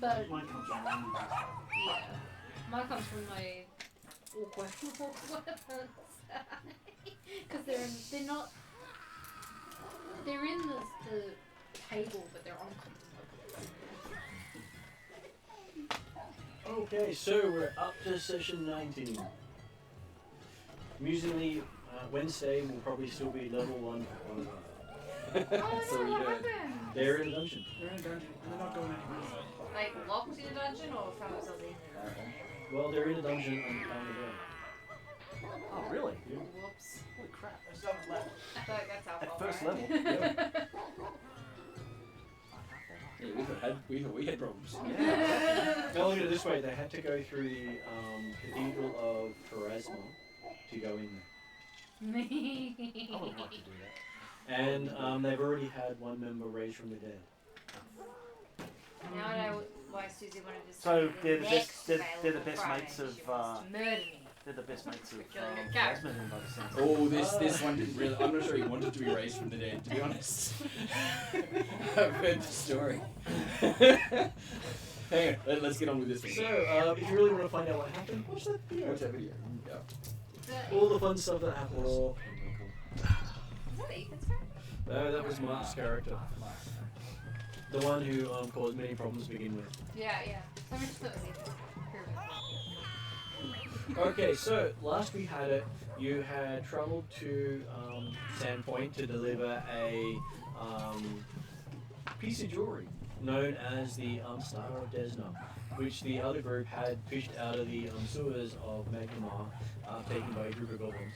But Mine comes from random background. yeah, mine comes from my awkward weapons. Because they're not. They're in the table, but they're uncomfortable. Okay, so we're up to session 19. Amusingly, Wednesday will probably still be level 1. Oh So no, we what do it. happened? They're in a dungeon. They're in a dungeon and they're not going anywhere. Like locked in a dungeon or found themselves in there? Well, they're in a dungeon on the ground. Oh, really? Yeah. Whoops. Holy crap, there's so much left. I feel like that's our At fault, first right? level. Yeah, we had problems. Yeah. Now look at it this way, they had to go through the Cathedral of Pharasma to go in there. I would like to do that. And they've already had one member raised from the dead. Now I know why Susie wanted to So see they're the best. next They're the available best Friday. mates She of. wants to murder me. They're the best mates of. Go. Jasmine by the sound. Oh, this one didn't really. I'm not sure he wanted to be raised from the dead, to be honest. I've heard the story. Hang on, let's get on with this thing. So, if you really want to find out what happened, watch that video. Watch that video. Yeah. All the fun stuff that happens. Oh, Is that Ethan's character? No, that was Mark's character. The one who caused many problems to begin with. Yeah, yeah. So much that was Ethan. Okay, so last we had it, you had travelled to Sandpoint to deliver a piece of jewellery known as the Star of Desna, which the other group had fished out of the sewers of Magnemar, taken by a group of goblins.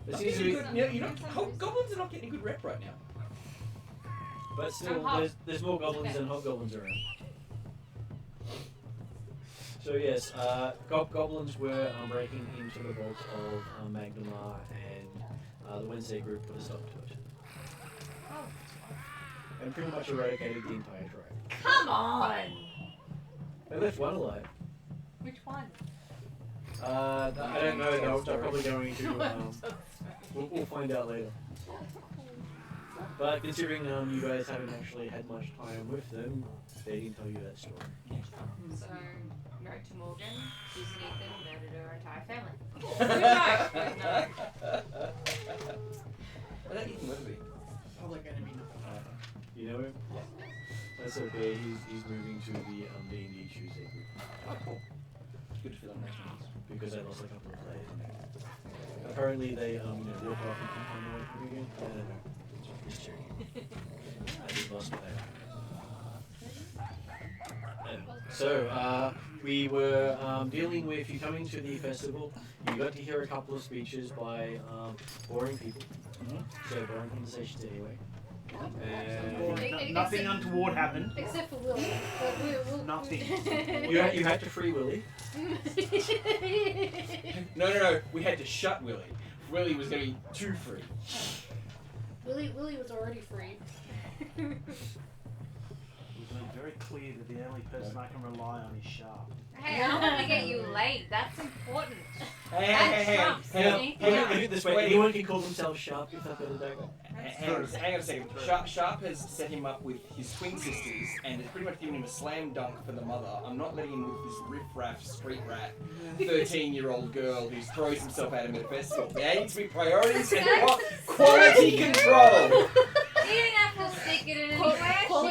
It seems to be, goblins are not getting a good rep right now. but still, there's more goblins than hobgoblins around. So yes, goblins were breaking into the vaults of Magnemar, and the Wednesday group put a stop to it. And pretty much eradicated the entire tribe. Come on! They left one alive. Which one? I don't know, they're probably going to, we'll find out later. But considering you guys haven't actually had much time with them, they didn't tell you that story. So, note to Morgan, Susan Ethan murdered her entire family. Good night. I don't even want to be. Public enemy. You know him? Yeah. That's okay, he's moving to the D&D Tuesday group. Oh, cool. Good to feel on nationals. Because they lost a couple of players. Apparently they walk off and come away from you again. No. Just joking. I just lost a player. So, we were dealing with you coming to the festival. You got to hear a couple of speeches by boring people. So boring conversations anyway. And Nothing untoward happened. Except for Willie. But Nothing. you had to free Willie. No. We had to shut Willie. Willie was going to be too free. Willie was already free. We've made very clear that the only person I can rely on is Sharp. Hey, I don't want to get you late. That's important. Hey, trumps Hang on, anything else. look at it this way. Anyone can call themselves Sharp if they've got a dagger. Hang on a second. Sharp has set him up with his twin sisters and has pretty much given him a slam dunk for the mother. I'm not letting him with this riff-raff street rat 13-year-old girl who throws himself at him at a festival. There needs to be priorities and quality control. He didn't have to stick it in anywhere. She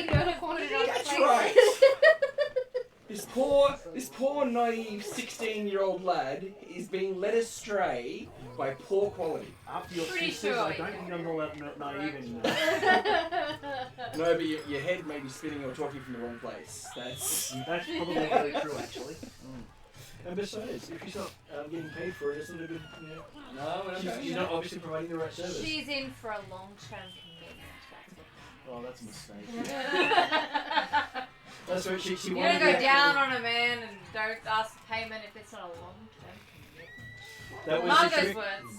could have put it on the That's plate. right. This poor naive 16-year-old lad is being led astray by poor quality. After your Pretty sisters, sure I you don't can. think I'm all that naive anymore. No, but your head may be spinning or talking from the wrong place. That's Probably very true, actually. And besides, if she's not getting paid for it, it's not a good, no, we're not she's not obviously providing the right service. She's in for a long-term commitment. Oh, that's a mistake. That's what she You're wanted gonna to go down on a man and don't ask for payment if it's not a long-term commitment. That was the Margot's trick. words.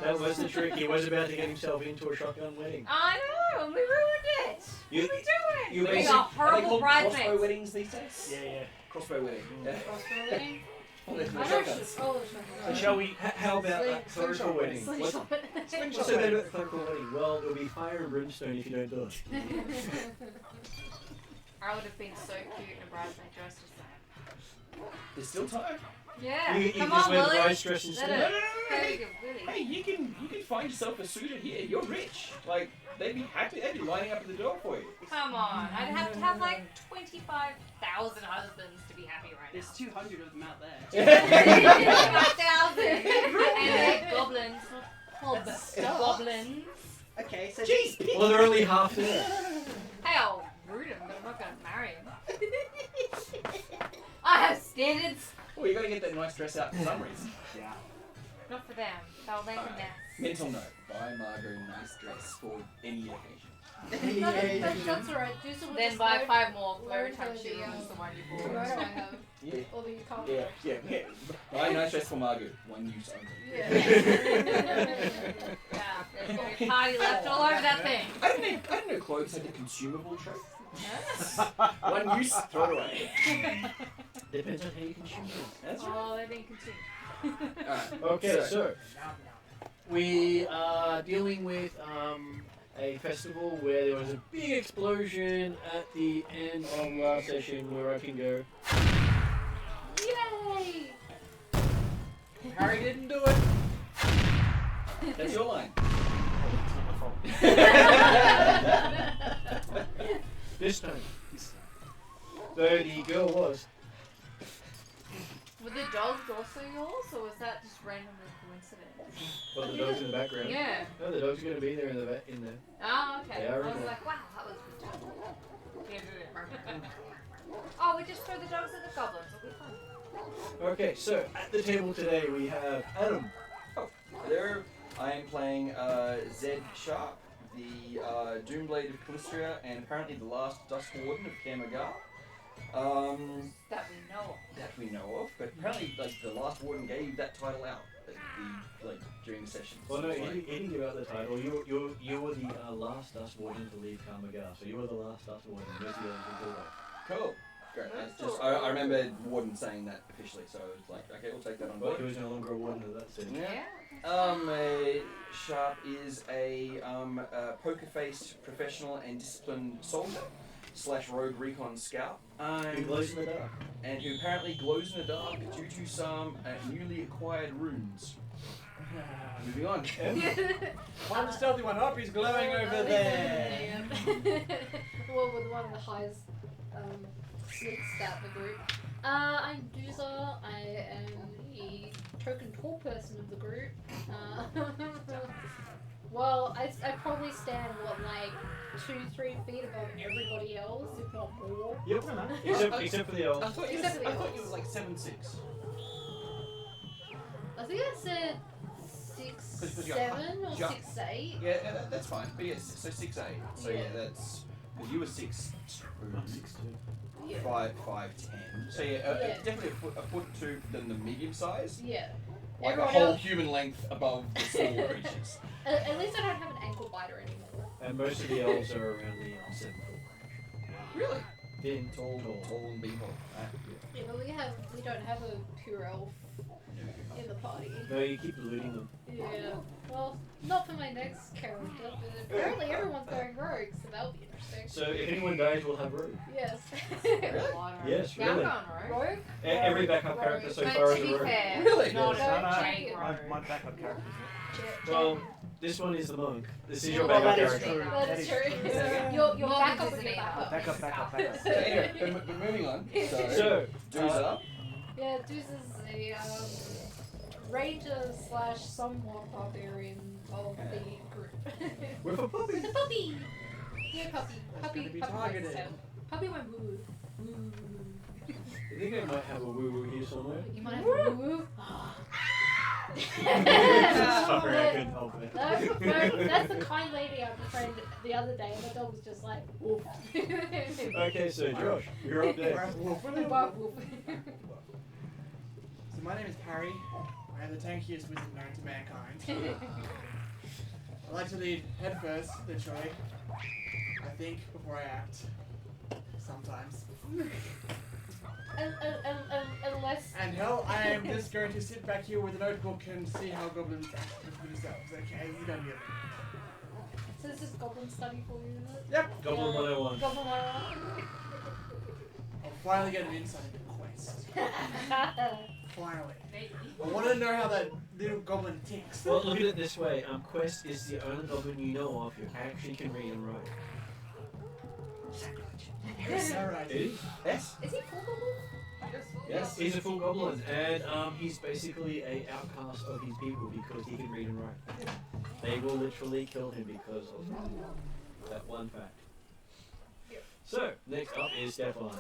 That was the trick. He was about to get himself into a shotgun wedding. I know, and we ruined it. You- What are we doing? you We're being basic- a Are they horrible called crossbow bridesmaids. weddings these days? Yeah. Crossbow wedding. Yeah. Crossbow wedding? Oh, there's no I know shotguns. she's oh, So shall we? How about that clerical wedding? What's so Slingshot. bad about the clerical wedding? Well, there'll be fire and brimstone if you don't do it. I would have been so cute in a bridesmaid dress just then. There's still time. Yeah. You Come just on, wear the Willie. bride dress Let instead. it. No, Very good, Willie. Hey, you can find yourself a suitor here. You're rich. Like they'd be happy. They'd be lining up at the door for you. Come on. I'd have to have like 25,000 husbands to be happy right There's now. 200 of them out there. 25,000. And they're goblins. Hobs. Goblins. Okay, so Jeez, Well, they're only half there. Hey, I'll root him, but I'm not going to marry him. I have standards. Well, you gotta get that nice dress out for some reason. Yeah. Not for them. They'll make a Alright. mess. Mental note: buy Margot a nice dress for any occasion. That's alright. Do some Then buy 5 more for every time learn she the, removes the one you Kimono bought. I have. Yeah. Although you can't. Yeah. Buy a nice dress for Margot. One use only. Yeah. Yeah, there's gonna be party left all over that thing. I didn't know clothes had a consumable trait. One use, throw it away. Depends on how you consume it. That's right. Oh, they've been consumed. Alright. Okay, so we are dealing with a festival where there was a big explosion at the end of last session where I can go. Yay! Harry didn't do it. That's your line. This time. So the girl was. Were the dogs also yours, or was that just randomly coincidence? Well, the dog's in the background. Yeah. No, the dog's going to be there in the Oh, okay. Yeah, I I was remember. like, wow, that was good. Yeah, oh, we just throw the dogs at the goblins. It'll be fun. Okay, so at the table today we have Adam. There, I am playing Zed Sharp, the Doomblade of Calistria, and apparently the last Dusk Warden of Kamagar. That we know of. That we know of, but apparently, like the last Warden gave that title out during the session. Well, no, So he it's like- didn't give out the title. You were the last Dust Warden to leave Kamagar, so you were the last Dust Warden. Where's the other people? Cool. Great. That's It's just, cool. I remember Warden saying that officially, so it was like, okay, we'll take that on But he board. was no longer a warden of that city. Yeah. Yeah. Sharp is a poker-faced professional and disciplined soldier / rogue recon scout. He glows in the dark. And who apparently glows in the dark due to some newly acquired runes. Moving on. One stealthy one up, he's glowing over there. Well, with one of the highest sneak stat in the group. I'm Doozer. I am the token tall person of the group. Well, I probably stand, like 2-3 feet above everybody else, if not more. Yep. Except for the elves. I thought Except for the you elves. was like 7'6". I think I said 6'7" or Jump. 6'8". Yeah, that's fine. But yes, so 6'8". So yeah, Yeah. that's because you were 6'2". 6'2". Yeah. 5'10". So yeah, Yeah. definitely a foot or two than the medium size. Yeah. Like Everyone a whole else- human length above the small creatures. At least I don't have an ankle biter anymore. And most of the elves are around the 7 foot range. Really? Thin, Tall and beetle. Yeah, but we don't have a pure elf in the party. No, you keep eluding them. Yeah. Well, not for my next character, but apparently everyone's going rogue, so that'll be interesting. So if anyone dies, we'll have rogue. Yes. Yes, Yeah, I'm really. going rogue. Rogue? Every backup character so But far to is a be rogue. fair, Really? not No, a no, Jade My rogue. backup character. Well, this one is the monk. This is your Well, backup that is character. true. That is true. Your Morgan's backup isn't is your either. backup. Backup. So anyway, but moving on. So, Doozer. Yeah, Deuce is a ranger / somewhat barbarian of the group. with a puppy. With a puppy! Yeah, puppy. Puppy, gonna be puppy targeted. went down. Puppy went woo. Woo. I think I might have a woo-woo here somewhere. You might have a woo. Sorry, I couldn't help it. That's the kind lady I befriended the other day, and the dog was just like, woof. Okay, so Josh, you're up next. Woof. So my name is Harry. I am the tankiest wizard known to mankind. I like to lead headfirst, literally. I think before I act. Sometimes. Unless. And hell, I am just going to sit back here with a notebook and see how goblins act with themselves. Okay, you don't get it. So this is goblin study for you, is it? Yep. Goblin 101. Goblin 101. finally get an insight into Quest. Finally. Maybe. I want to know how that little goblin ticks. Well, look at it this way. Quest is the only goblin you know of who actually can read and write. Alright. It is. Yes. Is he full goblin? Yes, he's a full goblin, and he's basically an outcast of his people because he can read and write. They will literally kill him because of that one fact. So, next up is Stefan.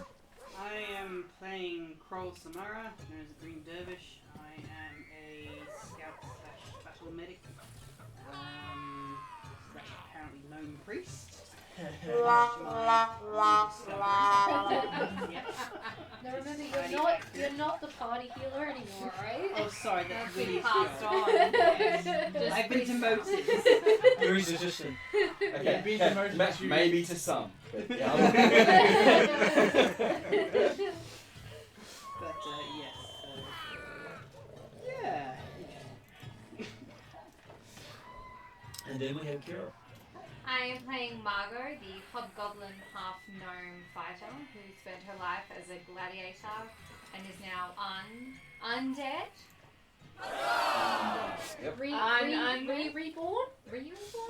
I am playing Kroll Samara, known as the Green Dervish. I am a scout / battle medic. Slash apparently gnome priest. Now remember, you're not the party healer anymore, right? Oh, sorry, that's really Passed true. on. Yes. I've been demoted. You're his assistant. Okay. Being demoted to you. Maybe to some. But, yeah. But yes, yeah. And then we have Kira. I am playing Margot, the hobgoblin half-gnome fighter who spent her life as a gladiator and is now undead. Yep. Reborn?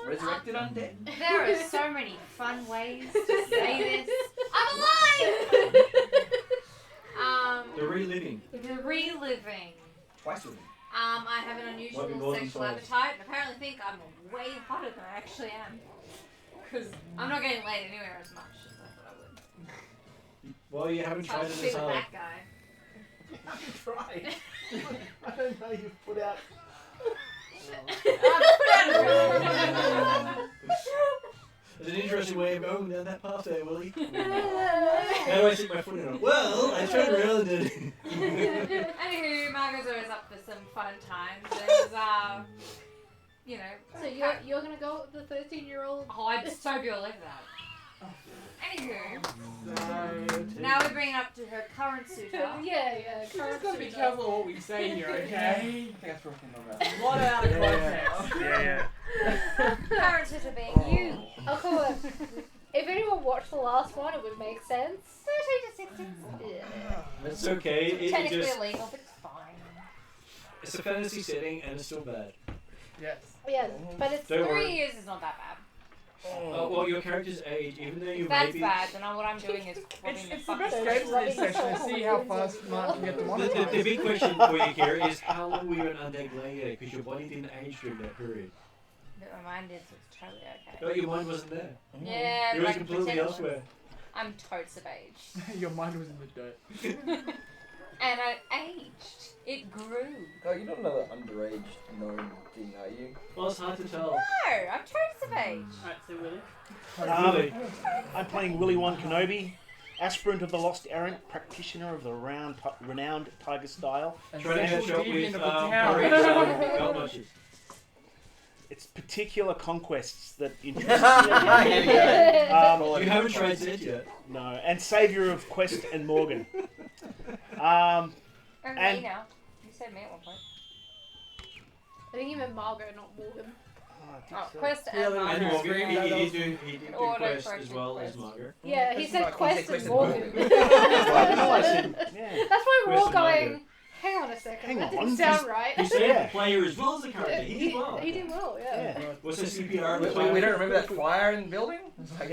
Resurrected undead. There are so many fun ways to say this. I'm alive! The reliving. The reliving. Twice with him. I have an Might be unusual more than sexual twice. appetite and apparently think I'm way hotter than I actually am. Because I'm not getting laid anywhere as much as I thought I would. Well, you haven't So I'll tried just it be as with hard. that guy. I've tried. I don't know you've put out. There's an interesting way of going down that path there, Willie. How do I stick my foot in it? Well, I tried around it. Anywho, Margot's always up for some fun times. There's, you know. So you're gonna go with the 13-year-old? Oh, I'd so be all over that. Anywho, So, now we're bringing up to her current suitor. Yeah. we just gotta be careful of what we say here, okay? I think I threw him on that. A lot out of context. Yeah. Current suitor being you. I'll call it. If anyone watched the last one, it would make sense. 13 to 16. It's okay. It Technically just, illegal, but it's fine. it's a fantasy setting and it's still bad. Yes. Yeah, but it's Don't 3 worry. years is not that bad. Well, your character's age, even though you If may that's be... bad, then what I'm doing is robbing It's the the fucking best They're game just for this rubbing section to so see how hard fast as Mark can get The demonetized. big question for you, Kira, is how long were you an undead gladiator? Because your body didn't age during that period. But my mind is, so it's totally okay. But your mind wasn't there. Yeah, It but was I can completely pretend it elsewhere. was. I'm totes of age. Your mind was in the dirt. And I aged. It grew. Oh, you're not another underage gnome thing, are you? Well, it's hard to tell. No, I'm totes of age. Alright, so Willie. Really? I'm playing Willie One Kenobi, aspirant of the Lost Errant, practitioner of the renowned Tiger style. And Trying to sexual headshot deep with into the tower. belt notches. It's particular conquests that interest me. You haven't tried Zed yet. No, and saviour of Quest and Morgan. Or me And- now. You said me at one point. I think you meant Margot, not Morgan. Oh, Quest Yeah, and they And were Margot. Morgan, screamed he at did us. do Auto Quest as corrected well Quest. as Margaret. Yeah, he That's said like Quest Quest and and Morgan. No, I said, yeah. That's why we're Quest all and going, Margot. hang on a second, Hang that on, didn't sound right. You said Yeah. the player as well as the character. He did well. He did well, yeah. Yeah. What's the CPR? We don't remember that fire in the building? It's like,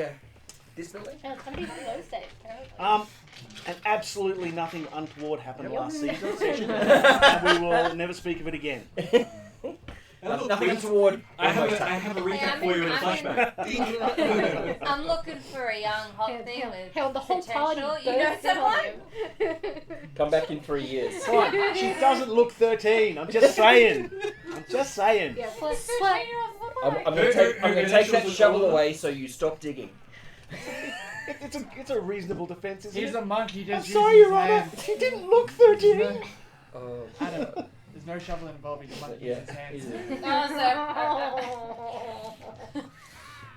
this building? Yeah, somebody from those days, apparently. And absolutely nothing untoward happened Yep. last session, and we will never speak of it again. Nothing untoward. I have a Hey, recap for you in a flashback. I'm looking for a young hot thing with Hell, the whole party potential. You know burst in on someone? him. Come back in 3 years. Fine. She doesn't look 13. I'm just saying. Yeah, plus, I'm Her gonna take that credentials shovel are away so you stop digging. It's a reasonable defense, isn't He's it? a monk, he I'm just sorry, uses Your his Honor. hands. She didn't look 13. Adam, there's no shovel involved, he just Yeah, uses his hands. easy.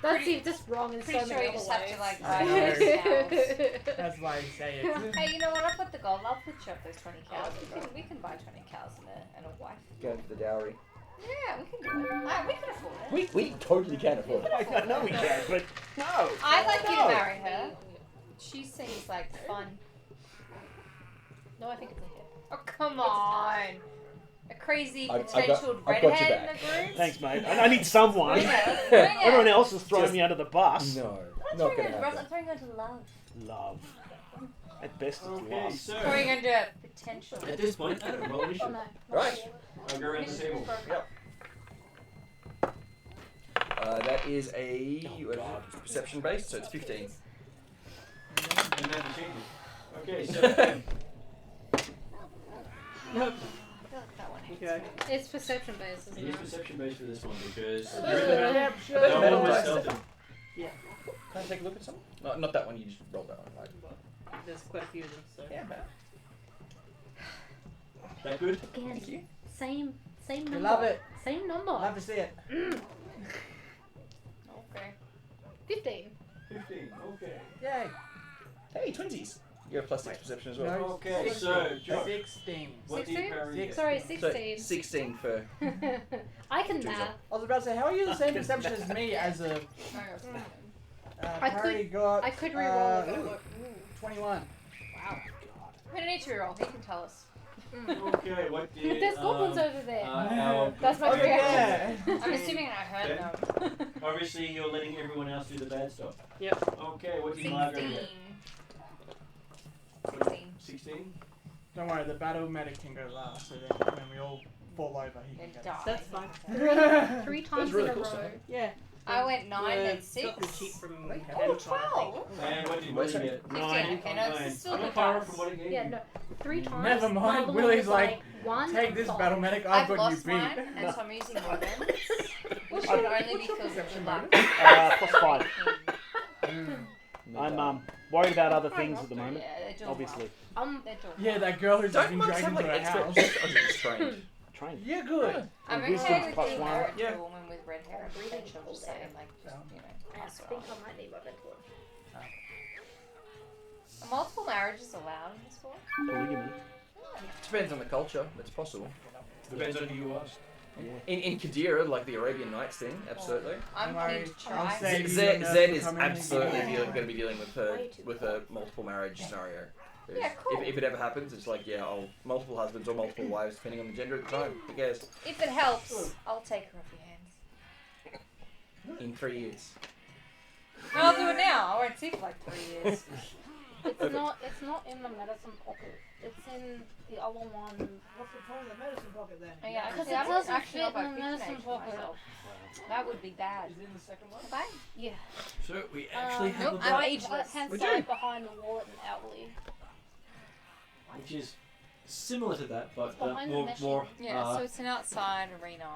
That seems just wrong in Pretty so sure many you just have to other like I buy know. those cows. That's why you say it. Hey, you know what? I'll put the gold. I'll put you up those 20 cows. We can buy 20 cows and a wife. Going for the dowry. Yeah, we can do it. We can afford it. We totally can afford it. I know we can, but no. I'd like you to No. marry her. She seems like fun. No, I think it's a hit. Oh, come on. A crazy I've got- potential I've got your redhead in back. the group? Thanks, mate. I need someone. Bring it, let's bring it. Everyone else is throwing me under the bus. No, I'm not throwing gonna her to Russ, I'm happen. throwing her to love. Love. At best, it's Okay, lust. so Throwing her to potential. at this point, Adam, roll Oh initiative. no. Right. I'll go around the table. That is a perception based, so it's 15. And then the changes. Okay, so I feel like that one hates Okay. me. It's perception based, isn't it is it? perception based for this one because Sure. no one was stealthy. Yeah. Can I take a look at some? No, not that one, you just rolled that one, right? There's quite a few of them, so. Yeah, man. That good? Again, Thank you. same number. We love it. Same number. Love to see it. Okay. 15. 15. Okay. Yay. Hey, twinsies. You have +6 perception as well. No. Okay, so Joe, 16. what do you 16? parry get? Sorry, So 16. 16 for. I can Two math. I was about to say, how are you the same perception as me as a I Parry got I could reroll it, but it ooh, won't. 21. Wow. We don't need to reroll. He can tell us. Okay, what did There's goblins over there. our That's my Okay, reaction. yeah. I'm assuming I heard them. obviously you're letting everyone else do the bad stuff. Yep. Okay, what did Margaret 16. get? 16. 16? Don't worry, the battle medic can go last, so then when we all fall over, he can And go. die. That's fine. 3 times really in a cool row. stuff. Yeah. I went 9 and Got the 6. cheat from Oh, Hamilton, I 12. And what did Willie get? 15. 9. Okay, no, this is still I'm a good power dice. from what it gave Yeah, you. no. 3 times. Never the mind, other one Willie's was like, 1 Take and this 5. battle medic, I've I've got you lost beat. mine, and so I'm using Roman, which should only be filled with good luck. +5. Mm. I'm worried about other things at the moment. Yeah, they're doing Obviously. well. They're doing Yeah, well. that girl who's just Don't been monks dragged have into like her extra. house. Oh, just trained. Train. Yeah, good. I'm And okay wisdom's with +1. being married to Yeah. a woman with red hair and potential, just saying, like, just, you know, I pass think her on. I might need my mentor. Are multiple marriages allowed in this world? Polygamy. Depends on the culture, it's possible. Depends on who you ask. Yeah. In Qadira, like the Arabian Nights thing, absolutely. I'm Don't worry, keen to I'll try. say- Zed, you Zed don't is know if absolutely coming. going to be dealing with a multiple marriage scenario. There's- Yeah, cool. If it ever happens, it's like, yeah, I'll multiple husbands or multiple wives, depending on the gender at the time. Who cares? If it helps, I'll take her off your hands. In 3 years. No, I'll do it now. I won't see for like 3 years. It's not in the medicine pocket. It's in the other one. What's the point of the medicine pocket then? Oh, yeah, Because actually, it I don't doesn't actually know fit if I in the picked an medicine age for pocket. myself. That would be bad. Is it in the second one? Have I? Yeah. So we actually have nope, a I'm box, ageless. Hand Would side you? behind the wallet and outly. which is similar to that, but Behind the more, machine. more Yeah, so it's an outside arena.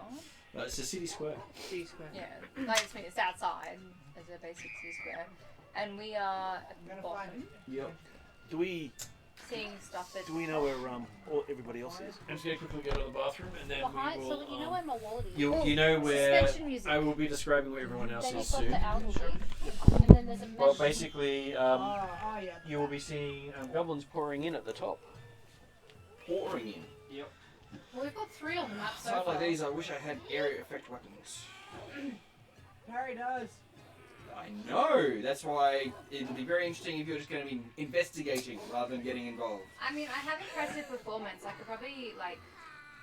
it's a city square. C square. Yeah, like it's outside as a basic C square. And we are at the bottom Yep. Do we seeing stuff that. know where all everybody else is? I'm just going to quickly go to the bathroom and then Behind, we so will. that you know where my wallet is. You know where Suspension music. I will be describing where everyone else Then is you've got soon. the elderly. And then there's a mesh. Well, basically, Yeah. you will be seeing goblins pouring in at the top. Pouring in. Well, we've got 3 on the map so Stuff far. like these, I wish I had area effect weapons. Harry does. I know. That's why it would be very interesting if you're just going to be investigating rather than getting involved. I mean, I have impressive performance. I could probably like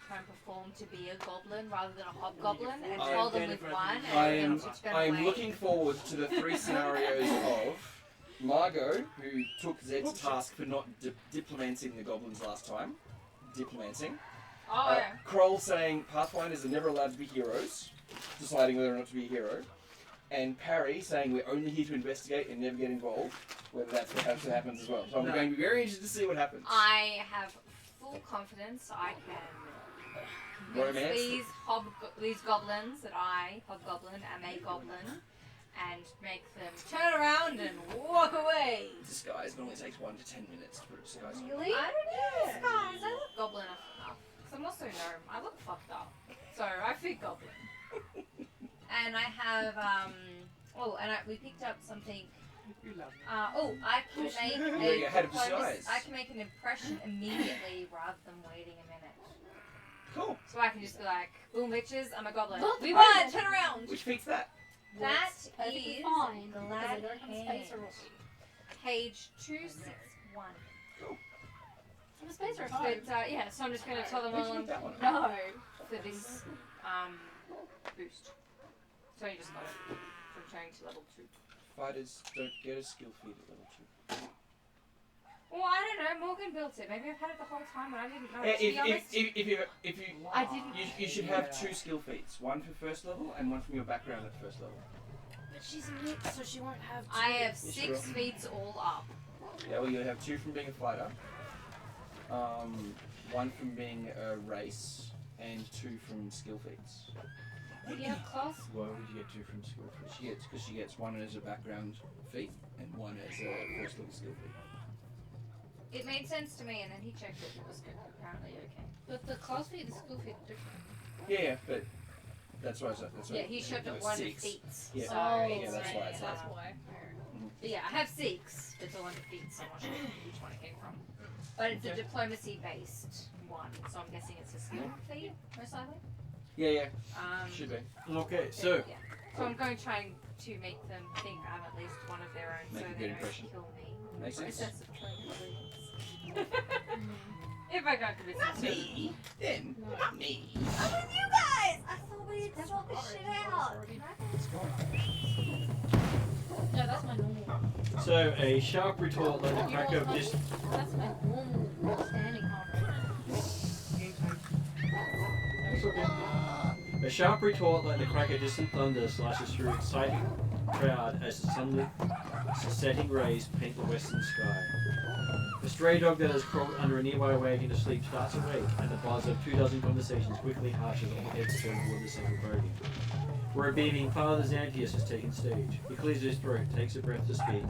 try and perform to be a goblin rather than a hobgoblin and I- tell them with one I and am. then switch them I am away. looking forward to the 3 scenarios of Margot, who took Zed's task for not diplomancing the goblins last time. Diplomancing. Oh, yeah. Kroll saying Pathfinders are never allowed to be heroes, deciding whether or not to be a hero. And Parry saying we're only here to investigate and never get involved, whether that's what happens as well. So I'm No. going to be very interested to see what happens. I have full confidence I can Romance. convince these goblins that I, hobgoblin, am a goblin, and make them turn around and walk away. Disguise normally takes 1 to 10 minutes to put a disguise on. Really? I don't know, guys. I look goblin enough. Because I'm also gnome. I look fucked up. So I fit goblin. And I have, we picked up something. You love me. I can make Yeah, you had a diplomacy- disguise. I can make an impression immediately rather than waiting a minute. Cool. So I can just be like, boom, bitches, I'm a goblin. Look, We right. won, turn around. Which feats that? That It's perfectly is fine, because I Glad don't have Hand. space already. Page 261. I'm a space race. But yeah, so I'm just gonna tell them Where'd all you get that one? no for this boost. So you just got it from training to level 2. Fighters don't get a skill feed at level 2. Well, I don't know. Morgan built it. Maybe I've had it the whole time and I didn't know. To be honest, If you I didn't. you should have 2 skill feats, one for first level and one from your background at first level. But she's a mix, so she won't have. I have Yes, 6 you will. feats all up. Yeah, well, you have 2 from being a fighter, 1 from being a race, and 2 from skill feats. Do you have class? Why would you get 2 from skill feats? She gets 1 as a background feat and 1 as a first level skill feat. It made sense to me, and then he checked it. It was apparently okay. But the class feed and the school feed are different. Yeah, but that's why. Yeah, he showed it 1 feats. Yeah. So Oh, it's that's why it's that's like- why. But yeah, I have 6. It's all under feats. So I'm not sure which one it came from. But it's a diplomacy-based one, so I'm guessing it's a skill feat, most likely. Yeah, Um, should be. Okay, so yeah. So I'm going trying to make them think I'm at least one of their own, Make so a they good don't impression. kill me. Makes sense. Process of killing If I can't convince them. Me? Then, not me. I'm with you guys! I thought we had sorted this shit out. No, that's my normal one. so a sharp retort like the crack of this. That's my normal standing heart It's okay. A sharp retort like the crack of distant thunder slashes through exciting crowd as the sunlit setting rays paint the western sky. The stray dog that has crawled under a nearby wagon to sleep starts awake, and the buzz of 24 conversations quickly hushes all heads turn toward the single podium, where a beaming Father Xanthius has taken stage. He clears his throat, takes a breath to speak,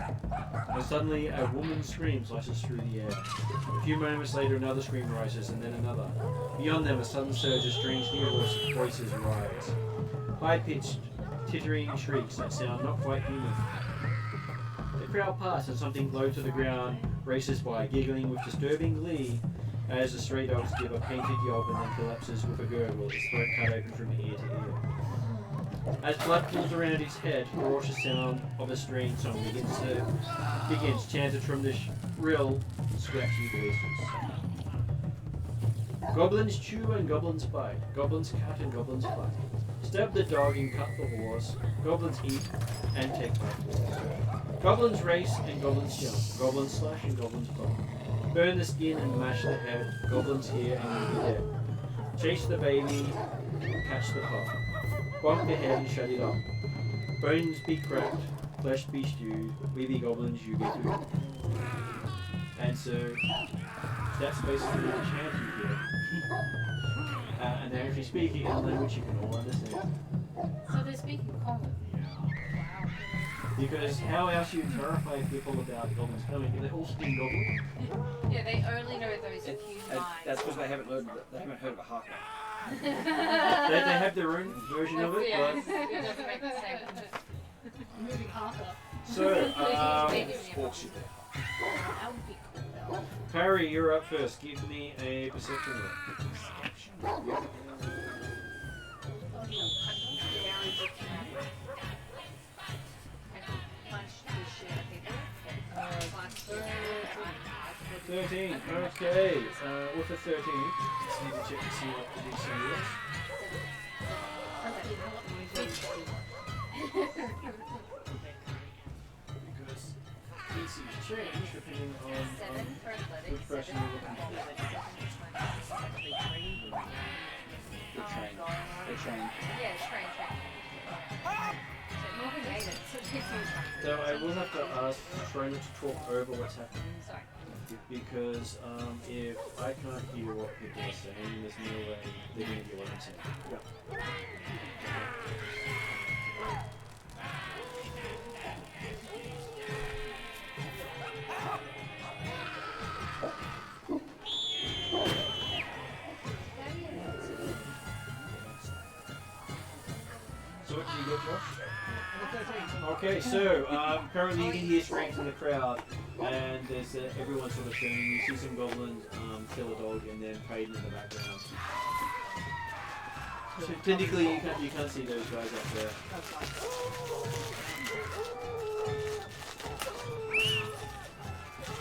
and suddenly a woman's scream flashes through the air. A few moments later another scream rises, and then another. Beyond them a sudden surge of strange new voices rise. High-pitched, tittering shrieks that sound not quite human. The crowd parts and something low to the ground races by, giggling with disturbing glee as the stray dogs give a painted yelp and then collapses with a gurgle, his throat cut open from ear to ear. As blood pools around his head, the raucous sound of a strange song begins chanted from the shrill, scratchy voices. Goblins chew and goblins bite, goblins cut and goblins fight. Stab the dog and cut the horse, goblins eat and take by force. Goblins race and goblins jump, goblins slash and goblins bite. Burn the skin and mash the head, goblins hear and leave you dead. Chase the baby, catch the pup. Bonk the head and shut it up. Bones be cracked, flesh be stewed, we be goblins, you get to. And so, that's basically the chant you hear. And they're actually speaking in a language you can all understand. So they're speaking common. Because how else you terrify people about goblins coming? They all speak goblin. Yeah, they only know those few lines. That's because they haven't heard of a harper. They have their own version of it, Yeah, but it doesn't make the same. Moving Harper. so That would be cool. Parry, you're up first. Give me a perception roll. Punch the shit out of people. 13. Okay. With a 13, just need to check to see what the DC is. Because DC's change depending on 7 for athletics, which person 7 you're looking for. They're trained. Yeah, train. So Morgan made it, so it takes me time. So I will have to ask Trainer to talk over what's happening. Sorry. Because if I can't hear what people are saying, there's no way they're going to hear what I'm saying. So what did you get, Josh? Okay, so currently you can hear strength in the crowd, and there's everyone sort of turning. You see some goblins kill a dog, and then Payden in the background. So technically, you can't see those guys up there.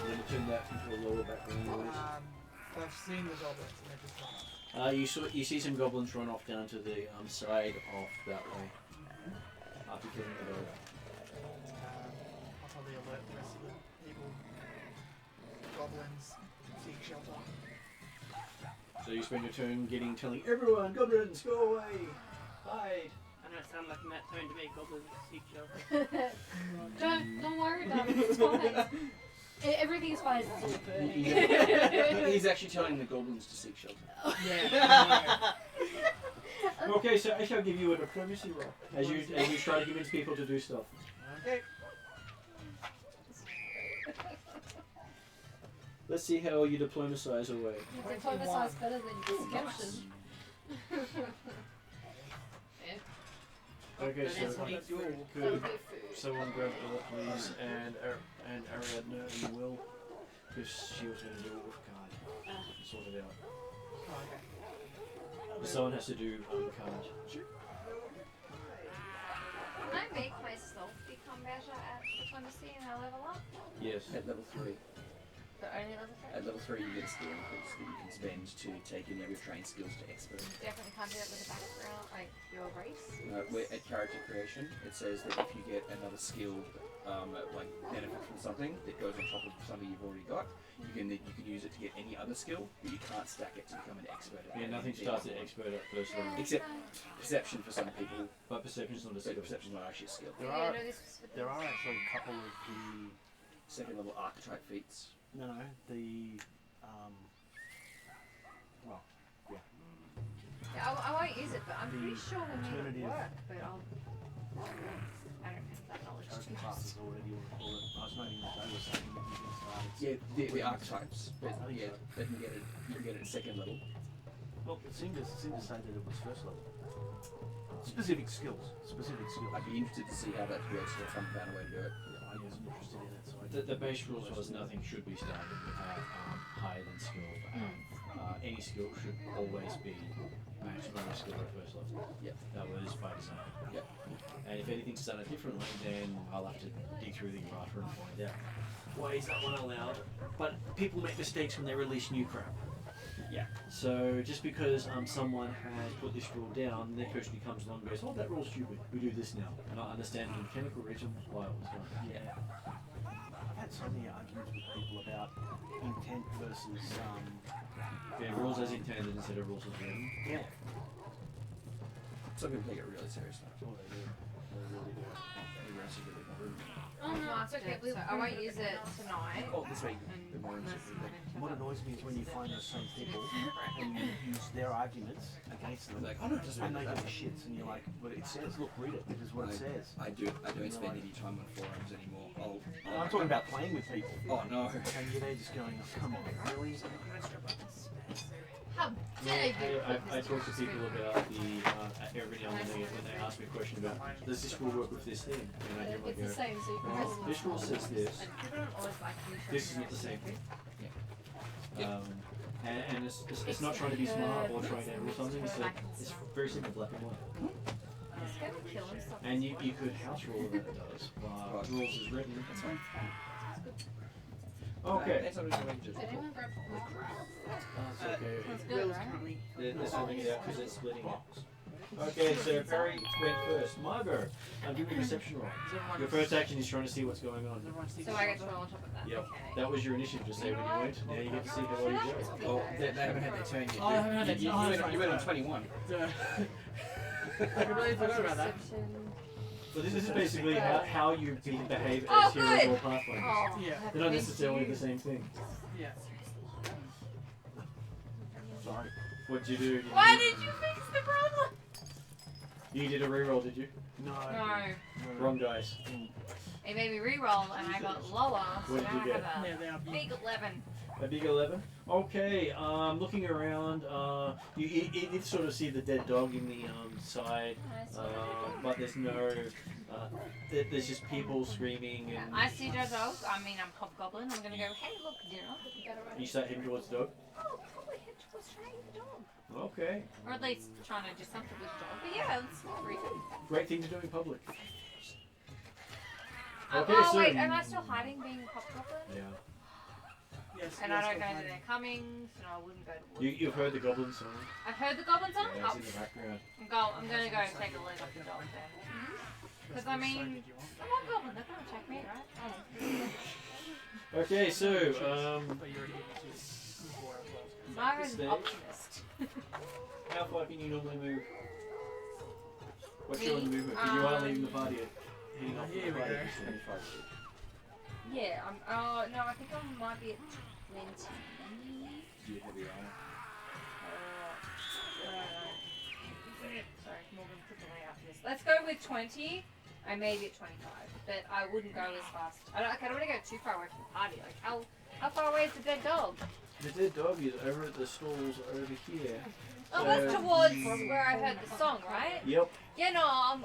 Let me turn that into a lower background noise. So I've seen the goblins and they're just gone. You see some goblins run off down to the side off that way. After killing the dog. I'll probably alert the rest of the people. Goblins, seek shelter. So you spend your turn telling everyone, goblins, go away, hide. I know it sounds like in that tone to me, goblins seek shelter. Don't worry about it. It's fine. Everything's fine. It's all burning. He's actually telling the goblins to seek shelter. Yeah. Okay, so I shall give you a diplomacy roll as you try to convince people to do stuff. Okay. Let's see how you diplomatize away. You diplomatize better than deception. Okay, so That's what it's could Food. someone grab Ella, please, and Ariadna, you will, because she was going to do it with card. Sort it out. Okay. Someone has to do card. Can I make myself become better at diplomacy and I level up? Yes. At level 3. But only level 3? At level 3 you get a skill increase that you can spend to take any of your trained skills to expert. Definitely can't do that with a background, like your race. At character creation, it says that if you get another skill, like benefit from something that goes on top of something you've already got, you can use it to get any other skill, but you can't stack it to become an expert. At Yeah, it. nothing starts at expert at first level. Except perception for some people. But perception's not a skill. Perception's not actually a skill. There Yeah, are no, this was for there this. are actually a couple of the Second level archetype feats. the Yeah, I won't use it, but I'm The pretty sure we made it alternative- work. But I don't have that knowledge to chosen use. classes already were call it. I was noting that they were saying that you can start at Yeah, the archetypes. But I think yeah, so. they can get it at second level. Well, it seemed to say that it was first level. Specific skills. I'd be interested to see how that works if I found a way to do it. I wasn't interested in it, so I The base rules was nothing should be started higher than skill. Any skill should always be maximum skill at first level. Yep. That was by design. Yep. And if anything's done differently, then I'll have to dig through the errata and find out why is that one allowed. But people make mistakes when they release new crap. Yeah. So just because someone has put this rule down, the next person comes along and goes, "Oh, that rule's stupid. We do this now," and not understanding the mechanical reason why it was done. Yeah. I've had so many arguments with people about intent versus Yeah, rules as intended instead of rules as written. yeah. Some people take it really seriously. Oh, they do. They really do. Everyone else is really rude. Oh no, it's okay. So I won't use it tonight. Oh, this way. And The more unless interesting I thing. turn What up. annoys me is when you find those same people and you use their arguments against them, Like, oh no, it doesn't and they matter. go to shits, and you're like, "But it says, look, read it. This is what it says." I don't spend any time on forums anymore. I'm talking about playing with people, Oh no. and you're there just going, "Oh, come on, really?" How dare you? I talk to people about the every now and then when they ask me a question about does this rule work with this thing, and I give them It's the go, same, so you can well, press this rule says this. And people don't always like to use This is not the same thing. And it's not trying to be smart or trying to rule something. It's very simple, black and white. He's going to kill himself. And you could house rule that it does, but rules is written. That's fine. Okay. Next time I'm just Did anyone grab my crap? That's okay. It's good, Will's right? currently. They're sorting it out because they're splitting it. Okay, so Perry went first. Margot, I'm giving you a reception roll. Your first action is trying to see what's going on. So I get to roll on top of that. Yep. Okay. That was your initiative to say when you went. Now you get to see how well you do. Oh, they haven't had their turn yet. Oh, I haven't had their You- turn. you went- You went on 21. I completely forgot about that. Perception. So this is basically how you behave Oh, as heroes good. or pathfinders. Oh, Yeah. They're not necessarily the same thing. Yeah. Sorry. What'd you do? Why did you fix the problem? You did a reroll, did you? No. No. Wrong dice. It made me re-roll and I got lower, so What did now you I get? have Yeah, a they are big 11. A big 11? Okay, looking around, you did sort of see the dead dog in the side, but there's no, there's just people screaming and I see the dog. I mean, I'm Hobgoblin. I'm gonna go, hey, look, dinner. you start heading towards the dog. Oh, probably head towards trying the dog. Okay, Or at least trying to do something with the dog. But yeah, it's not very good. great thing to do in public. Oh, Okay, oh so wait, am I still hiding being Hobgoblin? yeah. Yes. And yes, I don't know that Pathfinder. they're coming, so I wouldn't go towards You've heard the goblin song? I've heard the goblin song? Yeah, it's in the background. I'm gonna go take a look at the dog then. Because I mean, I'm not goblin, they're gonna attack me, right? Oh. Okay, so, But you already gave me 2 before as well. Myra's Stay. an optimist. how far can you normally move? What's your movement? Because you are leaving the party. Heading off Here the we party go. at 25 feet. Yeah, no, I think I might be at 20. Do you have your armor? Sorry, Morgan put the layout for this. Let's go with 20. I may be at 25, but I wouldn't go as fast. I don't want to go too far away from the party. Like, how far away is the dead dog? The dead dog is over at the stalls over here. Oh, that's towards where I heard the song, right? Yep. Yeah, no, I'll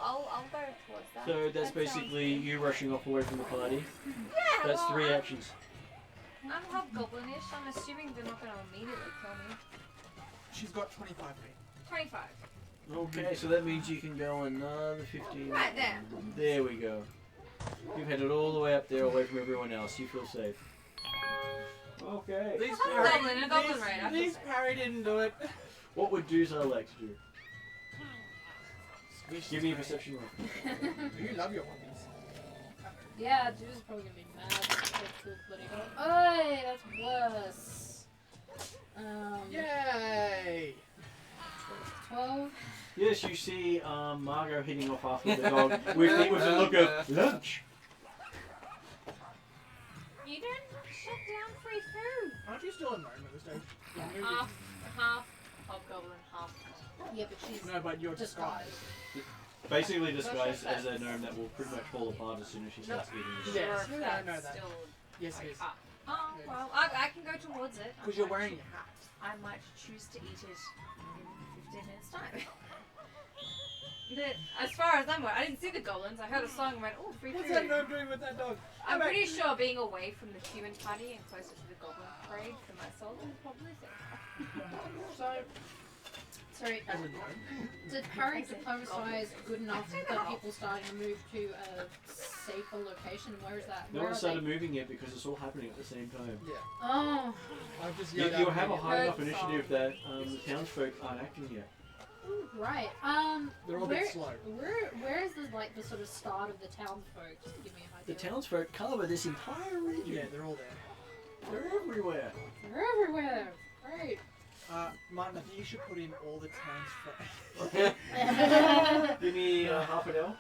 go towards that. So that's That sounds basically good. you rushing off away from the party. Yeah, That's well, 3 I'm- actions. I'm hobgoblinish. I'm assuming they're not going to immediately kill me. She's got 25 feet. 25. Okay, so that means you can go another 15. Right there. There we go. You've headed all the way up there away from everyone else. You feel safe. Okay. These I'm a goblin, a goblin raid. I feel These safe. Parry didn't do it. What would Duzar like to do? Give me a perception roll. You love your weapons. Yeah, Drew's probably gonna be mad. That's the bloody god. Oh, that's worse. Yay! 12. Yes, you see Margot heading off after the dog with the look of lunch. You don't shut down free food. Aren't you still in Rome at this stage? Half hobgoblin, half. Yeah, but she's No, but you're disguised. Basically disguised as a gnome that will pretty much fall apart as soon as she starts eating the Yeah. Sure, Yes, if I know that's that. still Yes, like yes. up. Oh, well, I can go towards it. Because you're wearing your hat. I might choose to eat it in 15 minutes' time. But as far as I'm aware, I didn't see the goblins. I heard a song and went, oh, free What's food. that gnome doing with that dog? I'm pretty sure being away from the human party and closer to the goblin parade for myself is probably safe. So, sorry, As a gnome. did Parry publicise good enough that people starting to move to a safer location? Where is that? No Where one are started they? moving yet because it's all happening at the same time. Yeah. Oh, I've just You, yelled you out have a immediately. high enough Bird initiative song. that the townsfolk aren't acting yet. right. They're all a where, bit slow. where is the sort of start of the townsfolk? Just to give me an The idea. townsfolk cover this entire region. Yeah, they're all there. They're everywhere. They're everywhere. Great. Martin, I think you should put in all the towns for. Give me half an hour.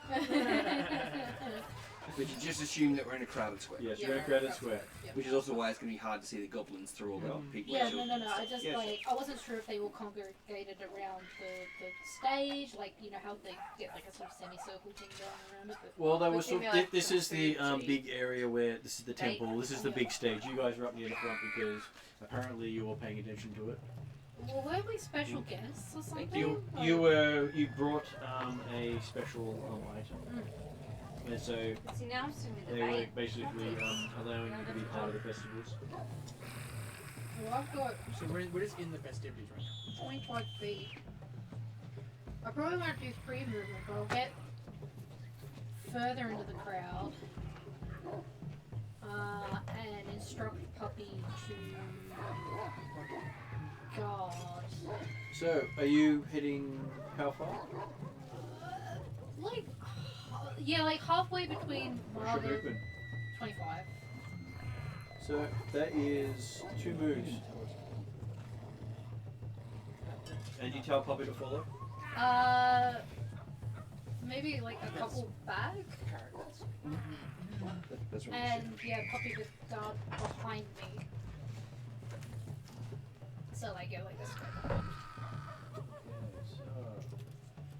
But you just assume that we're in a crowded square. Yes, Yeah, you're in Credit Square. Which is also why it's going to be hard to see the goblins through all the people. Yeah, no. I just Yes. I wasn't sure if they were congregated around the stage, like how they get like a sort of semicircle thing going around it. But Well, that Which was sort maybe of, like this is the food tree. big area where this is the They- temple. This is the big stage. You guys are up near the front because apparently you were paying attention to it. well, weren't we special guests or something? You brought a special item, and so See, now I'm sitting with the they were bait. basically allowing you to be part of the festivals. Well, I've got So we're just in the festivities right now. 25 feet. I probably won't do free movement, but I'll get further into the crowd and instruct Puppy to guard. So, are you heading how far? Like, like halfway between What's your Margot. movement? 25. So that is 2 moves. And you tell Poppy to follow? Maybe like a couple back, That's what and yeah, Puppy with guard behind me. So I go like this.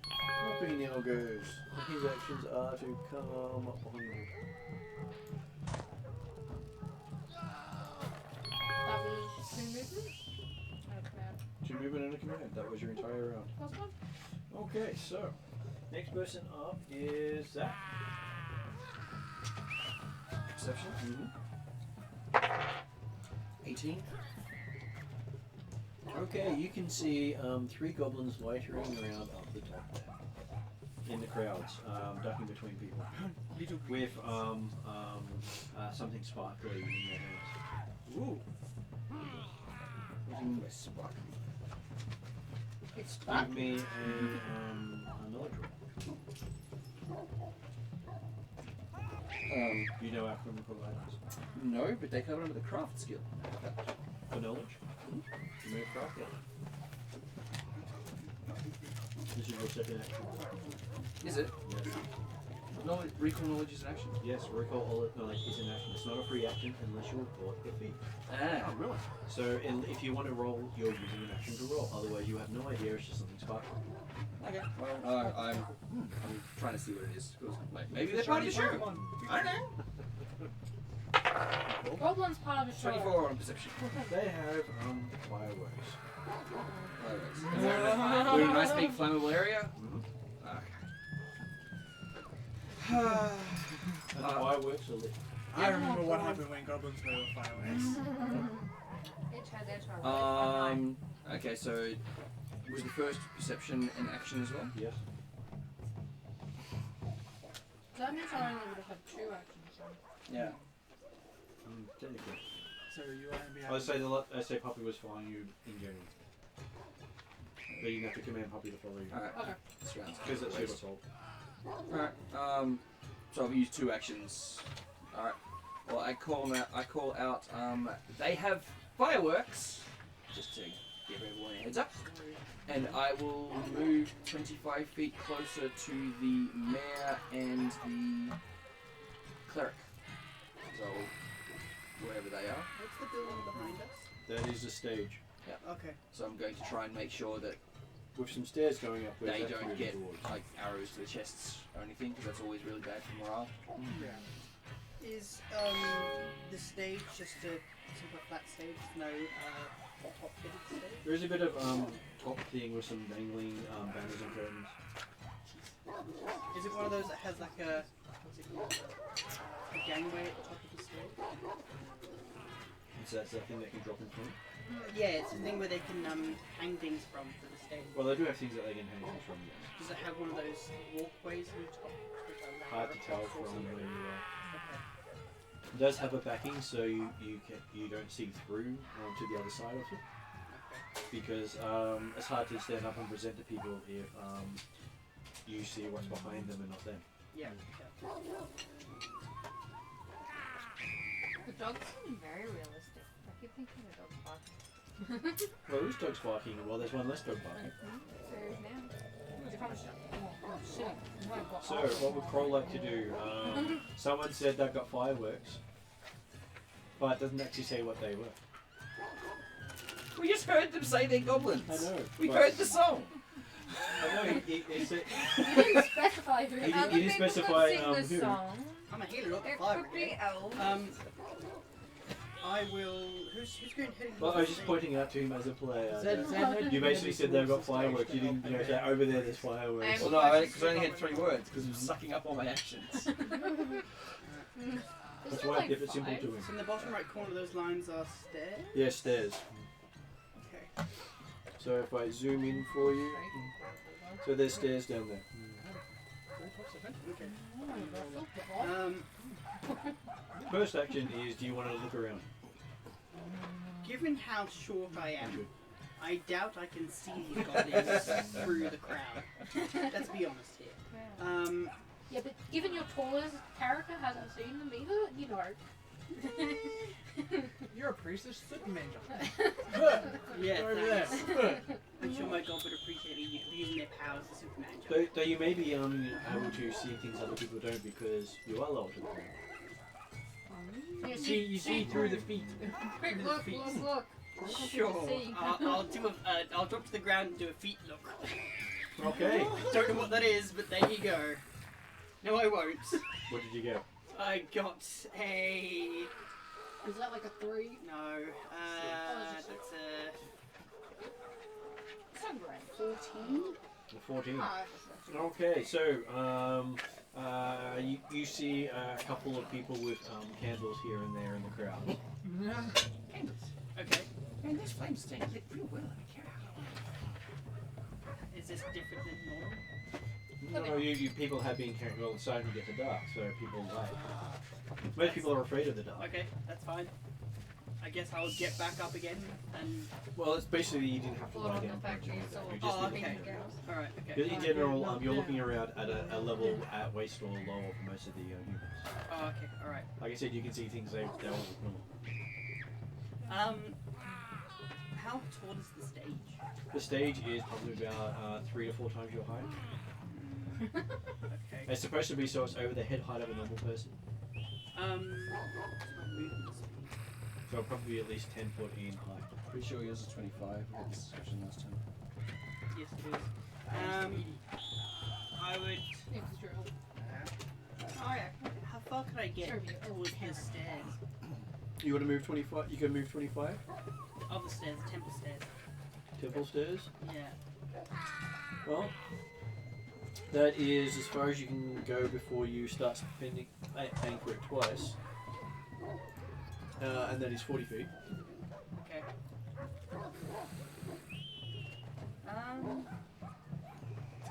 Poppy now goes. His actions are to come up behind you. That was 2 movements. And a command. 2 movement and a command. That was your entire round. Last one. Okay, so next person up is Zach. Perception? 18. Okay, you can see 3 goblins loitering around up the top there in the crowds, ducking between people, Little with something sparkly in their hands. Ooh. What do you mean by spark? It's Give me a knowledge roll. You know our criminal providers. No, but they come under the craft skill. For knowledge? You may craft it. This is your second action. Is it? Yes. Knowledge, recall knowledge is an action. Yes, recall all knowledge is an action. It's not a free action unless you report the feat. Ah. Oh, really? So if you want to roll, you're using an action to roll. Otherwise, you have no idea. It's just something sparkling. Okay. Well, I'm trying to see what it is. 'Cause, like, maybe they're part of the show. I don't know. Goblin's part of the show. 24 on perception. They have fireworks. We're in a nice big flammable area. And the fireworks are lit. I remember what happened when goblins were with fireworks. Okay, so was the first perception an action as well? Yes. That means I only would have had 2 actions. Yeah. Technically. So you won't be I say Puppy was following you in general. But you have to command Puppy to follow you. Alright. Okay. This round's Because it's your assault. Alright. So I've used 2 actions. Alright. Well, I call out. They have fireworks. Just to give everyone a heads up. And I will move 25 feet closer to the mayor and the cleric. So wherever they are. What's the building behind us? That is the stage. Okay. So I'm going to try and make sure that With some stairs going up. they don't get like arrows to the chests or anything, because that's always really bad for morale. Yeah. Is the stage just a super flat stage? No top fitted stage? There is a bit of top thing with some dangling banners and curtains. Is it one of those that has like a what's it called? A gangway at the top of the stage? So that's the thing that can drop in front. Yeah, it's a thing where they can hang things from for the stage. Well, they do have things that they can hang things from. Yes. Does it have one of those walkways on top? Hard to tell from where you are. Okay. It does have a backing, so you don't see through to the other side of it. Because it's hard to stand up and present to people if you see what's behind them and not them. Yeah. The dogs seem very realistic. I keep thinking the dog's barking. Well, there is dogs barking. Well, there's one less dog barking. There's now. So, what would Kroll like to do? Someone said they've got fireworks, but it doesn't actually say what they were. We just heard them say they're goblins. I know. We but- heard the song. I know. He said. You didn't specify who. He Other didn't people specify, could sing the who. song. I'm a healer, not the It fire could be brigade. elves. I will. Who's going heading? Well, I was just pointing out to him as a player. Zed- that Zed- you basically said they've got fireworks. You didn't, say over there. There's fireworks. Well, no, because I only had 3 words because it was sucking up all my actions. That's why I kept it simple to him. So in the bottom right corner of those lines are stairs. Yeah, stairs. Okay. So if I zoom in for you, so there's stairs down there. Okay. First action is, do you want to look around? Given how short I am, I doubt I can see these goblins through the crowd. Let's be honest here. Yeah, but given your tallest character hasn't seen them either, you know. You're a priestess, Superman jump. Yeah, Over thanks. there. I'm sure my god would appreciate me using their powers to Superman jump. Though you may be able to see things other people don't because you are lower to the ground. You see through the feet. Quick, look. Sure. I'll drop to the ground and do a feet look. Okay. Don't know what that is, but there you go. No, I won't. What did you get? I got a... Is that like a 3? No, that's a... 14? 14. Okay, so you see a couple of people with candles here and there in the crowd. Okay. Man, these flames stay lit pretty well. I don't care how. Is this different than normal? No, you people have been carrying. Well, it's starting to get to dark, so people like. Most people are afraid of the dark. Okay, that's fine. I guess I'll get back up again and. Well, it's basically you didn't have to Hold lie on down. the fact that you saw You just Oh, need to okay. look around. Alright, okay. Because in general, you're looking around at a level at waist or lower for most of the humans. Oh, okay, alright. Like I said, you can see things they all look normal. How tall is the stage? The stage is probably about 3 to 4 times your height. Okay. It's supposed to be so it's over the head height of a normal person. What's my movement speed? So it'll probably be at least 10 foot in height. Pretty sure yours is 25. We had this discussion last time. Yes, it is. I would. Oh yeah. How far can I get Sure, you towards the stairs? You want to move 25? You can move 25? Of the stairs, the temple stairs. Temple stairs? Yeah. Well, that is as far as you can go before you start paying for it twice. And that is 40 feet. Okay.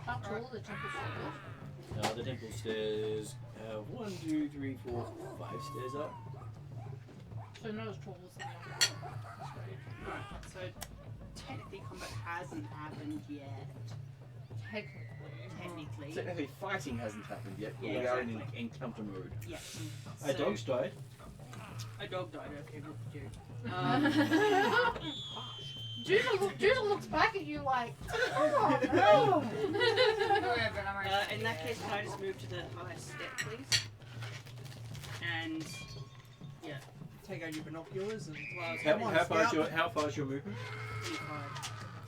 How tall are the temple stairs? The temple stairs have 1, 2, 3, 4, 5 stairs up. So not as tall as the one. Alright, so technically combat hasn't happened yet. Technically. Technically, fighting hasn't happened yet, but Yeah, we are in exactly. encounter mode. Yeah. A dog's died. A dog died, okay, what to do? Judah looks back at you like, oh no! In that case, can I just move to the highest step, please? And yeah, Take out your binoculars and. well, How, Come on, how, far is scout. how far is your movement?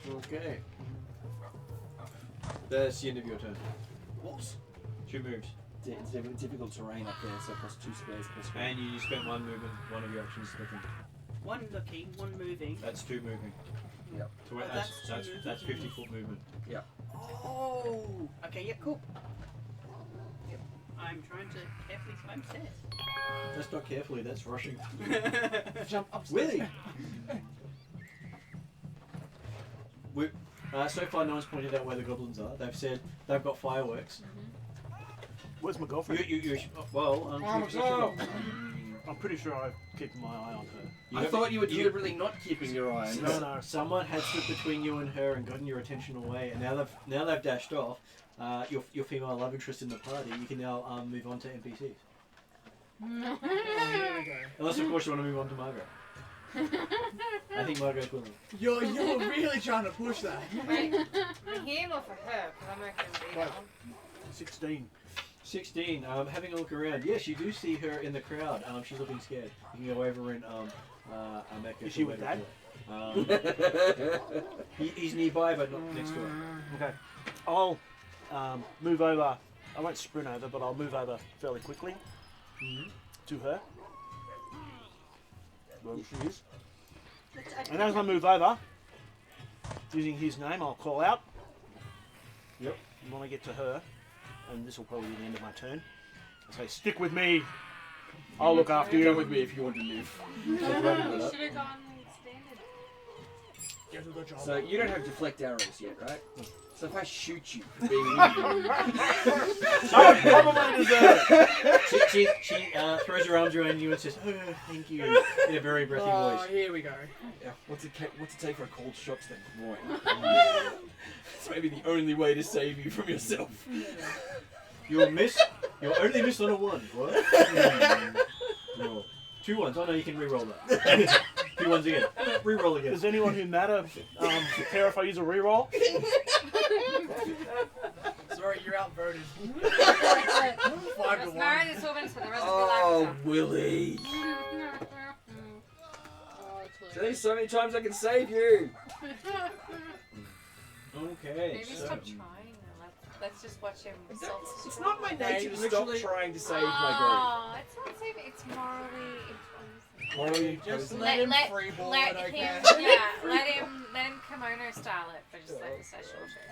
25. Okay. That's the end of your turn. What? 2 moves. It's difficult terrain up there, so plus 2 squares per square. And you spent 1 movement, 1 of your actions looking. One looking, one moving. That's 2 moving. Yep. So Oh, that's 50 foot movement. Oh! Okay, yeah, cool. Yep. I'm trying to carefully climb stairs. That's not carefully, that's rushing. Jump upstairs. Willie! So far, no one's pointed out where the goblins are. They've said they've got fireworks. Where's my girlfriend? I'm pretty sure I'm keeping my eye on her. I thought you were deliberately not keeping your eye on No, no. Someone had stood between you and her and gotten your attention away, and now they've dashed off. Your female love interest in the party. You can now move on to NPCs. Oh, here we go. Unless, of course, you want to move on to Margaret. I think Margaret's willing. You're really trying to push that. Wait, for him or for her? Because I'm not going to be Right. that 16. 16. Having a look around. Yes, you do see her in the crowd. She's looking scared. You can go over and make her Is she feel with better. Dad? He's nearby, but not next to her. Okay. I'll move over. I won't sprint over, but I'll move over fairly quickly to her. Wherever she is. And as I move over, using his name, I'll call out. Yep. And when I get to her, and this will probably be the end of my turn, I say, stick with me. I'll look after you. Come with me if you want to live. You should have gone standard. Get to the job. So you don't have deflect arrows yet, right? So if I shoot you for being with you, I would probably deserve it. She throws her arms around you and says, "Oh, thank you," in a very breathy Oh, voice. here we go. yeah, what's it take for a cold shock to the groin? It's maybe the only way to save you from yourself. You'll only miss on a 1. What? Roll. 2 1s. Oh no, you can re-roll that. 2 1s again. Re-roll again. Does anyone who matter care if I use a reroll? Sorry, you're outvoted. Let's 5 to 1. marry this woman for the rest Oh, of Willie! your life. There's so many times I can save you. Okay. Maybe so, stop trying. Let's just watch him self. It's not my nature to stop literally- trying to save my Oh, it's not safe. It's morally. group. Morally, Just opposed. let him freeball let it, him, okay? yeah, let him kimono style it for just like a shorter.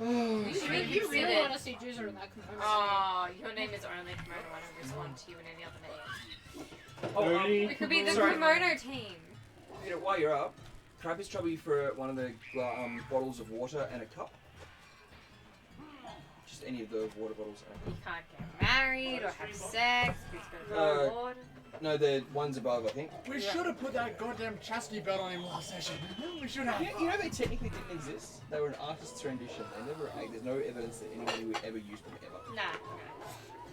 You should be You really considered. want to see Judah in that kimono. Oh, your name is only kimono. I don't respond to you in any other name. Only We could be the Sorry. kimono team. You know, while you're up, can I please trouble you for one of the bottles of water and a cup? Just any of the water bottles. You can't get married or have sex. He's gonna throw water. No, the ones above, I think. We should have put that goddamn chastity belt on him last session. We should have. You know they technically didn't exist. They were an artist's rendition. They never. There's no evidence that anybody would ever use them ever. Nah.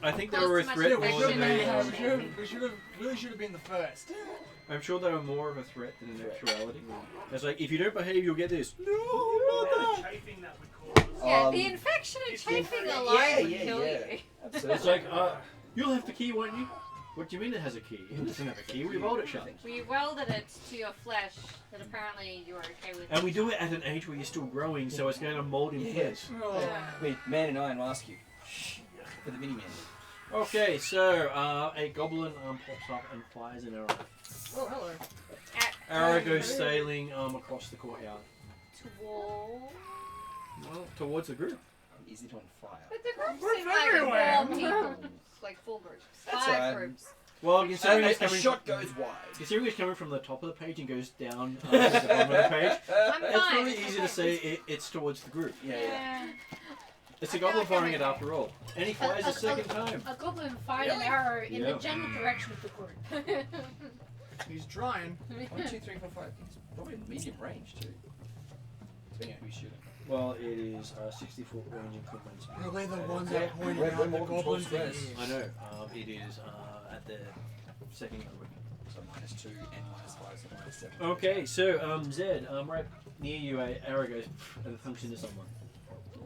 I think they Close were a to my threat We more should than have. a. Really should have been the first. I'm sure they were more of a threat than an actuality. It's like, if you don't behave, you'll get this. No, not that. Chafing that would cause. Yeah, the infection and chafing alone would kill you. Absolutely. It's like, you'll have the key, won't you? What do you mean it has a key? It doesn't have a key. We rolled it shut. We welded it to your flesh that apparently you were okay with. And we do it at an age where you're still growing, so it's going to mold in place. Wait, Man and Iron will ask you for the mini man. Okay, so a goblin pops up and fires an arrow. Oh, hello. Arrow goes sailing across the courtyard. Toward... Well, towards the group. Easy to on fire. But the groups We're seem like everywhere. 4 people. Like 4 groups. That's 5 alright. groups. Well, considering it's A coming, shot goes wide. considering it's coming from the top of the page and goes down to the bottom of the page, I'm it's fine. really easy to say it's towards the group. Yeah. It's a I feel goblin like firing it I'm after all. And he fires a second time. A goblin fired an arrow in Yeah. the general direction of the group. He's trying. 1, 2, 3, 4, 5. It's probably medium range too. Depending on who you're shooting. Well, it is 60-foot range increments. We're the ones Yeah, that pointed we're out the more than 12 goblin squares. thing. I know. It is at the second increment. So -2 and -5, so -7. Okay, so Zed, right near you, a arrow goes and thumps into someone.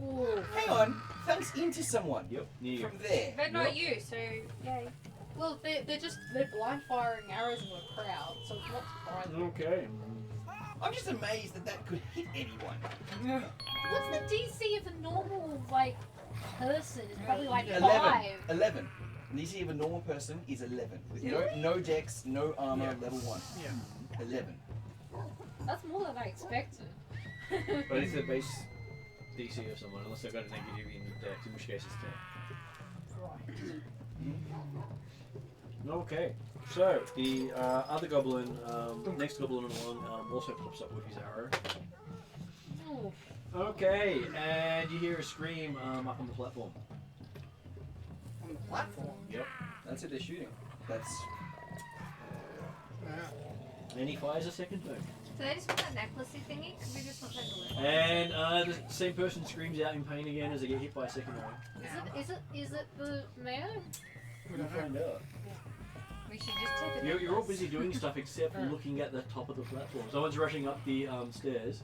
Ooh. Hang on, thumps into someone. Yep, near you. From there. But not you, so yay. Well, they're blind firing arrows into a crowd, so it's not surprising. Okay. I'm just amazed that that could hit anyone. What's the DC of a normal person? It's probably like 11. 5. 11. The DC of a normal person is 11. With no dex, no armor, level 1. Yeah. 11. That's more than I expected. But it's the base DC of someone, unless they've got a negative in the dex, in which case it's 10. Okay, so the other goblin, next goblin along, also pops up with his arrow. Ooh. Okay, and you hear a scream up on the platform. On the platform. Yep. That's it, they're shooting. That's. And he fires a second time. So they just put that necklacey thingy? Could we just not take a look? And the same person screams out in pain again as they get hit by a second arrow. Is it the mayor? We'll find out. We should just take a You're all busy doing stuff except looking at the top of the platform. Someone's rushing up the stairs.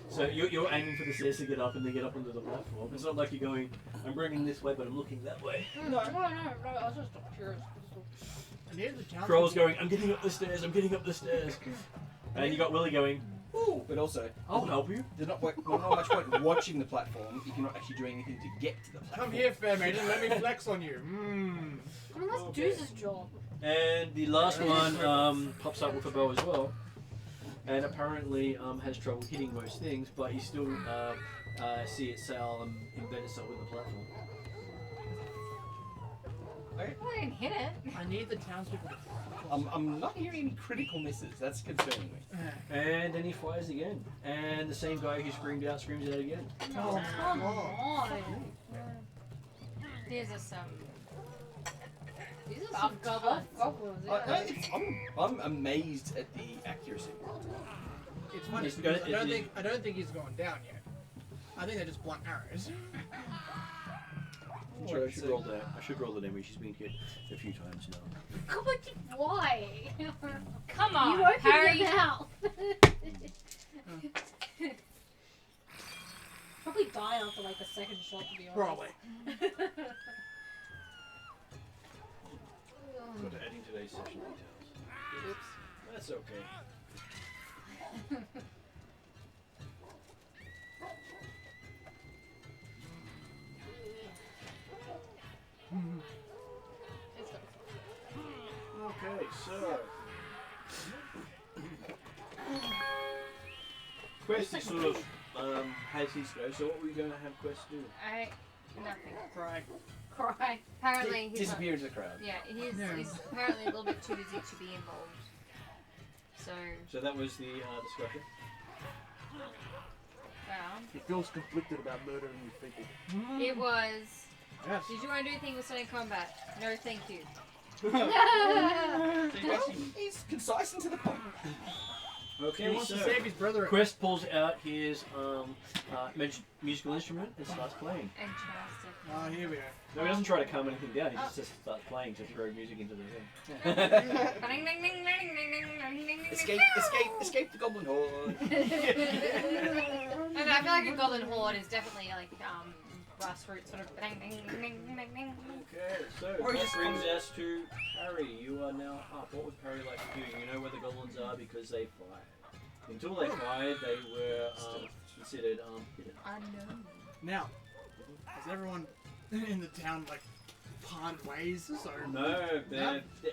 So you're aiming for the stairs to get up and then get up onto the platform. It's not like you're going, I'm bringing this way but I'm looking that way. No, I was just curious. And here's the town. Kroll's going, I'm getting up the stairs, I'm getting up the stairs. And you got Willie going, Ooh, but also, I'll help you. there's not much point watching the platform if you're not actually doing anything to get to the platform. Come here, fair maiden. Let me flex on you. Mmm. I mean, let's do this job. And the last one pops up with a bow as well. And apparently has trouble hitting most things, but you still see it sail and embed itself in the platform. Well, I didn't hit it. I need the townspeople to. I'm not hearing any critical misses. That's concerning me. And then he fires again. And the same guy who screamed out screams out again. Oh, come on. Here's some. These are some goblins. I'm amazed at the accuracy. It's funny. It's Because gonna- I don't think he's going down yet. I think they're just blunt arrows. I should roll that. I should roll the damage. She's been hit a few times now. God, why? Come on, You opened Harry. your mouth. Probably die after like the second shot, to be honest. Probably. Go to adding today's session details. Oops. That's okay. Okay, so Quest is sort of has his go. So what were you going to have Quest do? Nothing. Cry. Cry. Apparently he's not, Disappear into the crowd. yeah, he's apparently a little bit too busy to be involved. So So that was the discussion. found. He feels conflicted about murdering these people. It was. Yes. Did you want to do anything with Sonic Combat? No, thank you. He's concise and to the point. He Okay, wants so to save his brother. Quest pulls out his musical instrument and starts playing. Fantastic. Oh, here we go. No, he doesn't try to calm anything down. He just starts playing to throw music into the room. Ding, ding, ding, ding, ding, ding, ding, ding, ding, Escape the goblin horde. And I feel like a golden horde is definitely like grassroots sort of ding, ding, ding, ding, ding, ding. Okay, so Or he that just brings us to Harry. You are now up. What would Harry like to do? You know where the goblins are because they fired. Until they fired, they were considered hidden. Unknown. Now, has everyone in the town like parted ways? So No,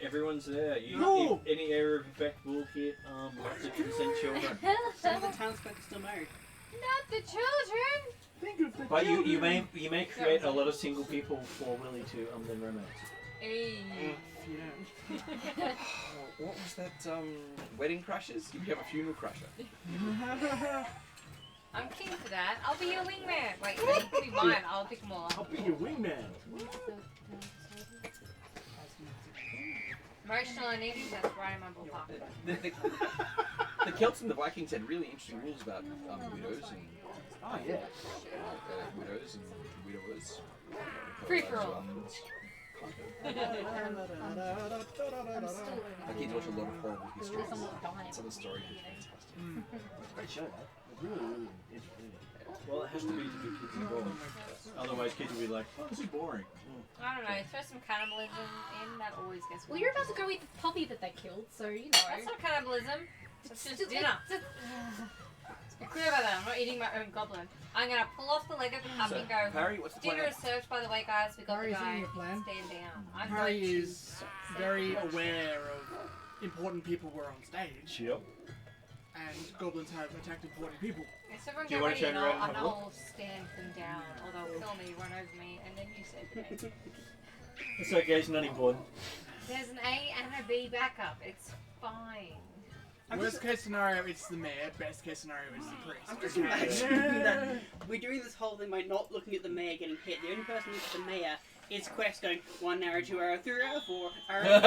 everyone's there. No. If any area of effect will hit lots of innocent children. Some of the townsfolk are still married. Not the children! Think of the But you children. may create a lot of single people for Willie to then romance. Hey. yeah. What was that? Wedding crashes? You have a funeral crasher. I'm king for that. I'll be your wingman. Wait, you can be mine. I'll pick them all I'll up. be your wingman. Emotional and eating, that's right in my ballpark. The Celts and the Vikings had really interesting rules about widows and Oh yeah. widows and widowers. Free for all. I'm still I get to watch a lot of horrible histories. Someone dying. Some of the stories are fantastic. Great show, that. Really entertaining. Well, it has to be to get kids involved. Otherwise, kids will be like, "Oh, this is boring." I don't know, throw some cannibalism in, that always gets Well, you're about to go eat the puppy that they killed, so you know. That's not cannibalism. It's just dinner. Be clear about that, I'm not eating my own goblin. I'm gonna pull off the leg of the puppy and go, Harry, what's the dinner plan? is served, by the way, guys. We got Harry's the guy. in your plan? Stand down. I'm Harry going to is say very bullshit. aware of important people were on stage, Yep. and goblins have attacked important people. Yes, everyone Do you get wanna ready turn and around and have a I'll stand them down, or they'll kill me, run over me, and then you say the name. It's okay. It's not important. There's an A and a B backup. It's fine. Worst case scenario, it's the mayor. Best case scenario, it's the priest. I'm just imagining that we're doing this whole thing by not looking at the mayor getting hit. The only person looking at the mayor is Quest going 1 arrow, 2 arrow, 3 arrow, 4 arrow.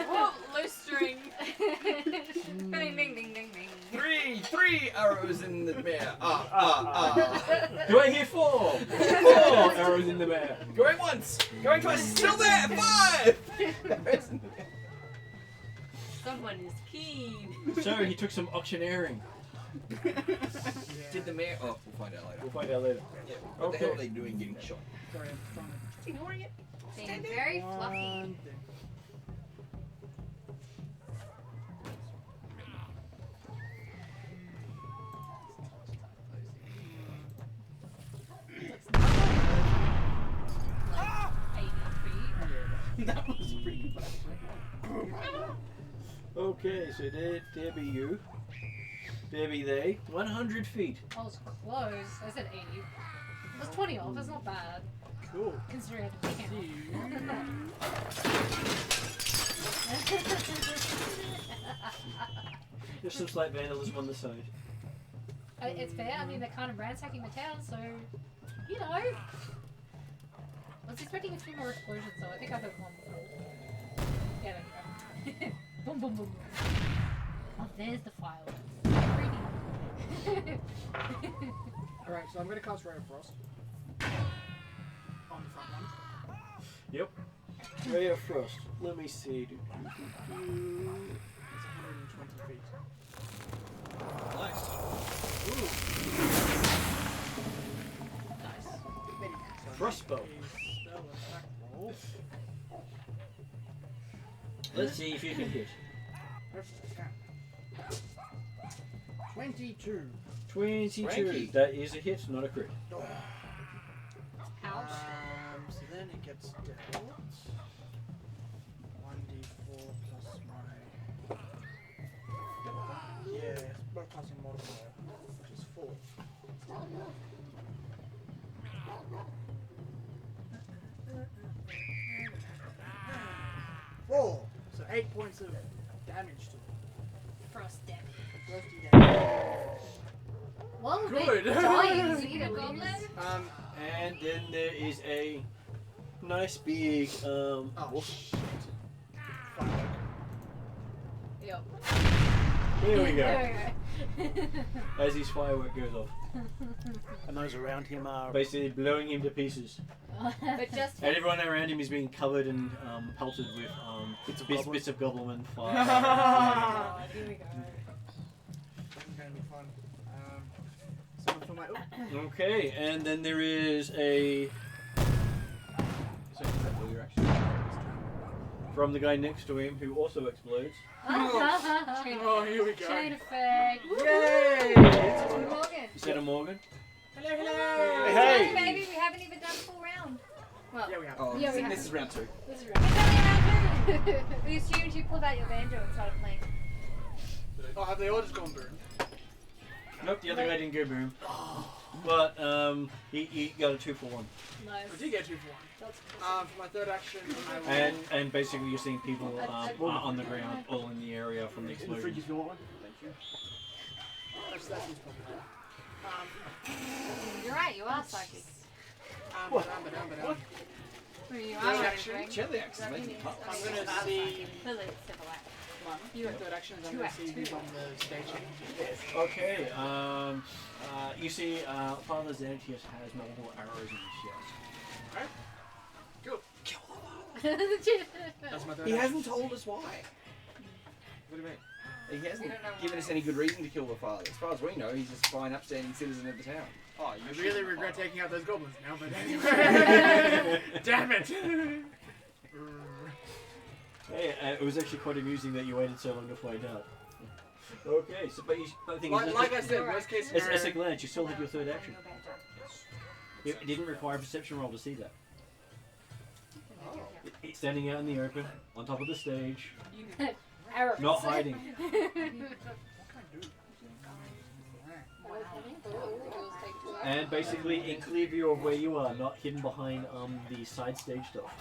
Oh, loose string. Ding, ding, ding, ding, ding. Three arrows in the mare. Do I hear 4? 4 arrows in the bear. Going once, going twice, still there. 5 arrows in the mare. Someone is keen. So he took some auctioneering. Did the mayor? Oh, we'll find out later. We'll find out later. Yeah. What the hell Okay. are they doing getting shot? Sorry, I'm trying to Ignoring it. Being very fluffy. one thing. Like 80 feet. That was pretty good. Okay, so there be you. There be they. 100 feet. I was close. I said 80. That's 20 off. That's not bad. Cool. Considering I had to pick There's some slight vandalism on the side. It's fair. I mean, they're kind of ransacking the town, so you know. I was expecting a few more explosions, though. I think I heard one before. Yeah, there we go. Boom, boom, boom. Oh, there's the fireworks. Pretty. Alright, so I'm going to cast Ray of Frost. On the front one. Yep. Ray of Frost. Let me see. It's 120 feet. Nice. Nice. Frostbow. A spell attack roll. Let's see if you can hit. Hopefully I can. 22. 22. Frankie. That is a hit, not a crit. Ouch. So then it gets dealt. 1d4 plus my. Yeah, but plus a modifier, which is 4. 4. So 8 points of damage to it. Frost damage. Frosty damage. Good. Dying. Is it a goblin? And then there is a nice big wolf. Shit. Firework. Yep. Here we go. There we go. As his firework goes off, And those around him are. basically blowing him to pieces. But just And everyone around him is being covered and pelted with bits of goblin fire. Oh, here we go. This is gonna be fun. Someone for my. Oh. Okay, and then there is a So is that all your action? from the guy next to him who also explodes. Oh, here we go. Chain effect. Yay! It's Morgan. Is that a Morgan? Hello, hello. Hey. Sorry, baby, we haven't even done full round. Well, Yeah, we have. Oh, Yeah, we this have. is round 2. This is it's only round 2. We assumed you pulled out your banjo and started playing. Oh, have they all just gone boom? Nope, the other guy didn't go boom. But he got a 2 for 1. nice. I did get 2 for 1. That's For my third action, I will. And basically you're seeing people on the ground, all in the area from the In the fridge explosion. if you want one. Thank you. That's his problem. You're right, you are psychic. What? You Third are action. right. Jelliax is making pups. I'm gonna see. Lily, step away. My third action is I'm gonna see who's on the staging. Okay, you see Father Xantius has multiple arrows in his chest. Cool. That's my third He action. hasn't told us why. What do you mean? He hasn't We don't know given why. us any good reason to kill the father. As far as we know, he's just a fine, upstanding citizen of the town. Oh, you really regret taking out those goblins now, but anyway. Damn it! Hey, it was actually quite amusing that you waited so long to find out. Okay, so but the thing is, Like I said, worst case as scenario. a glance, you still had your third action. It didn't require a perception roll to see that. It's standing out in the open, on top of the stage, Arrows. not hiding. And basically in clear view of where you are, not hidden behind the side stage stuff.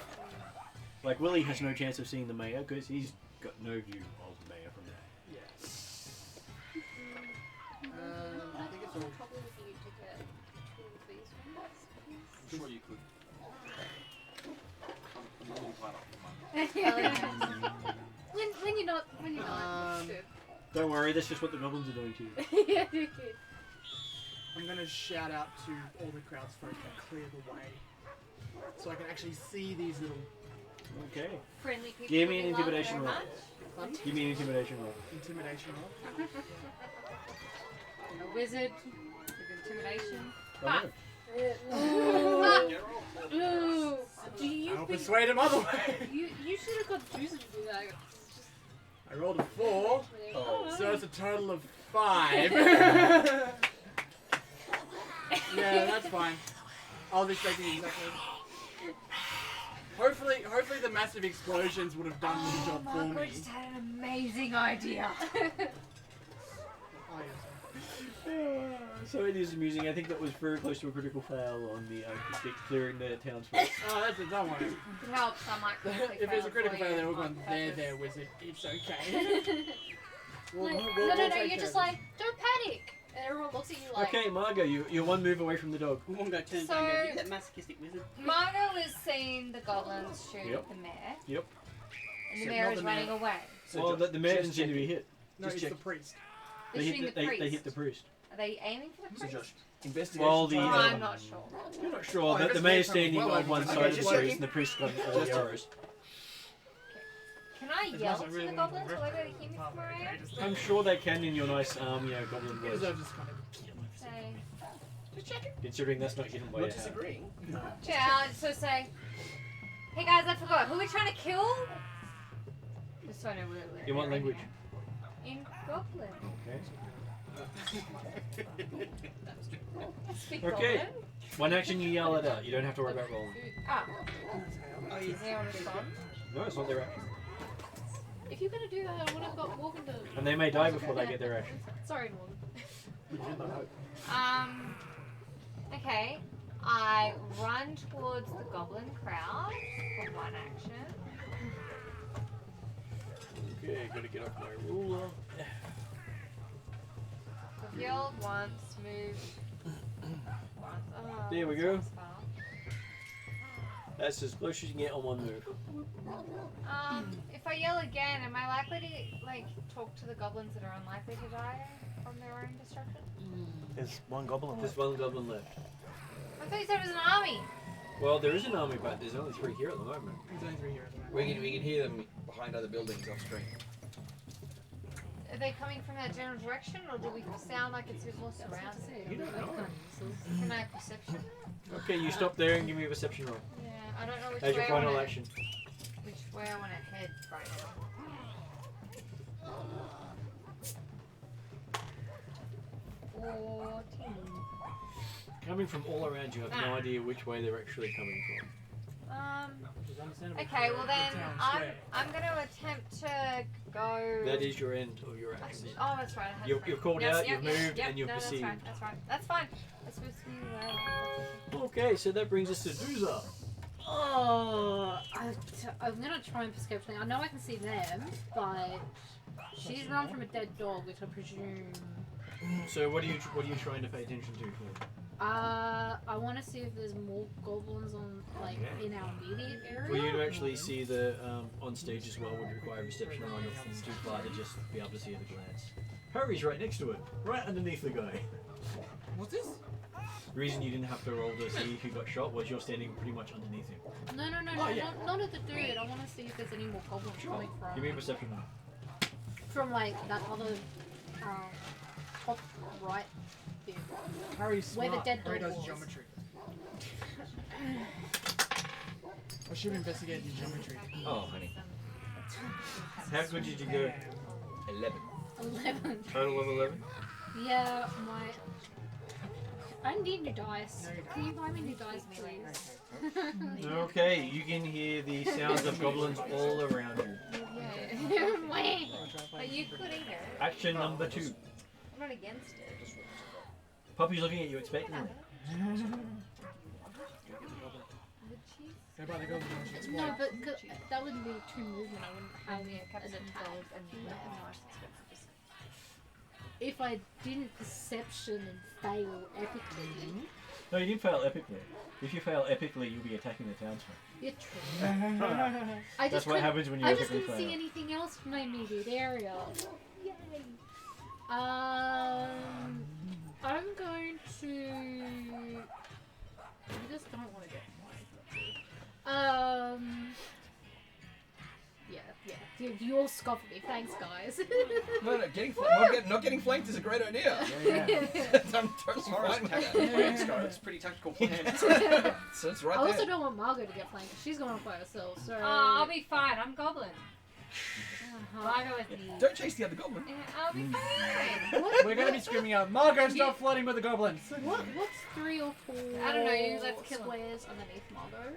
Like Willie has no chance of seeing the mayor because he's got no view of the mayor from there. I think it's all. I'm sure you could. when you're not, Don't worry, that's just what the goblins are doing to you. yeah. I'm gonna shout out to all the crowds folk to clear the way, so I can actually see these little Okay. Friendly people. Give me an we love intimidation very roll. much. Give me an intimidation roll. intimidation roll. A wizard with intimidation. Oh, no. Ooh. Do you I'll think persuade him other way. you should have got Susan to do that? I rolled a 4, Oh. so it's a total of 5. Yeah, that's fine. I was expecting exactly. Hopefully the massive explosions would have done the job for Margaret me. just had an amazing idea. Oh, yes. So it is amusing. I think that was very close to a critical fail on the clearing the townsfolk. Oh, that's it. Don't worry. It helps. I might quickly If it's a fail critical for you failure, we're on going purpose. there, wizard. It's okay. We'll No, take you're care just of like, don't panic. And everyone looks at you like, Okay, Margot, you're one move away from the dog. One go turn So- down and go, that masochistic wizard. Margot is seeing the goblins shoot Yep. the mayor. Yep. And the Except mayor not is the running mayor. away. Well, the mayor doesn't seem to be hit. No, Just it's check. the priest. They're shooting the priest. They hit the priest. Are they aiming for the So priest? Josh, investigation. Well, the, time. I'm not sure. You're not sure. Oh, the mayor's investigation standing well on over one time. side Okay, of the just priest, checking. and the priest got all the arrows. Can I It's yell not to really the goblins? Will they be able to hear me from where I am? I'm sure they can in your nice, goblin He voice. deserves this kind of kill. Say, Considering that's not hidden by Not your hat. disagreeing. yeah, so say, hey guys, I forgot. Who are we trying to kill? Just so I know where we're In what language? In Goblin. Speak Okay. Goblin. One action, you yell it out. You don't have to worry about rolling. Ah, Oh, is yes. anyone respond? No, it's not their action. if you're gonna do that, I would have got Morgan to. And they may die before they get their action. Sorry, Morgan. Okay. I run towards the goblin crowd for one action. Okay, gotta get off my ruler. Healed once, moved once. Oh, There we that's go. not far. That's as close as you can get on one move. If I yell again, am I likely to like talk to the goblins that are unlikely to die from their own destruction? There's one goblin There's left. one goblin left. I thought you said it was an army. Well, there is an army, but there's only 3 here at the moment. There's only 3 here at the moment. We can hear them behind other buildings off screen. Are they coming from that general direction, or do we sound like it's a bit more surrounded? You don't know. Can I have perception? Okay, you stop there and give me a perception roll. Yeah, I don't know which As way your I final wanna, action. which way I want to head right now. Coming from all around, you have no idea which way they're actually coming from. Which is understandable Okay, for well the then town square. I'm gonna attempt to go. That is your end of your action. Oh, that's right. I had You've, to- you've called Yep, out, yep, you've yep, moved, yep, and you've no, perceived. That's right. That's fine. That's supposed to be Okay, so that brings us to Dooza. Oh, I'm gonna try and perception. I know I can see them, but she's run from a dead dog, which I presume. So what are you trying to pay attention to here? I want to see if there's more goblins on in our immediate area. For you to actually see the on stage as well would require reception or nothing too far to just be able to see at a glance. Harry's right next to it, right underneath the guy. What's this? The reason you didn't have to roll to see who got shot was you're standing pretty much underneath him. No, not at the dude. I want to see if there's any more goblins coming from. Give me a perception roll. From that other top right bit. Harry's Where smart. the dead Harry dog does was. geometry. I should have investigated your geometry. Oh, honey. How good did you go? 11. 11. Total of 11? Yeah, I need new dice. Can you buy me new dice, please? Okay, you can hear the sounds of goblins all around you. Yeah. But you could either. Action number 2. I'm not against it. Puppy's looking at you expectantly. Would she? Go by the goblin and she explodes. No, but that wouldn't be two movement. I wouldn't have Yeah, an Captain attack. Gold and nice expensive. If I didn't perception and fail epically, No, you didn't fail epically. If you fail epically, you'll be attacking the townsman. you're true. I That's just what couldn't- happens when you I just epically couldn't fail. see anything else from my immediate area. Yay! I'm going to. I just don't want to get mine. Yeah. You all scoff at me. Thanks, guys. No, not getting flanked is a great idea. I'm totally fine with that. It's a pretty tactical plan. So it's right I also there. don't want Margot to get flanked. She's going off by herself. So. I'll be fine. I'm Goblin. Margot with me. Don't chase the other goblin. Yeah, I'll be fine. We're gonna be screaming out, Margot, stop flirting with the goblins! What's 3 or 4 I don't know, you let's kill 'em. squares underneath Margot?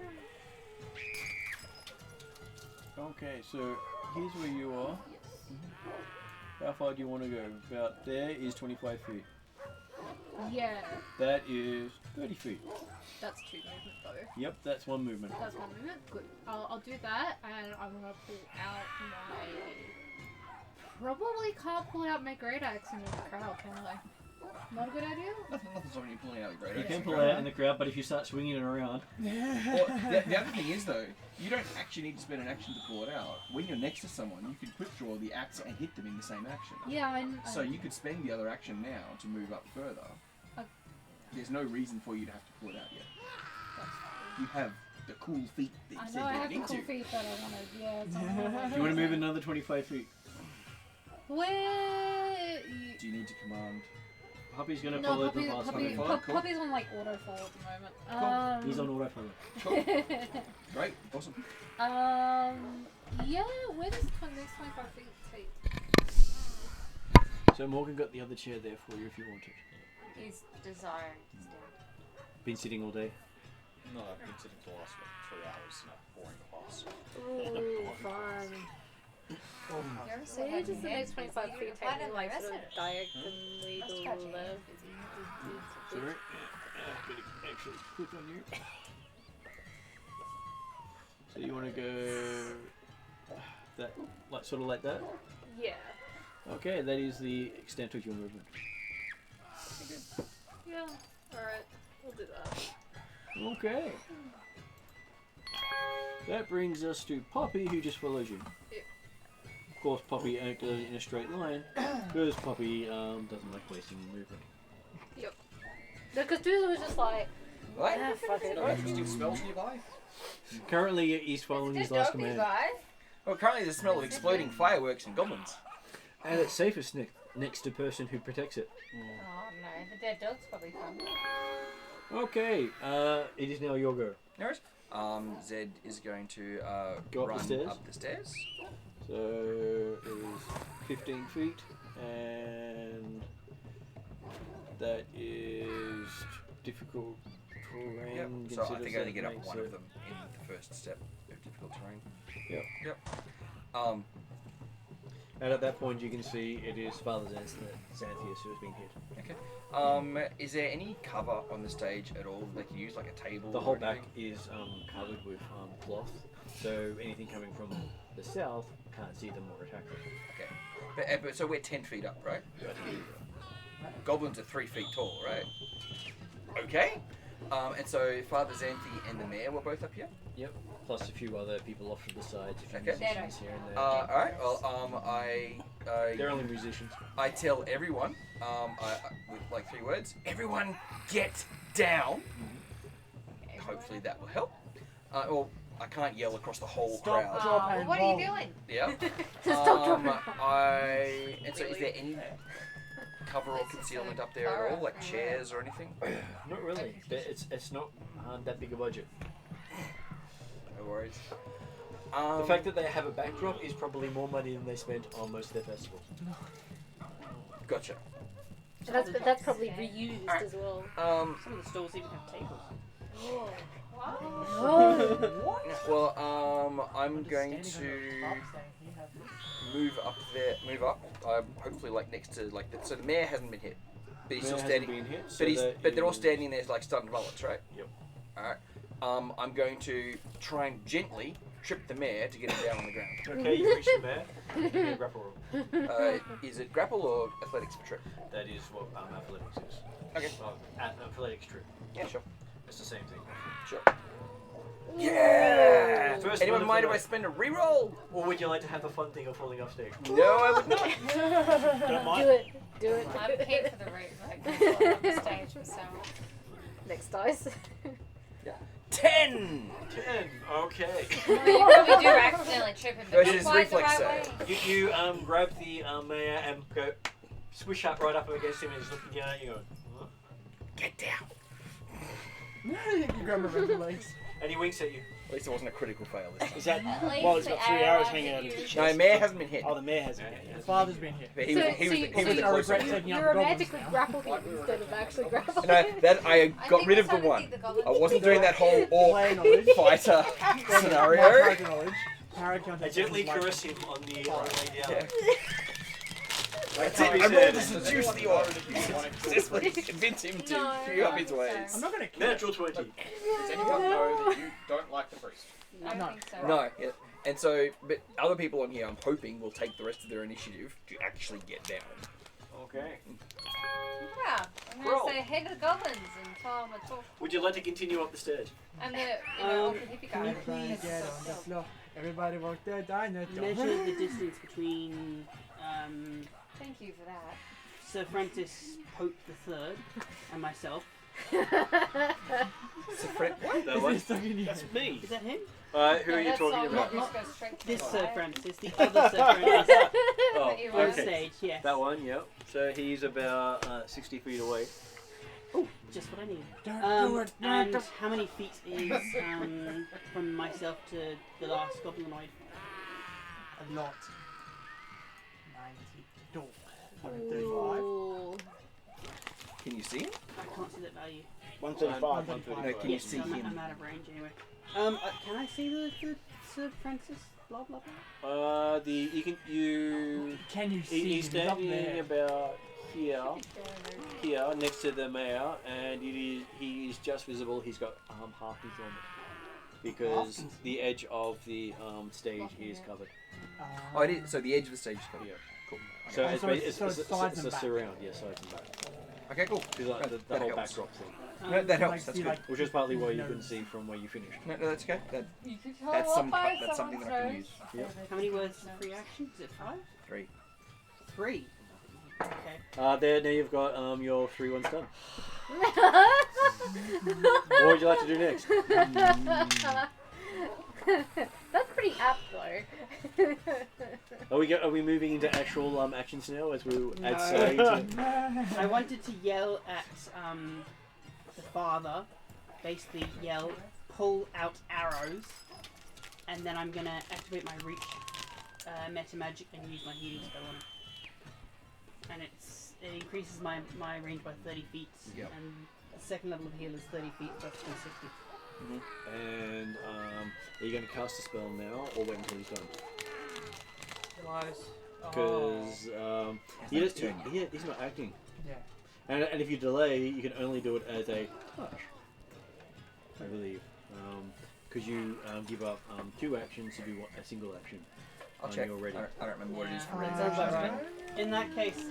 Okay, so here's where you are. How far do you want to go? About there is 25 feet. Yeah, That is 30 feet. that's 2 movement though. Yep, that's one movement. That's 1 movement. Good. I'll do that, and I'm gonna pull out my. Probably can't pull out my great axe in the crowd, can I? Not a good idea. Nothing's stopping you pulling out the great You axe. can pull it out in the crowd, but if you start swinging it around, Well, the other thing is though, you don't actually need to spend an action to pull it out. When you're next to someone, you can quick draw the axe and hit them in the same action. Yeah, So you could spend the other action now to move up further. There's no reason for you to have to pull it out yet. You have the cool feat that you I said know I you have the need cool to. feet that I wanted. Yeah. It's on do you want to move another 25 feet? Where? Do you need to command? Puppy's going to No, follow Puppy, the path. Puppy, Cool. Puppy's on like auto fall at the moment. He's on auto follow. Great, awesome. Yeah, where does the next 25 feet take? So Morgan got the other chair there for you if you wanted. He's desiring to stand. Been sitting all day. No, I've been sitting for the last 3 hours in a boring class. Ooh, fun. So where does the next 25 feet take me, like sort of diagonally to the left? Sorry. I'm going to actually click on you. So you want to go that, like sort of like that? Yeah. Okay, that is the extent of your movement. Yeah. Alright. We'll do that. Okay. That brings us to Poppy, who just follows you. Yep. Of course, Poppy ain't goes in a straight line because Poppy doesn't like wasting movement. Yep. No, because Doozle was just like, What? ah, fuck it. No interesting smells nearby? Currently, he's following his last command. Well, currently there's the smell of exploding fireworks and goblins. And it's safest next to person who protects it. Oh no, the dead dog's probably fun. Okay, it is now your go. No worries. Zed is going to Go up the run stairs? up the stairs. So it is 15 feet, and that is difficult terrain. Yep. So I considers think I only that get up makes one it- of them in the first step of difficult terrain. Yep. Yep. And at that point, you can see it is Father Xanthius who has been hit. Okay. Is there any cover on the stage at all they can use, like a table? The or whole back anything? is covered with cloth, so anything coming from the south can't see them or attack them. Okay. But so we're 10 feet up, right? Goblins are 3 feet tall, right? Okay. And so Father Xanthi and the mayor were both up here? Yep. Plus a few other people off to the sides, a few Okay. musicians here and there. Alright, well, They're only musicians. I tell everyone, with like 3 words, everyone get down. Hopefully that will help. Well, I can't yell across the whole crowd. Oh, what are you doing? Yeah. Stop dropping. And so is there any cover or concealment up there at all, like chairs or anything? Not really. It's not that big a budget. No worries. The fact that they have a backdrop is probably more money than they spent on most of their festivals. Gotcha. And that's probably reused as well. Some of the stalls even have tables. Well, I'm going to move up there. Move up. Hopefully, like next to like. So the mayor hasn't been hit, but he's still standing. But they're all standing there like stunned mullets, right? Yep. All right. I'm going to try and gently trip the mayor to get him down on the ground. Okay, you reach the mayor. Give me a grapple roll. Is it grapple or athletics for trip? That is what athletics is. Okay. Athletics trip. Yeah, sure. It's the same thing. Sure. Yeah! First Anyone one mind of if the I spend a reroll? Or would you like to have the fun thing of falling off stage? No, I would not. Don't mind. Do it. I'm paid for the rate, like, on the stage, so. Next dice. 10! 10. Okay. You probably do accidentally trip him, but Versus not quite the reflex right save. way. You grab the mayor and go swish up right up against him and he's looking down at you. Huh? Get down. You grab him around the legs. And he winks at you. At least it wasn't a critical fail this time. Is that At least well? He's the got 3 arrow arrows after hanging out of you. his chest. No, mayor hasn't been hit. Oh, the mayor hasn't. His father's been here. But he was the I closest. regret taking out the goblins romantically now. grappled him instead of actually grappling. No, that I got think rid we're of the starting to one. think the goblins- I wasn't doing that whole Plain orc knowledge. fighter My scenario. character knowledge. Character I context gently is like- caress him on the way down. Yeah. That's Like it. Tommy I rolled to said. seduce the orc. Successfully convince him to No, spew up no, his ways. I'm not gonna kill Natural 20. Does anyone know that you don't like the priest? I No. think so. No, yeah. And so, but other people on here, I'm hoping, will take the rest of their initiative to actually get down. Okay. Yeah, I'm Roll. gonna say head of the goblins and tell them to talk. Would you like to continue up the stairs? And the, awkward hippie guy. Everybody get on the floor. Everybody work their dinosaur. Measure the distance between Thank you for that. Sir Francis Pope III and myself. So, Fred, what? That one? That's me. Is that him? Who are No, you that's talking all about? just go straight to This the Sir eye. Francis, the other Sir Francis. Oh, That you On wrote. okay. stage, yes. That one, yep. So he's about 60 feet away. Oh, just what I need. Don't do it. And how many feet is from myself to the last goblinoid? A lot. 90. 135. Ooh. Can you see him? I can't see that value. 135. 135. No, can you Yes, see I'm him? out of range anyway. Can I see the Sir Francis? Blah blah blah. Can you see He's him? He's up standing there. about here next to the mayor, and he is just visible. He's got half his helmet because the edge of the stage is covered. Oh, it is. So the edge of the stage is covered. Yeah, cool. So Oh, it's so ba- it's- it's so it's sides a and back. surround, yeah, sides and back. Okay, cool. Because like, That the whole helps. backdrop thing. No, that helps. That's good. Which is partly why you couldn't see from where you finished. No, that's okay. You could tell That's what some. by That's something that I can use. Yep. How many words is free action? Is it 5? 3. 3. Okay. There, now you've got your 3 ones done. What would you like to do next? That's pretty apt though. Are we moving into actual actions now as we add No. saying to... I wanted to yell at the father, basically yell, pull out arrows, and then I'm gonna activate my reach meta magic and use my healing spell on it. And it increases my range by 30 feet, Yep. and the second level of heal is 30 feet, so that's 260. And are you going to cast a spell now or wait until he's done? Because he's not acting. Yeah. And if you delay, you can only do it as a touch, I believe. Because you give up 2 actions to do a single action. I'll when check. You're ready. I don't remember what it is for Sounds ready. about right. In that case,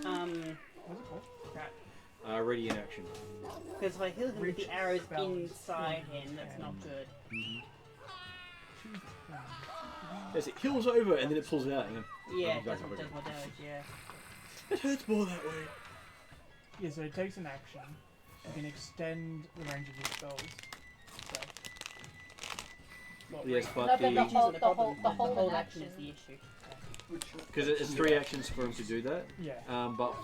Ready in action. because if I heal him with the Reach arrows spell. inside him, that's not good. Yes, it heals over and then it pulls it out. Yeah, Oh, that's back what up does more damage, yeah. It hurts more that way. Yeah, so it takes an action. You can extend the range of your spells. So. Not Yes, really. but No, but the the whole, the the whole, problem. the whole hold in action action. is the issue. because it's 3 actions for him to do that. Yeah. But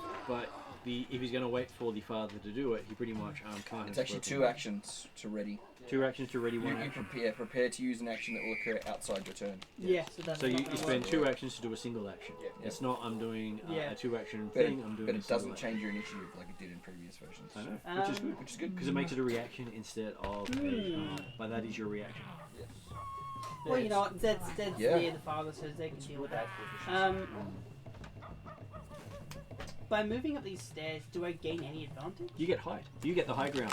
if he's going to wait for the father to do it, he pretty much can't. It's actually 2 actions to ready. 2 actions to ready You, 1 you action. prepare to use an action that will occur outside your turn. Yeah, so that's So not you gonna spend work. 2 actions to do a single action. Yeah. It's not I'm doing Yeah. a 2 action But thing. I'm doing But a it single doesn't action. change your initiative like it did in previous versions. I know, which is good. Which is good. Because it makes it a reaction instead of but that is your reaction. Well, you know what, Zed's Yeah. near the father, so Zed can deal with that. By moving up these stairs, do I gain any advantage? You get height. You get the high ground.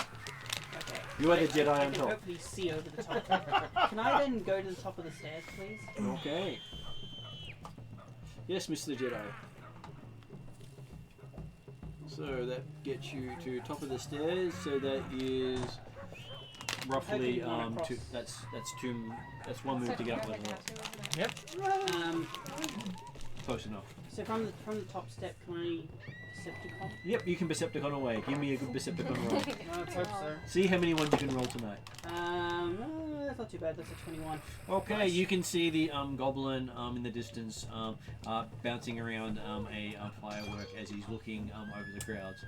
Okay. You are the Jedi I on can top. hopefully see over the top. Can I then go to the top of the stairs, please? Okay. Yes, Mr. Jedi. So that gets you to top of the stairs. So that is roughly How can you run two. across? That's 1 move to get up level up. Close enough. So from the top step, can I Decepticon? Yep, you can Percepticon away. Give me a good Percepticon roll. Let's hope so. See how many ones you can roll tonight. That's not too bad. That's a 21. Okay, you can see the goblin in the distance bouncing around a firework as he's looking over the crowds.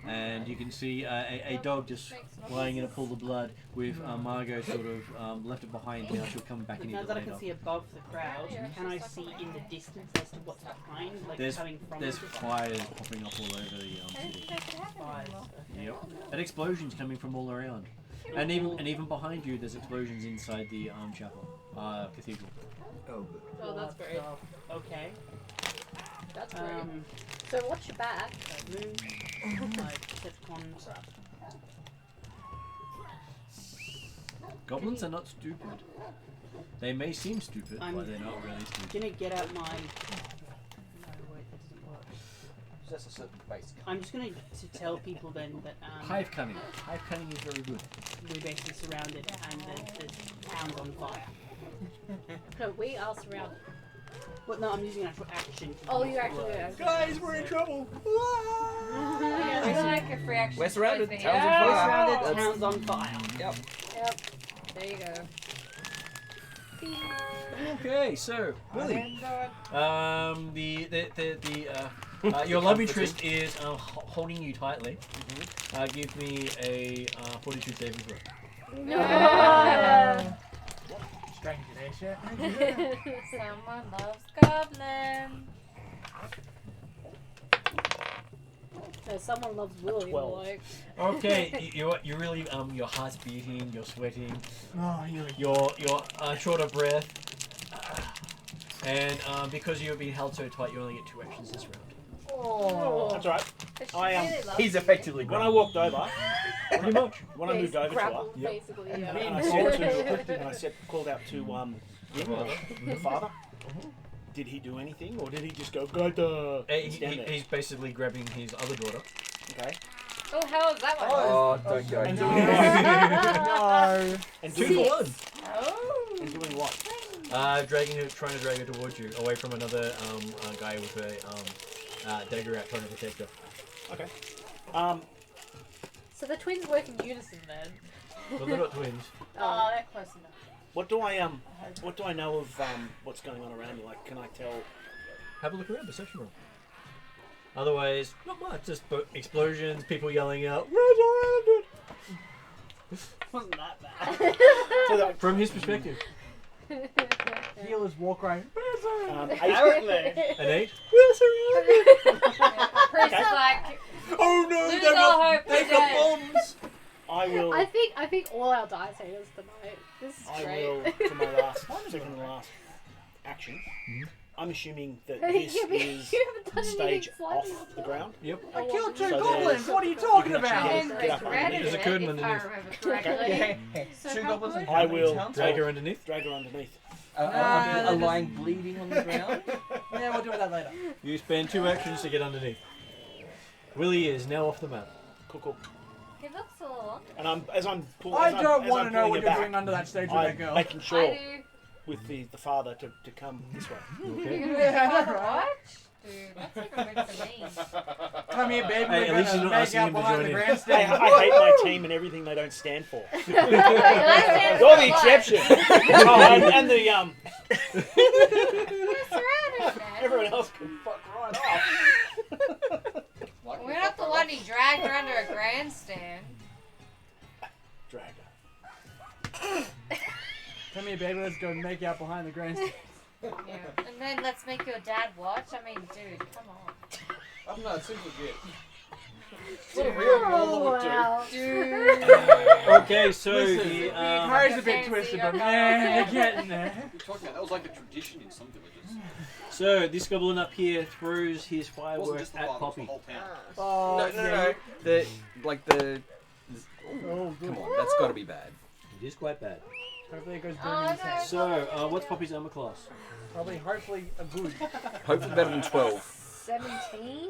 And you can see a dog just lying in a pool of blood with Margot sort of left it behind. Now she'll come back in Now it that I later. can see above the crowd, can I see in the distance as to what's behind, like There's coming from there's the fires popping up all over the city. fires? Yep. And explosions coming from all around. And even behind you, there's explosions inside the chapel, cathedral. Oh, good. Oh, that's great. Okay. That's great. So watch your back. Goblins are not stupid. They may seem stupid, I'm but they're not really stupid. gonna get out my. No, wait, that doesn't work. That's a certain base. I'm just going to tell people then that Hive cunning. Hive cunning is very good. we're basically surrounded and the town's on fire. No, we are surrounded. Well, no, I'm using an actual action. to Oh, use you actually words. do. Guys, we're in trouble. Yeah, we like a free action. We're surrounded. place Town's there. on We're fire. surrounded, That's- town's on fire. Yep. Yep. There you go. Okay, so Willie, your love interest is holding you tightly. Give me a fortitude saving throw. No. Strange nature. Someone loves goblin. No, someone loves Willie. 12. Like. Okay, you really your heart's beating, you're sweating, Oh, you. you're short of breath, and because you're being held so tight, you only get 2 actions this round. Oh. That's all right. But she I, really loves He's you. effectively When I gone. walked over, Pretty much. when I moved over to her, grappled, Yep. basically, and yeah. I called out to the father. Did he do anything, or did he just go, "Gada"? and stand there? He's basically grabbing his other daughter. Okay. Oh, how was that one? Oh, don't go. And No. doing what? No. And 2 doing for what? 1. Oh. And doing what? Trying to drag her towards you, away from another guy with a dagger out trying to protect her. Okay. So the twins work in unison then. Well, they're not twins. Oh, they're close enough. What do I know of what's going on around me? Like, can I tell? Have a look around, perception roll. Otherwise, not much. Just explosions, people yelling out, "Resurgence!" Wasn't that bad. From his perspective. Healers walk around. 8. Apparently. An 8. Priest is like, Oh no, lose all hope, we're dead. bombs! I will. I think all our dice haters tonight. This is I great. will for my last, second and last action. I'm assuming that this Yeah, but is you haven't done stage anything off slightly. the ground. Yep. I killed 2 So goblins. there's- What are you talking you can about? actually And get up underneath. resurrected There's a it, curtain if I underneath. remember correctly. Hey, So 2 how goblins and good? I how many will towns? Drag her underneath. Drag her underneath. A lying bleeding on the ground. Yeah, we'll do that later. You spend 2 actions to get underneath. Willie is now off the map. Cool. He looks a little. And as I'm pulling, I don't as want I'm to know pulling what her you're back, doing under that stage with I'm that girl. making I sure do. with the father to come this way. Okay. Yeah, What? Dude, that's like weird for me. Come here, baby. Hey, at We're least you're gonna not make asking out him to behind join the in. Hey, grandstand. I hate my team and everything they don't stand for. Wait, I stand You're for the what? exception. Oh, and the We're surrounded, man. everyone else can fuck right off. We're not the one he dragged her under a grandstand. Drag her. Come here, baby. Let's go make out behind the grandstand. Yeah. And then let's make your dad watch. I mean, dude, come on. I'm not super good. Oh, wow. Dude. Okay, so Listen, the Harry's a bit Fancy twisted, your but car. man, you're getting there. You're talking about that was like a tradition in some villages. so this goblin up here throws his It wasn't firework just the at father, it was the Poppy. whole town. Oh, No. The. Oh, good. Come on, that's got to be bad. It is quite bad. Hopefully it goes Oh, boom in his no. head. So, what's Poppy's armor class? Hopefully a good. Hopefully better than 12. 17?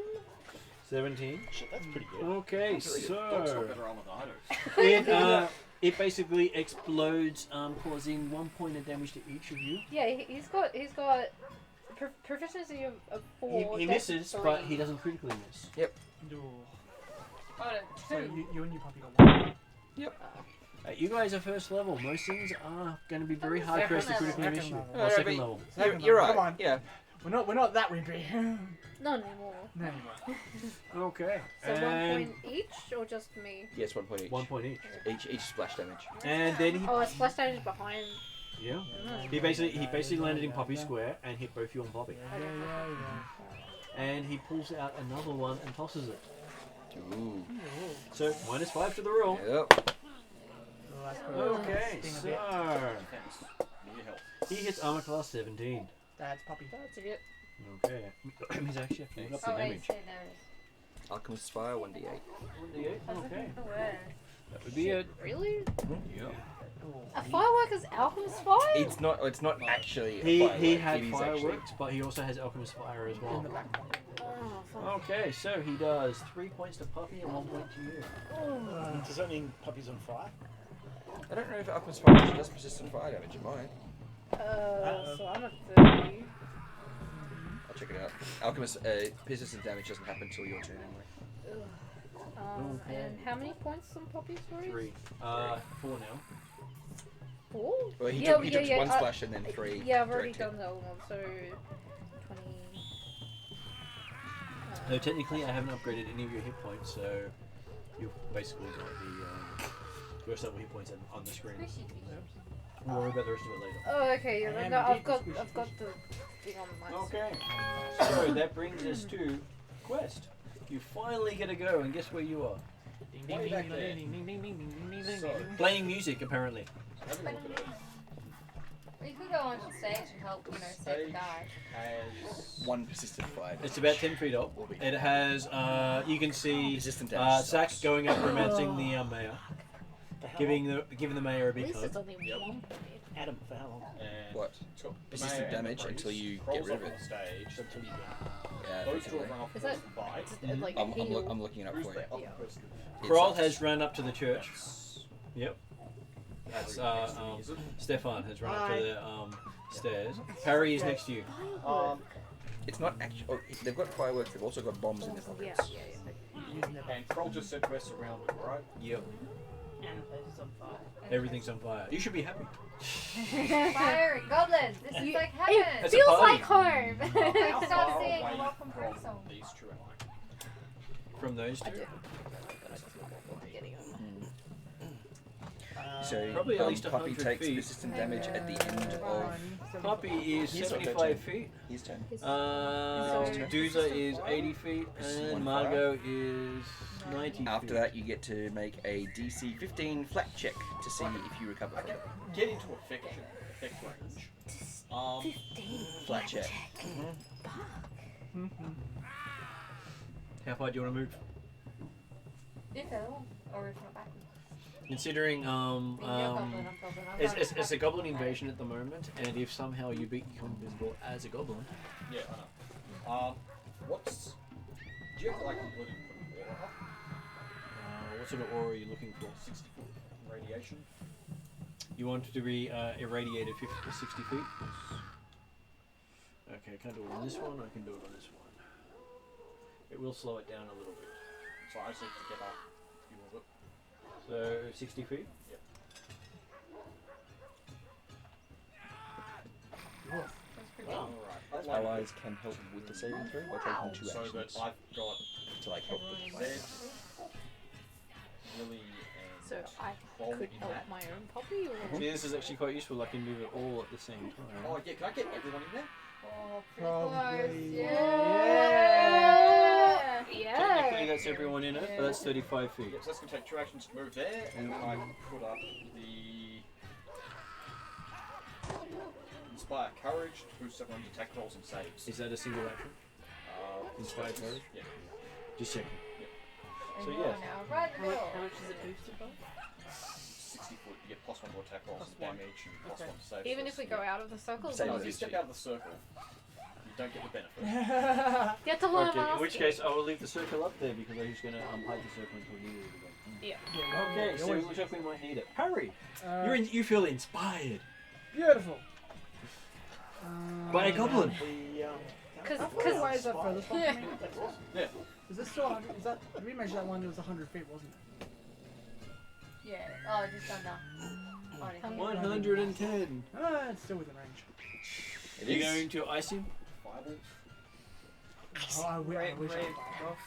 17. Shit, that's pretty good. Okay, Dogs got so better armor than I do. it basically explodes, causing 1 point of damage to each of you. Yeah, he's got proficiency of 4. He dex misses, 3. but he doesn't critically miss. Oh, So two. you and your puppy got one. You guys are first level. Most things are going to be very hard Second pressed to critically level. miss you. Second Or level. second level. You're right. Come on. Yeah. We're not that wintry. Not anymore. No, anymore. Okay. So 1 and point each, or just me? Yes, 1 point each. 1 point each. Each splash damage. And then he, Oh, a splash damage behind. yeah, he basically landed in Poppy Square and hit both you and Poppy. And he pulls out another one and tosses it. Ooh. So -5 to the roll. Yep. Okay, Sting a so Defense. Need your help. he hits armor class 17. That's puppy. That's it. Okay, he's actually have to look up the Oh, wait, damage. say there is. Alchemist's Fire, 1d8. Okay, Where? that would be it. Really? Yeah. A firework is alchemist fire? It's not actually. A He firework, had it is fireworks, but he also has alchemist fire as well. In the back pocket. Oh, fuck. Okay, so he does 3 points to Puppy and 1 point to you. Does that mean Puppy's on fire? I don't know if Alchemist's Fire does persistent fire damage. It might. So I'm at 30. I'll check it out. Alchemist persistent damage doesn't happen until your turn anyway. And how many points on Poppy's sorry? 3. 4 now. 4? Well, he Yeah, took yeah, one yeah, splash and then 3. Yeah, I've already direct hit. done that one, so 20. No, technically I haven't upgraded any of your hit points, so you've basically got the first level hit points on the screen. We'll worry about the rest of it later. Oh, okay. Yeah, And no, we I've got did the thing on my Okay, so that brings us to Quest. You finally get to go, and guess where you are? Way back there. Playing music, apparently. We could go onto stage and help, save the guy. Has 1 persistent fire. It's about 10 feet up. It has, you can see Resistant damage. Sack going up, pronouncing the mayor, giving the mayor a At big least hug. it's only 1 point. adamant for how long? And What? it's got Persistent Mayor and damage the until priest you crawls get rid up of on it. the stage. Until you Yeah, Those two effectively. have run off Is first that and bite. just, like a heal? I'm looking it up Who's for the you. other Yeah. person? Kroll It's- has run up to the church. That's Yep. That's next to me, is it? Stefan has run up Hi. to the stairs. Harry is next to you. It's not actually. Oh, they've got fireworks. They've also got bombs in their Yeah, pockets. yeah, And Kroll just said we're surrounded, right? Yep. And the place is on fire. Everything's on fire. You should be happy. Fire goblins. This is like It heaven. It's a feels party. like home. How Start far singing away Welcome from Person. these two am I? From those I two. do. But I just wasn't getting on. So Probably at least Puppy 100 takes feet. persistent damage at the end of Puppy is He's not 75 touching. feet. his turn. Dooza is 80 feet. Persistent And modifier. Margot is 90 feet. After that, you get to make a DC 15 flat check to see if you recover from it. Get into effect range. Flat check. How far do you want to move? If at all, or if not backwards. Considering I'm goblin. it's a goblin invasion at the moment, and if somehow you become visible as a goblin, Yeah, I know. What's... Do you have like completely put an aura? what sort of aura are you looking for? 60 foot radiation? You want it to be irradiated 50 to 60 feet? Okay, I can't do it on this one, I can do it on this one. It will slow it down a little bit. So I just need to get up a few of it. So 60 feet? Yep. Wow. Alright. I'd like Allies can help with the saving throw by taking 2 so that actions I've got to like help with the Zed, Lily, and So I Kroll could in help that. my own puppy, or See, this is actually quite useful, I can move it all at the same time. Oh yeah, can I get everyone in there? Oh, Probably. Yeah. Technically that's everyone in it, but that's 35 feet. Yeah, so that's going to take 2 actions to move there, and then I can put up the Inspire Courage to boost everyone's attack rolls and saves. Is that a single action? Inspire Courage? Yeah. Just checking. And So you're yes. now right in the middle. How much is it boosted by? 60 foot, you get +1 to attack rolls and +1. damage, and +1 Okay. to saves. even if we go out of the circle, Same No, as if you these step two. out of the circle, you don't get the benefit. Get to learn Okay, in which master. case I will leave the circle up there because I'm just going to hide the circle until you leave again. Okay, so it looks like we might need it. Harry, you feel inspired Beautiful. by a goblin. Because Why is that further from me? Yeah. Is this still 100? Is that? Did we measure that one? It was 100 feet, wasn't it? Yeah. Oh, just under. Oh, I didn't- 110. It's still within range. It Are you is. going to ice him? Fireball. Oh, I wish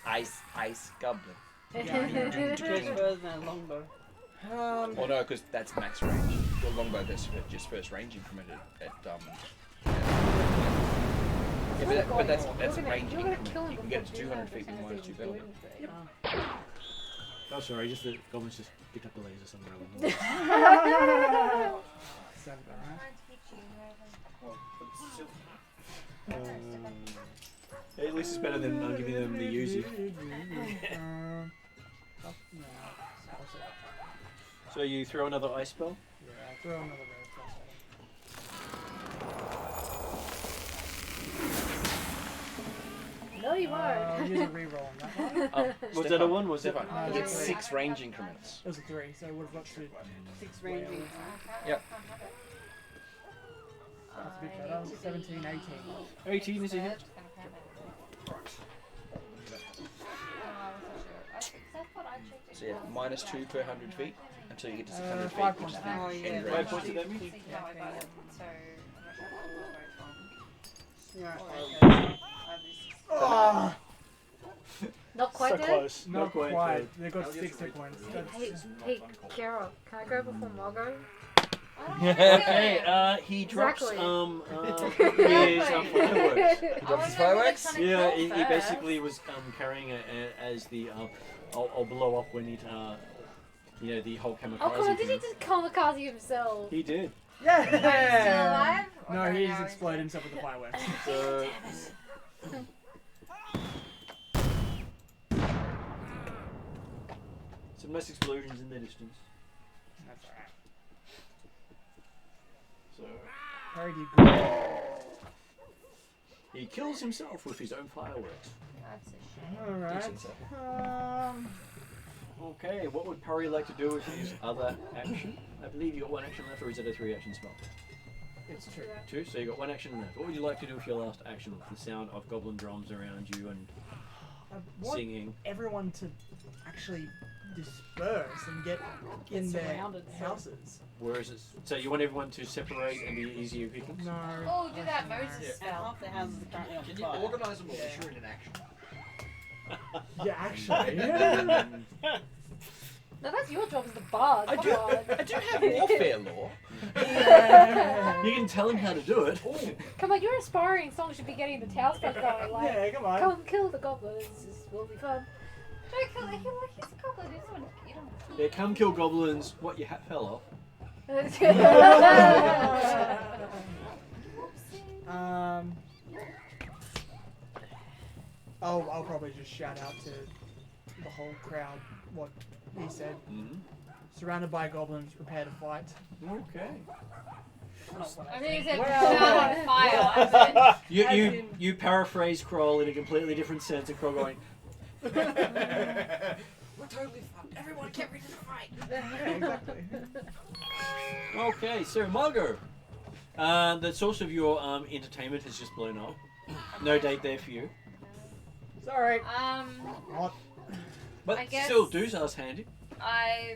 I Ice goblin. It goes further than a longbow. Well, no, because that's max range. The longbow, that's just first range increment at yeah, but that's a range increment. You can get it to 200 feet with minus 2 penalty. Oh, sorry, just the goblins just picked up the laser somewhere along the way. Sound about I'm right. trying to teach you, Well, but At least it's better than giving them the Uzi. No. So you throw another ice spell? Yeah, throw another red plus No, you one. won't. Use a reroll on that one. Was that a one? Was it? Stefan, you get 6 range increments. It was a 3, so it would have got to. 6 ranging. Yep. That's a bit better. 17, 18. 18 is a hit. So yeah, minus 2 per 100 feet until you get to 600 feet, 5 which is points. the Oh, yeah. end 5 range. points of damage? No, I got it. So, I'm not sure where it's Yeah. Oh, Not quite So dead. close. not quite quite. dead. They've got 6 hit points. Hey, hey, Kara, can I go before Margot? Okay, he drops Exactly. his fireworks. drops his fireworks? Yeah, he basically was carrying it as the I'll blow up when it you know, the whole kamikaze Oh, come on, did he thing. just kamikaze himself? He did. Yeah! Still alive? No, Okay, he now just he's exploded dead. himself with the fireworks. So some nice explosions in the distance. That's alright. So Harry did good. he kills himself with his own fireworks. That's a shame. Alright. Okay, what would Parry like to do with his other action? I believe you got one action left, or is it a 3-action spell? It's true. 2, so you got one action left. What would you like to do with your last action with the sound of goblin drums around you and I want singing? everyone to actually disperse and get in their surrounded, so- houses. Where is it? So you want everyone to separate and be easier pickings? No. Oh, do that Moses And spell. half the houses are currently on Can you fire. organise a militia in an action? Yeah, actually. No, that's your job as the bard. I Come do. on. I do have warfare law. You can tell him how to do it. Come on, your inspiring song should be getting the townsfolk going. Like, Yeah, come on. come kill the goblins. This will be fun. Don't kill him. He's a goblin. He doesn't want to eat him. Yeah, come kill goblins. What, your hat fell off? I'll probably just shout out to the whole crowd what he said. Mm-hmm. Surrounded by goblins, prepare to fight. Okay. I think he said Well- "Shout on fire." I said, You paraphrase Kroll in a completely different sense, and Kroll going, We're totally fucked. Everyone get ready to fight. Yeah, exactly. okay, so Margot, the source of your entertainment has just blown up. No date there for you, Sorry. I but guess- still, Duzar's handy.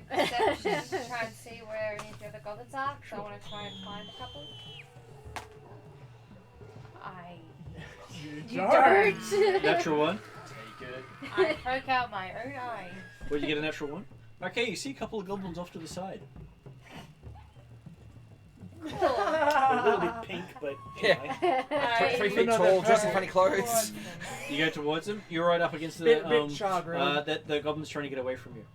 perception to try and see where any of the other goblins are, because I want to try and find a couple. You don't. Natural one. Take it. I poke out my own eye. Where'd you get a natural one? Okay, you see a couple of goblins off to the side. A little bit pink, but Yeah. 3 feet No, tall, they're dressed in perfect. funny clothes. You go towards them. You're right up against the Bit sharp, really. that the goblin's trying to get away from you.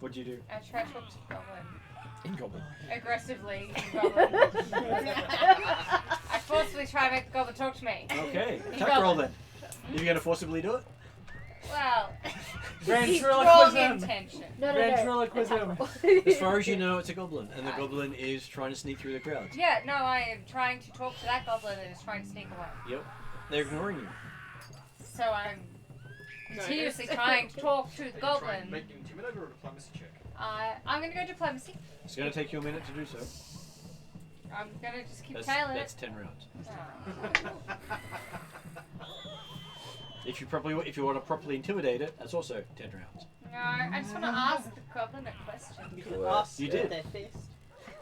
What'd you do? I try to talk to the goblin. In goblin. Aggressively, goblin. I forcefully try to make the goblin talk to me. Okay, You attack got roll it. then. You're gonna forcibly do it. Well, Ventriloquism. strong intention. No. Ventriloquism. As far as you know, it's a goblin, and the goblin is trying to sneak through the crowd. Yeah, no, I am trying to talk to that goblin and is trying to sneak away. Yep, they're ignoring you. So I'm continuously trying to talk to the Try and goblin. make an intimidate or a diplomacy check. I'm gonna go diplomacy. It's gonna take you a minute to do so. I'm gonna just keep That's tailing 10 rounds. it. If you want to properly intimidate it, that's also 10 rounds. No, I just want to ask the goblin a question. You could ask You with did. their fist.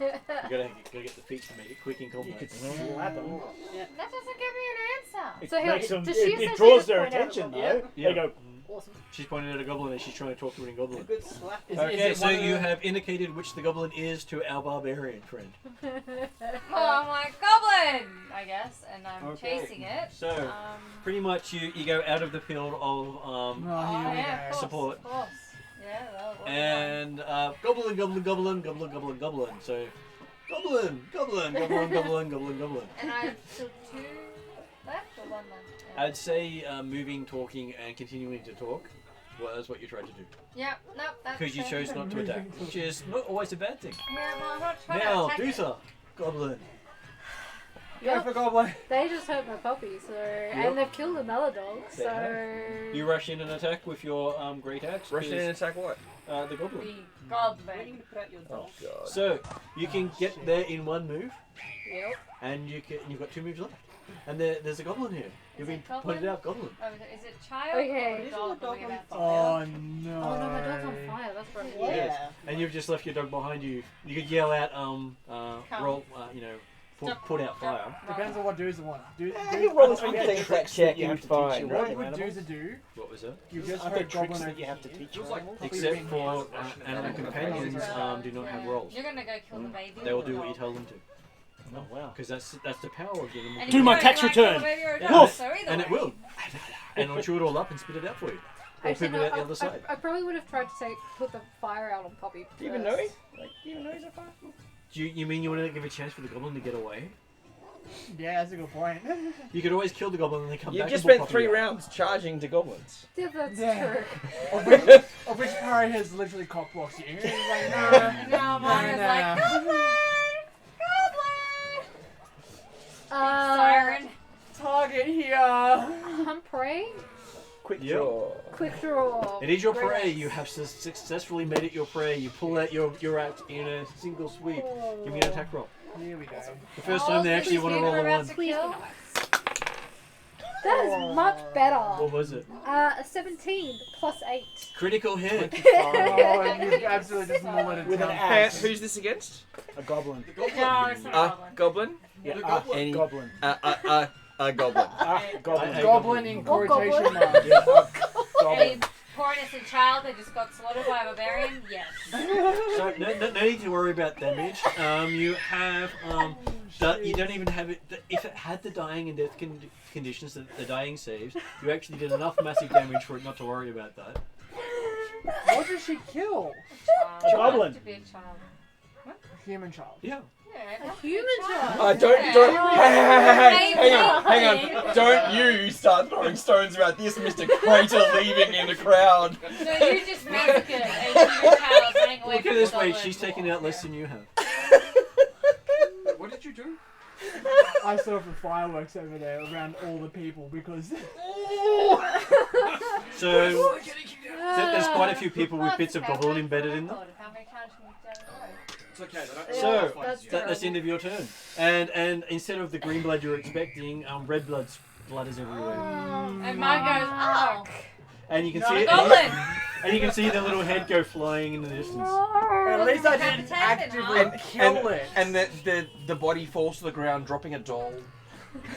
You gotta get the feet to make it quick in combat. you could slap them. That doesn't give me an answer. It So makes he'll- them. does she It essentially draws just their point out attention, the though. Yeah. They go. Awesome. She's pointing at a goblin and she's trying to talk to it in A goblin. good slap. Okay, it so one of you the- have indicated which the goblin is to our barbarian friend. Oh, I'm like, goblin! I guess, and I'm Okay. chasing it. So, pretty much you go out of the field of Oh, here we yeah, of go. course, support. Of course. Yeah, well, what and goblin. So, goblin. And I took 2 left or 1 left? I'd say moving, talking, and continuing to talk was what you tried to do. Yeah, nope, that's Because you chose not to attack, which is not always a bad thing. Yeah, well, I'm not trying Now, to attack it. Dutha, goblin. Go for goblin. They just hurt my puppy, so and they've killed another dog, They so You rush in and attack with your great axe. Rush in and attack what? The goblin. The When goblin. are you gonna put out your dog? God. So you can get there in one move, Yep. and you've got 2 moves left. And there's a goblin here. You've Is been it goblin? pointed out, goblin. Oh, is it child Okay. or Isn't dog? the dog Are we on about to fire? Oh no. Oh no, my dog's on fire. That's right. Yeah. Yes. And you've just left your dog behind you. You could yell out, roll, put out fire. Depends on what Doozer wants. You roll a thing that check you have and to fine, teach right? What would Doozer do? What was that? You just Aren't there heard tricks goblin that you have to over teach here. your animals? Except for animal companions do not have rolls. You're gonna go kill the baby. They will do what you tell them to. Oh wow. Because that's the power of the animal. And Do if my you tax don't, you might return. kill the baby or a Yeah. dog, Woof. so either And it way. will. And it'll chew it all up and spit it out for you. Or Actually, poop it no, out the other side. I probably would have tried to say put the fire out on Poppy. Do you even know him? Like, do you even know he's a fire? Do you mean you want to give a chance for the goblin to get away? Yeah, that's a good point. You could always kill the goblin and then come You've back just and pull spent Poppy 3 out. rounds charging to goblins. Yeah, that's Yeah. true. Of which Harry has literally cockblocked you. He's like, No, mine is like, goblin! Yep. draw. Quick draw. It is your Great. prey. You have successfully made it your prey. You pull out your axe in a single sweep. Give me an attack roll. Here we go. The first time they actually want to roll a one. That is much better. What was it? A 17 plus 8. Critical hit. Oh, you absolutely just mullered it With an down. axe. Who's this against? A goblin. No, it's not Goblin? Yeah, Any- goblin. A goblin. Goblin. Goblin in Oh, quotation goblin. marks. Yeah, Any goblin. poor innocent child that just got slaughtered by a barbarian? Yes. So no need to worry about damage. You have you don't even have it. If it had the dying and death conditions, the dying saves, you actually did enough massive damage for it not to worry about that. What did she kill? A goblin. To be a child. A human child. Yeah. Yeah, A human child. Don't. Hey, Hang on. Don't you start throwing stones about this, Mr. Crater leaving in the crowd. No, you just massacred a human child running away Look from at this the way. goblin. She's taken out less than you have. What did you do? I saw for fireworks over there around all the people because So there's quite a few people with bits of goblin embedded in them. It's okay. They don't So That's that's the end of your turn. And instead of the green blood you're expecting, red blood is everywhere. And mine goes, oh, And you can No, see a it. goblin. And you can see the little head go flying in the distance. at least I didn't Decapitated, actively huh? kill it. And the body falls to the ground, dropping a doll.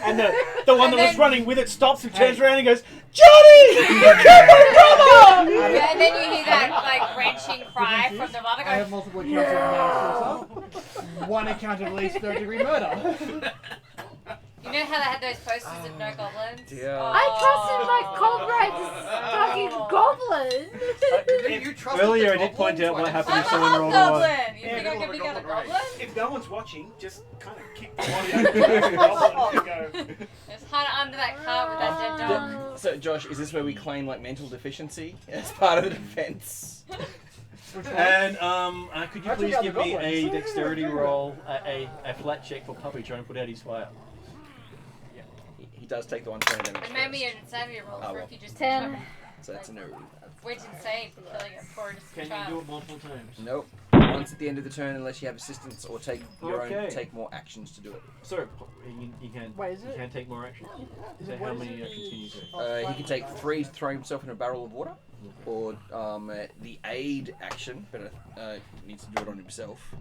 And the one And that was then- running with it stops and turns around and goes, Johnny! You killed my brother! Yeah, and then you hear that like wrenching cry from the mother I going, have multiple accounts of manslaughter. One account of at least third-degree murder. you know how they had those posters of no goblins? Yeah. Oh. I trusted my comrades fucking goblin. You trusted Earlier the I did point goblins, out what why happened if I'm a someone rolled a hobgoblin. one. You Yeah, think I you can got a become a goblin goblin? If no one's watching, just kind of kick the body over the goblin and go. Just hide it under that car with that dead dog. So, Josh, is this where we claim like mental deficiency as part of the defense? And could you I took please out give the me a goblins. dexterity roll, a flat check for Puppy trying to put out his fire? He does take the 120 damage. And maybe first. an insanity roll Oh, for well. if you just 10. So that's a no. Which insane for killing a poor innocent Can you child. do it multiple times? Nope. Once at the end of the turn, unless you have assistance or take your Okay. own, take more actions to do it. So you can Wait, is you it? can take more actions. Is So it how what is many it? actions can you take? He can take 3 throwing himself in a barrel of water, or the aid action, but needs to do it on himself.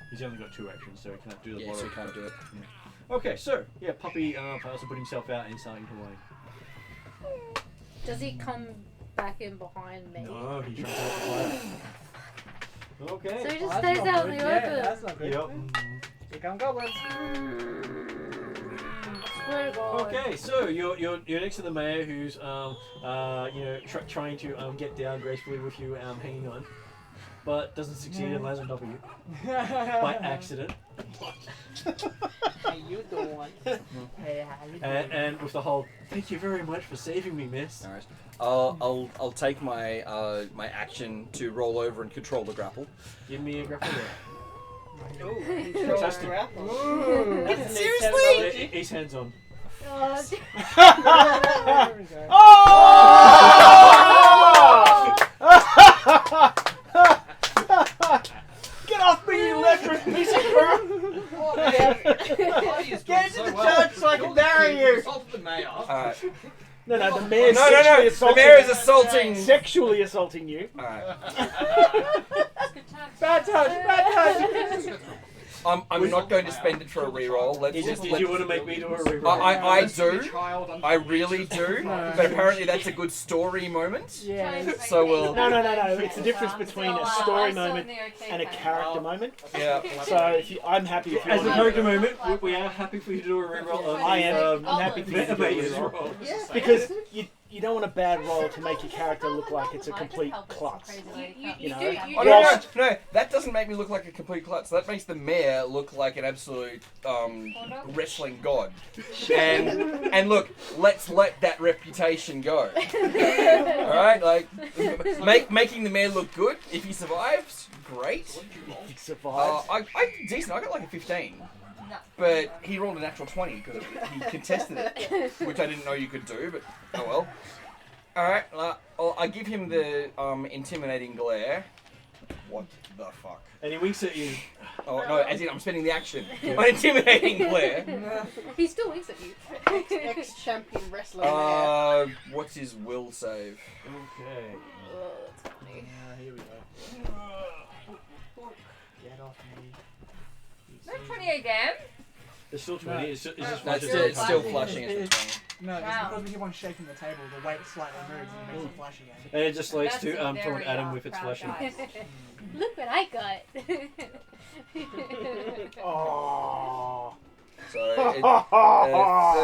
He's only got 2 actions, so he can't do the Yeah, water. so he can't do it. Okay, so yeah, Puppy also put himself out and he's starting to wane. Does he come back in behind me? No, he tries to fire. Okay. So he Oh, just that's stays not out in good. the Yeah, open. that's not good. Yep. Here come goblins. Swear to God. Okay, so you're next to the mayor who's trying to get down gracefully with you hanging on, but doesn't succeed and lands on top of you by accident. How you doing? Hey, how you doing? And with the whole "Thank you very much for saving me, miss." Alright. I'll take my my action to roll over and control the grapple. Give me a grapple roll. Fantastic. Seriously? He's hands on. God. There we go. Get off me, you lecherous piece of crap! Get into the church so I can marry you! Assaulted the mayor. Alright. No, the mayor's No. sexually The assaulting mayor is assaulting. sexually assaulting you. Alright. Bad touch, bad touch. I'm not going to spend it for a reroll. Let's Did just. you want to make me do a reroll? I do. Child under I really do. No. But apparently that's a good story moment. Yeah. So we'll. No. It's the difference between a story moment and a character moment. Yeah. So I'm happy if you As a want character moment, we are happy for you to do a reroll. Of I am. the, I'm happy for you to do a Amaze's reroll. roll. Because you don't want a bad roll to make your character look like it's a complete klutz. You know? Oh, no, that doesn't make me look like a complete klutz. That makes the mayor look like an absolute wrestling god. And look, let's let that reputation go. Alright, like making the mayor look good. If he survives, great. He survived. I decent. I got like a 15. But he rolled a natural 20 because he contested it, which I didn't know you could do. But oh well. Alright, I give him the intimidating glare. What the fuck? And he winks at you. Oh, no, as in I'm spending the action. My intimidating glare. He still winks at you. Ex-champion wrestler. What's his will save? Okay. Oh, that's funny. Here we go. Get off me. No 28 again. It's still 20. It's just No, flashes still it's still flashing. flashing. It's 20. No, it's Wow. because we keep on shaking the table, the weight slightly moves and it makes it flash again. And it just slates That's to a toward very, Adam with its proud flashing. guy. Look what I got. Oh. So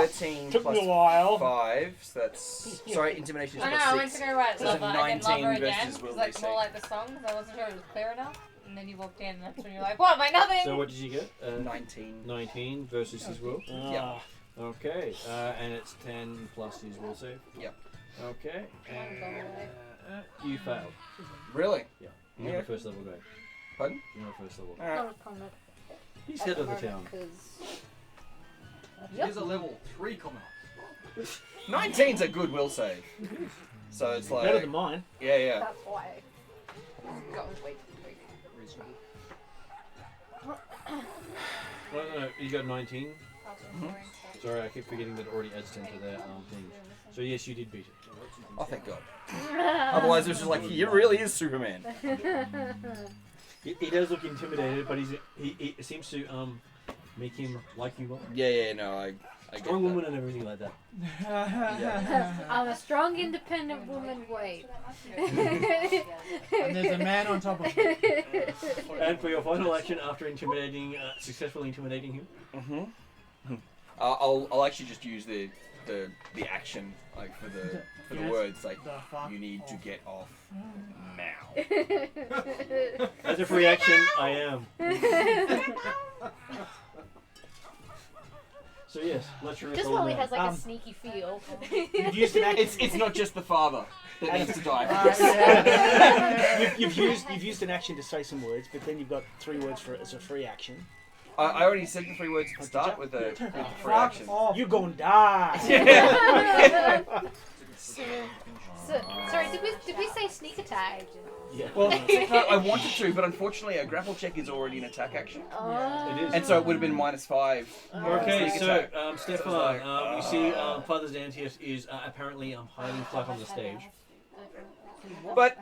it's 13 Took plus me a while. 5, so that's... Sorry, intimidation is I know, plus I 6. went to go write So it's lover a and then 19 lover again. versus It will was like DC. more like the song, because I wasn't sure it was clear enough. And then you walked in, and that's when you're like, what, my nothing? So what did you get? 19. 19 versus his will. Ah. Okay. And it's 10 plus his will save. Yep. Okay. You failed. Really? Yeah. You're not a first level guy. Pardon? You're not a first level. Alright. He's head of the town. Here's a level 3 coming up. 19's a good will save. So it's like... Better than mine. Yeah, yeah. That's why. Go way too quick. Reasonable. No, you got 19. Sorry, I keep forgetting that it already adds 10 to their things. So yes, you did beat it. Oh, thank God. Otherwise it was just like, he really is Superman. He does look intimidated, but he seems to make him like you more. Yeah, no, I get Strong that. woman and everything like that. I'm a strong, independent woman. Wait. And there's a man on top of me. And for your final action, after successfully intimidating him, I'll actually just use the action like for the Yes. words like The fuck you need to off. get off now. as a free action, I am. So yes, let's Just while he has like a sneaky feel. You've used an action. It's not just the father that needs to die. You've used an action to say some words, but then you've got 3 words for it as a free action. I already said the 3 words at the start with the free action. You're gonna die. Sorry, did we say sneak attack? Yeah. Well, no, I wanted to, but unfortunately a grapple check is already an attack action. Oh. It is. And so it would have been -5. Okay, Sneak so attack. Stefan, you see Father Xanthius is apparently hiding flat on the stage. But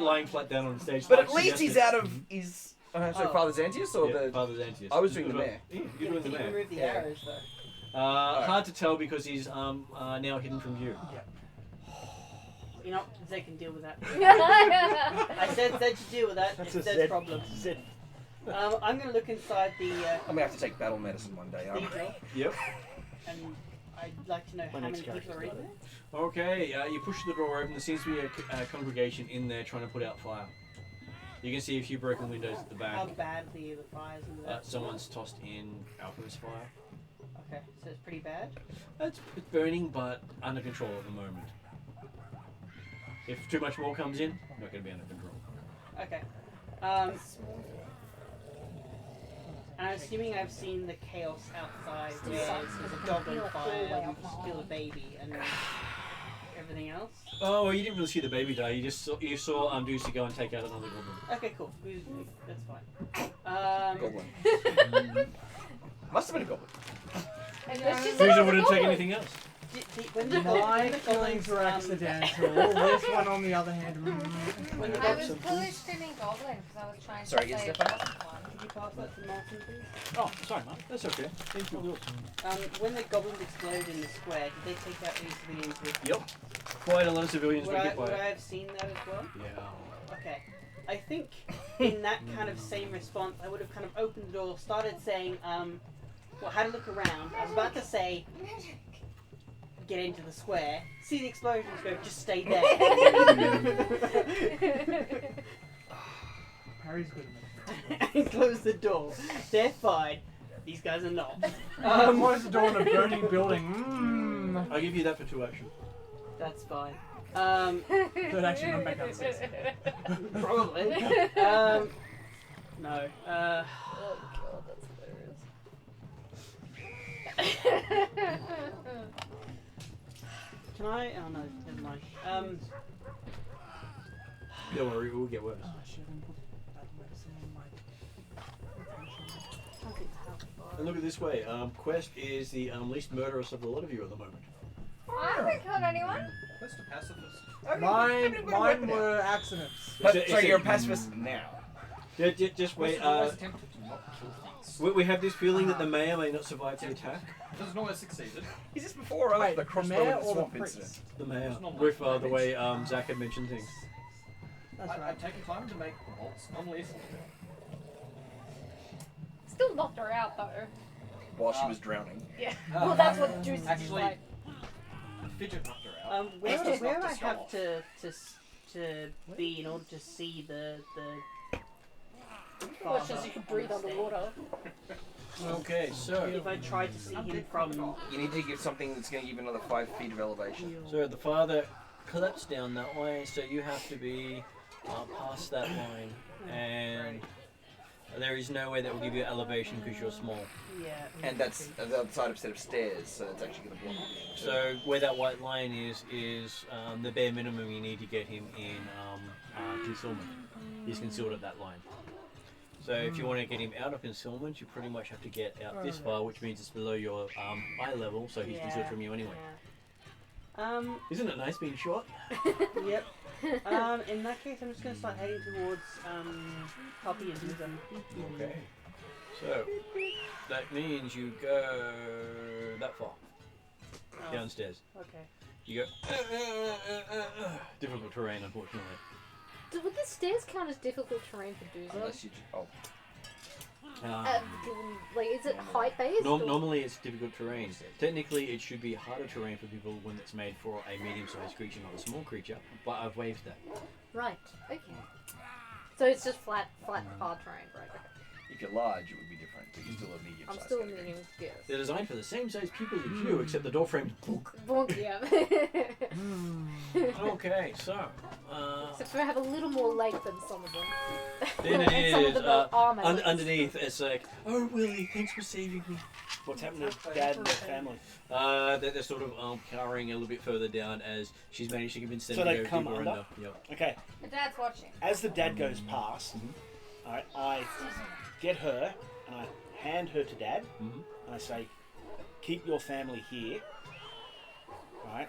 Lying flat down on the stage. but like at least he's suggested. out of his Father Xanthius or Yeah, the Father Xanthius. I was doing the mayor. Yeah, you're doing the mayor. Remove the Yeah. arrows though. Hard to tell because he's now hidden from view. You know, Zed can deal with that. I said Zed should deal with that. That's It's a Zed's Zed. problem. Zed. I'm going to look inside the I'm gonna have to take battle medicine one day. cathedral, Yep. and I'd like to know My how many next people character's are in got there. Okay, you push the door open. There seems to be a congregation in there trying to put out fire. You can see a few broken windows at the How back. badly are the fires in there? Someone's tossed in alchemist fire. Okay, so it's pretty bad. It's burning, but under control at the moment. If too much more comes in, not going to be under control. Okay. And I'm assuming I've seen the chaos outside where there's a goblin fire, you just kill a baby, and everything else. Oh, well, you didn't really see the baby die. You saw Ducey go and take out another goblin. Okay, cool. That's fine. Goblin. Must have been a goblin. Susan wouldn't take anything else. When My the killings goblins, were accidental. This one, on the other hand, when the I goblins, was fully screaming goblin because I was trying Sorry, to yes, say it Stefan? wasn't one. could you pass that to Martin, please? Oh, sorry, mate. That's okay. Thank you. When the goblins exploded in the square, did they take out any civilians with them? Yep. Quite a lot of civilians Would were I, hit by would I it. have seen that as well? Yeah. Okay. I think in that kind of same response, I would have kind of opened the door, started saying, well, had a look around. I was about to say, get into the square, see the explosions go, just stay there. Harry's good at And close the door. They're fine. These guys are not. Close the door in a burning building. I'll give you that for 2 action. That's fine. Third action, run back downstairs. Probably. No. Oh god, that's hilarious. Can I? Oh no, never mind. Don't worry, it will get worse. Oh, I should have put that medicine in my. And look at it this way. Quest is the least murderous of the lot of you at the moment. I haven't killed anyone. Quest a pacifist. Mine were accidents. So you're a pacifist now. Yeah, just wait. Always attempted to not kill things. We have this feeling that the may or may not survive the attack. Doesn't always succeeded. Is this before or after Wait, the crossbow mayor in the or the swamp priest? incident? The mayor, It's not with like the way Zach had mentioned things. That's I'd right. take a time to make bolts non-lethal. Still knocked her out though. While she was drowning. Yeah. Well, that's what Juice is Actually, like. Fidget knocked her out. Where Just where knocked I the skull have off. to be in order to see the Well, it's just you can breathe underwater. Okay, so If I try to see him from You need to get something that's going to give another 5 feet of elevation. the father collapsed down that way, so you have to be past that line, and there is no way that will give you elevation because you're small. yeah. And that's the other side of a set of stairs, so it's actually going to block. So where that white line is the bare minimum you need to get him in concealment. He's concealed at that line. So if you want to get him out of concealment, you pretty much have to get out this far, which means it's below your eye level, so he's concealed from you anyway. Yeah. Isn't it nice being short? Yep. In that case, I'm just gonna start heading towards copyism. Okay. So that means you go that far downstairs. Okay. You go difficult terrain, unfortunately. Would the stairs count as difficult terrain for Doozer? Unless you. Like, is it height based? Normally it's difficult terrain. Technically it should be harder terrain for people when it's made for a medium-sized creature, not a small creature, but I've waived that. Right. Okay. So it's just flat, hard terrain, right? Okay. If you're large, it would be different, but you're still a medium I'm size. still a medium, yes. They're designed for the same size people as you, except the door frame. Bonk, yeah. Okay, so Except for I have a little more leg than some of them. then it And some of is them are armor legs. underneath. It's like, oh Willie, thanks for saving me. What's happening to Dad and their family? They're sort of cowering a little bit further down as she's managed to convince them So to they go come deeper under? Yep. Okay, My dad's watching. as the dad goes past, alright, I get her and I hand her to Dad Mhm. and I say, keep your family here, alright,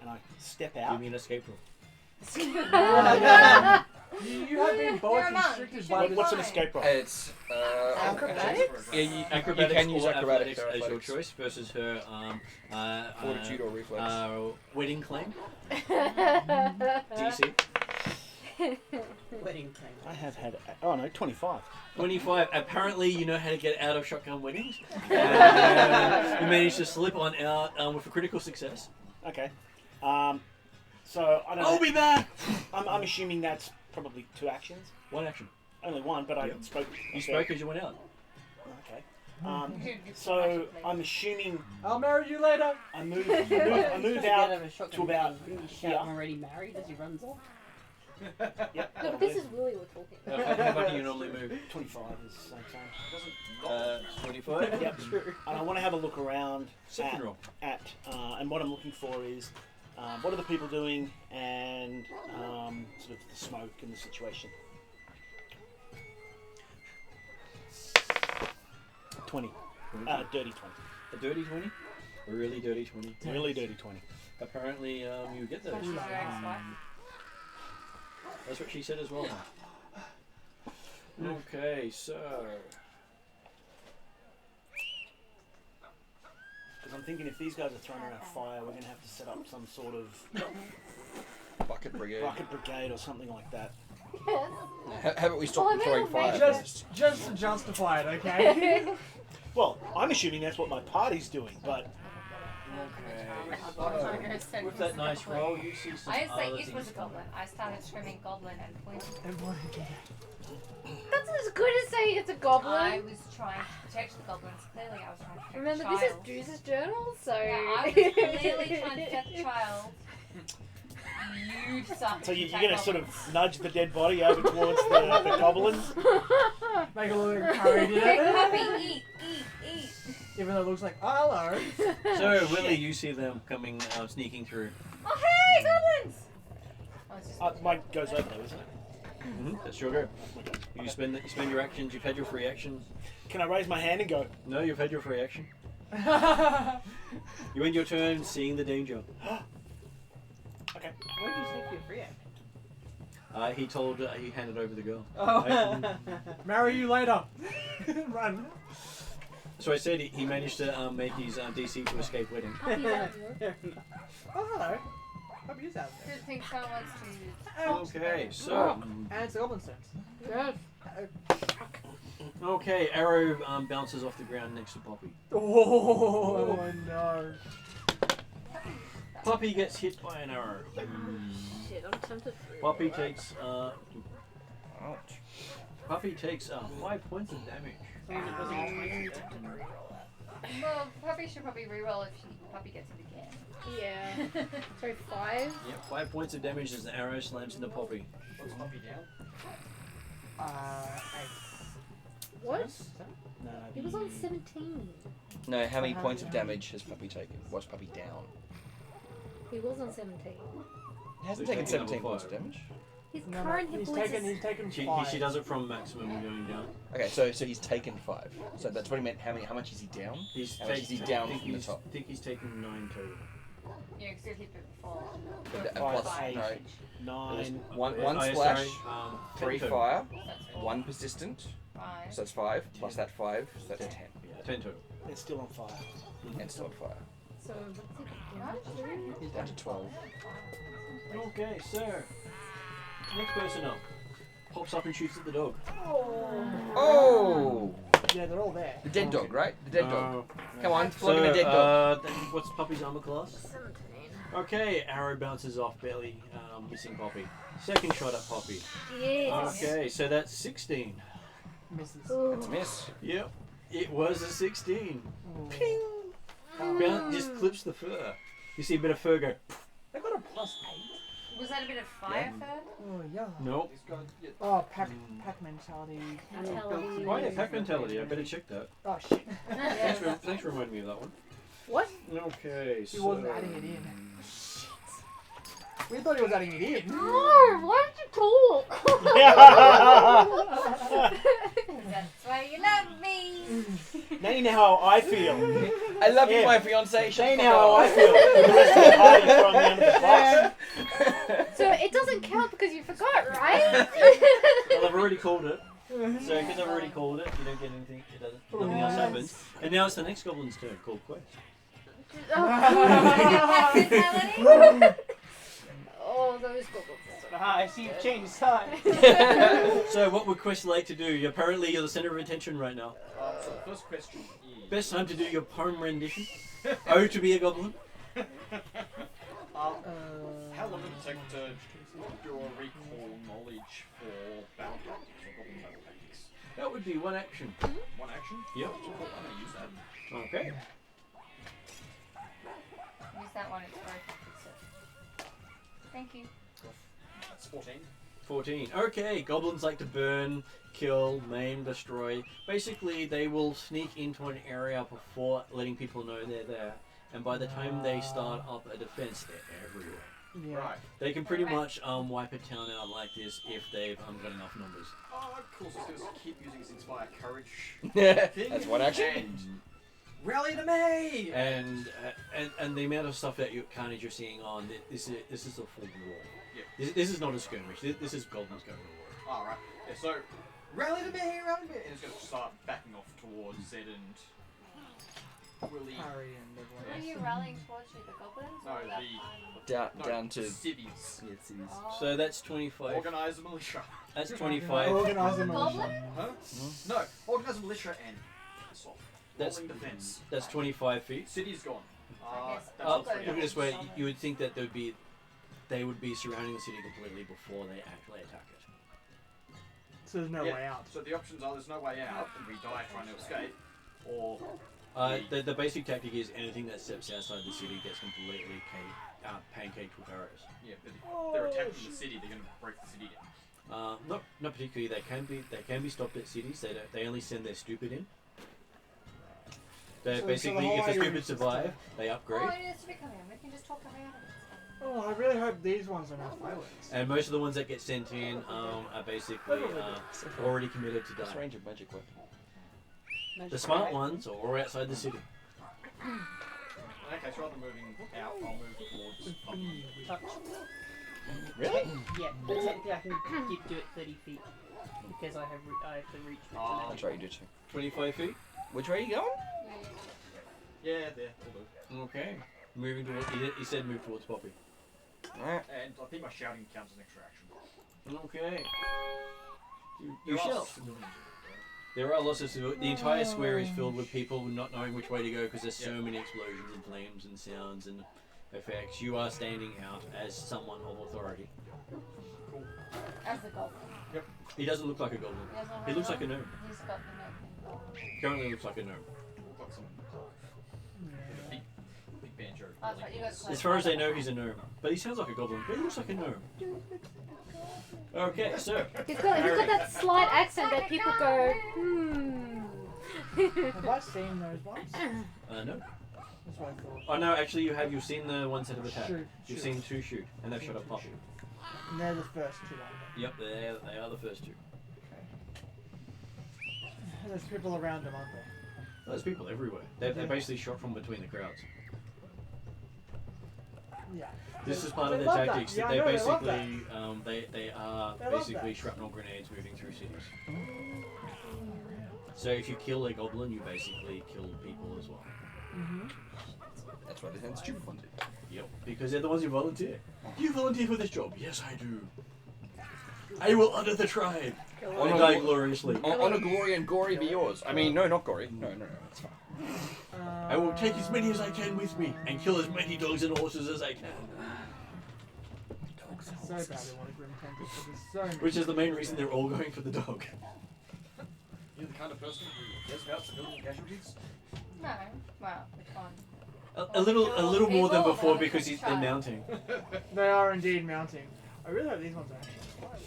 and I step Give out. me an escape roll. You have been both You're a monk. restricted You by should the. be What's an fine. escape roll? It's Acrobatics? Yeah, acrobatics can use or acrobatics athletics as your athletics. choice versus her fortitude or reflex. wedding claim. That's DC. Wedding claim. I have had, 25. 25. Apparently, you know how to get out of shotgun weddings. You managed to slip on out with a critical success. Okay. So I don't I'll know. be back. I'm assuming that's probably 2 actions. One action. Only one, but I Yep. spoke. You spoke as you went out. Okay. So I'm assuming I'll marry you later. I move out to about You shout, here. I'm already married as he runs off. Yep. No, but this is Willie we're talking about. How far can you normally move? 25 is the same. 25? Yep. And I want to have a look around Second roll. and what I'm looking for is what are the people doing and sort of the smoke and the situation. 20. Dirty 20. A dirty 20? A really dirty 20? Really dirty 20. Apparently, you get those. That's what she said as well. Okay, so... Because I'm thinking if these guys are throwing around fire, we're going to have to set up some sort of Bucket brigade. bucket brigade or something like that. How about we stop them throwing fire? Just to justify it, okay? Well, I'm assuming that's what my party's doing, but With that nice roll, you see some I didn't say other it was things a goblin. I started screaming goblin and pointing. That's as good as saying it's a goblin. I was trying to protect the goblins. Clearly, I was trying to protect Remember, the this child. is Juice's journal, so... Yeah, I was clearly trying to protect the child. You suck. so you're going to sort of nudge the dead body over towards the goblins. Make a little encourage. Make happy, eat. Even though it looks like, oh, hello. So, Willie, you see them coming, sneaking through. Oh, hey, goblins! Oh, it's just Mine goes over though, isn't it? That's your go. You spend your actions. You've had your free action. Can I raise my hand and go? No, you've had your free action. You end your turn seeing the danger. Okay. Where did you take your free act? He handed over the girl. Oh. Marry you later. Run. So I said he managed to make his DC to escape wedding. I'll be out here. Oh, hello. Hope you're out Who thinks I wants to use Okay, so And it's goblin sense. Yes. okay, arrow bounces off the ground next to Poppy. Oh, no. Poppy gets hit by an arrow. Shit, I'm tempted for Poppy takes Ouch. Poppy takes 5 points of damage. Well, Puppy should probably reroll if Puppy gets it again. Yeah. Sorry, 5? Yep, 5 points of damage as the arrow slams into Poppy. What's Poppy down? What? No, He was on 17. No, how many points of damage has Puppy taken? Was Puppy down? He was on 17. He hasn't So taken he's 17 level points of five. damage. His No, current hit he's points taken, is... he's taken She 5. does it from maximum going down. Okay, so he's taken 5. So that's what he meant. How much is he down? He's How much is he down from the top? I think he's taken 9 total. Yeah, because you hit it before. Plus, Five, no, eight, 9. one Oh, yeah, splash, sorry, 3 10 total. fire, That's four. 1 persistent. 5. So that's 5 plus that 5. So that's 10. Yeah, 10 total. It's still on fire. And still on fire. So, what's it? He's down to 12. Okay, so next person up pops up and shoots at the dog. Oh! Yeah, they're all there. The dead dog, right? The dead dog. Uh, Come on, So, flogging a dead dog. then what's Poppy's armor class? 17. Okay, arrow bounces off, barely missing Poppy. Second shot at Poppy. Yes. Okay, so that's 16. Misses. That's a miss. Yep, it was a 16. Ping. Just clips the fur. You see a bit of fur go. They got a +8. Was that a bit of fire fur? Oh, yeah. Nope. He's got Oh, pack mentality. Mentality. Oh yeah, pack mentality. I better check that. Oh, shit. Thanks for reminding me of that one. What? Okay, He so... wasn't adding it in. We thought he was adding it in. No, why did you talk? That's why you love me. Now you know how I feel. I love you, Yeah. my fiance. Now you know how I feel. The rest of the party throwing me under the bus. So it doesn't count because you forgot, right? Well, I've already called it. So because I've already called it, you don't get anything. It doesn't. Nothing else happens. And now it's the next goblin's turn, called Quest. Oh, those goblins. I see you've changed side. So what would Quest like to do? Apparently you're the center of attention right now. So the first question is... Best time to do your poem rendition. Oh, to be a goblin. How long would it take to do a recall knowledge for battle tactics or goblin battle tactics? That would be one action. One action? Yep. Cool, I'm going to use that. Okay. Use that one, it's broken. Thank you. That's 14. 14. Okay, goblins like to burn, kill, maim, destroy. Basically, they will sneak into an area before letting people know they're there. And by the time they start up a defense, they're everywhere. Yeah. Right. They can pretty much wipe a town out like this if they've got enough numbers. Oh, cool. So it's going to keep using this Inspire Courage. That's one action. And rally to me! And the amount of stuff that carnage you're seeing on this is a full war. Yep. This is not a skirmish. This is goblins going to war. Alright. Yeah, so rally to me, rally to me! And it's going to start backing off towards Zed and Willie. Harry and everyone Who are else. you rallying towards you, the goblins? No, or the... Down to cities. yeah, cities. Oh. So that's 25. Organize a militia. That's 25. Organize a Goblin? militia. Huh? No, organize a militia and piss off. That's Rolling defense. That's 25 feet. City's gone. I guess That's I'll all go three. Look at this way. Summon. You would think that they would be surrounding the city completely before they actually attack it. So there's no Yeah, way out. So the options are there's no way out and we die trying to escape, or The basic tactic is anything that steps outside the city gets completely pancaked with arrows. yeah, but if they're attacking the city, they're going to break the city down. Not particularly. They can be stopped at cities. They only send their stupid in. They So basically, the if the higher stupid survive, they upgrade. Oh, yeah, it's coming. We can just talk our way out of it. Oh, I really hope these ones are not fireworks. And most of the ones that get sent in are basically already committed to What's die. range of magic weapon? The smart ones are all outside the city. Okay, so rather than moving out, I'll move towards Puppy. Touch. Really? Yeah, but technically I can do it 30 feet because I have to reach. That's right, you did. 25 feet. Which way are you going? Yeah, there, will do. Okay. Moving towards. He said move towards Poppy. Alright. And I think my shouting counts as an extra action. Okay. You There are shout. civilians. There are lots of the entire square is filled with people not knowing which way to go because there's so many explosions and flames and sounds and effects. You are standing out as someone of authority. As the goblin. He doesn't look like a goblin. He looks like a gnome. He's got the gnome. Currently looks like a gnome. Got some big banjo. Oh, that's right, you guys As far as they know, he's a gnome. But he sounds like a goblin. But he looks like a gnome. Okay, so. He's got that slight accent that people go, Have I seen those ones? No. That's what I thought. Oh no, actually you've seen the ones that have attacked. Shoot, You've shoot. seen two shoot, and they've shot up Poppy. And they're the first two, aren't Yep, they are the first two. they? There's people around them, aren't there? There's people everywhere. They're basically shot from between the crowds. Yeah. This is part of They their love that. tactics. Yeah, I They know, they love basically they are They love basically that. shrapnel grenades moving through cities. So if you kill a goblin, you basically kill people as well. That's why they send stupid ones in. Yep, because they're the ones who volunteer. Do you volunteer for this job? Yes, I do. I will honor the tribe. On And a die glo- gloriously. On a glory and gory be yours. I mean, no, not gory. No, it's fine. I will take as many as I can with me and kill as many dogs and horses as I can. So bad they want a Grim Tempest, but there's so many. Which is the main reason they're all going for the dog. You're the kind of person who cares about civilian casualties? No. Well, which one? A little more than People, before they're because just they're trying. mounting. They are indeed mounting. I really hope these ones are actually fireworks.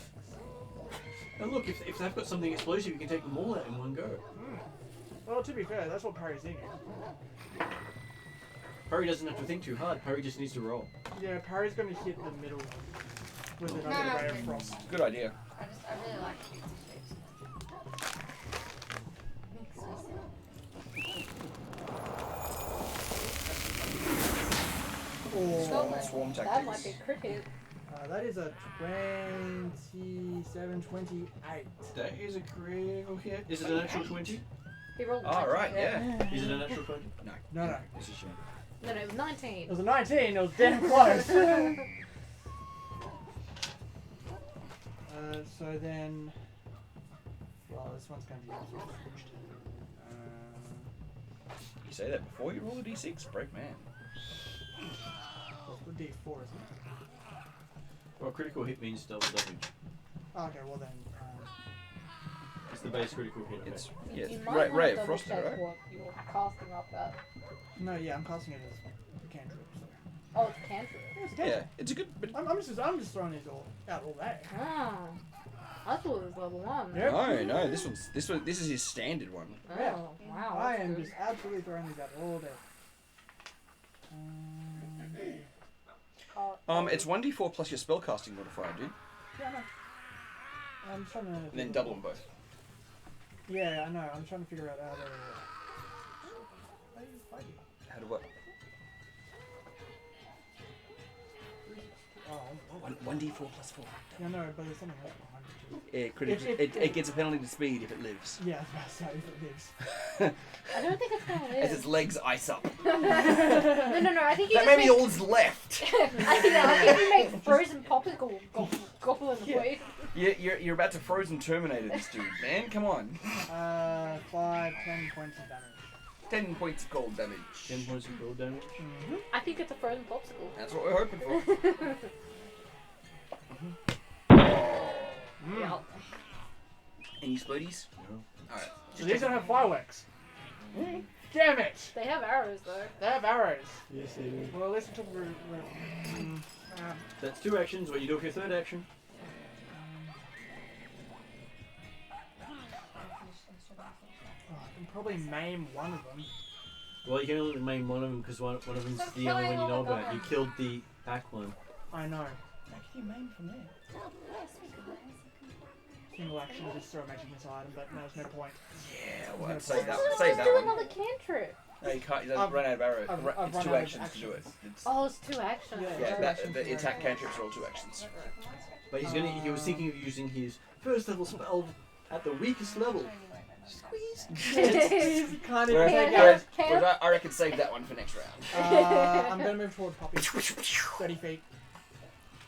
And look, if they've got something explosive, you can take them all out in one go. Well, to be fair, that's what Parry's thinking. Parry doesn't have to think too hard. Parry just needs to roll. Yeah, Parry's going to hit the middle with No, another no, ray of no. frost. Good idea. I really like pizza shapes. Oh, Swarm that tactics. might be cricket. that is a 27-28. That is a critical hit. Is it an actual 20? He rolled All 19. right, yeah. Is it an actual 20? No, no. It's a shame. No, it was 19. It was a 19, it was damn close. So then... Well, this one's going to be switched. You say that before you roll a d6? Break man. Well, it's the D4, isn't it? Well, critical hit means double damage. Oh, okay, well then... It's the base critical hit. It's You yeah, might ray, wanna ray of double frost, check right? what you're casting up at. no, yeah, I'm casting it as a cantrip. So. Oh, it's cantrip. It's a Yeah, cantrip. it's a good. But I'm just throwing these all out all day. Ah. I thought it was level 1. Yep. no, this is his standard one. Oh, Yeah. wow. I that's am good. just absolutely throwing these out all day. It's 1d4 plus your spellcasting modifier, dude. Yeah, I know. I'm just trying to... And then double them both. Yeah, I know. I'm trying to figure out how to... How do you fight it? How do what? Oh, 1d4 plus 4. yeah, no, but there's something else behind it too. It gets a penalty to speed if it lives. Yeah, that's how it lives. I don't think it's gonna As live. its legs ice up. No, I think you That just may be make... all that's left. I think you make frozen popsicle goblin Yeah. wait. You're about to frozen Terminator this dude, man. Come on. 5, 10 points of damage. 10 points of cold damage. 10 points of gold damage. Mm-hmm. I think it's a frozen popsicle. That's what we're hoping for. Yeah. Any splodies? No. Alright. So these don't have fireworks. Damn it! They have arrows though. They have arrows. Yes, they do. Well, at least it took... That's 2 actions. What you do for your 3rd action? I can probably maim one of them. Well, you can only main one of them because one of them's Stop the only one killing you know all the about. You goblins. killed the back one. I know. How can you main from there? Single action, just throw a magic missile at him, but no, there's no point. Yeah, well, No save point. that, Let's save do that one. another cantrip. No, you can't. You don't I've- run out of arrows. I've It's run two out of actions to do it. It's, Oh, it's 2 actions. Yeah, yeah, two that, actions the to do attack it. cantrips are all 2 actions. But he's gonna. He was thinking of using his first level spell at the weakest level. Squeeze. Can't even Yeah, take yeah. out. Whereas I reckon save that one for next round. I'm gonna move towards Poppy. 30 feet.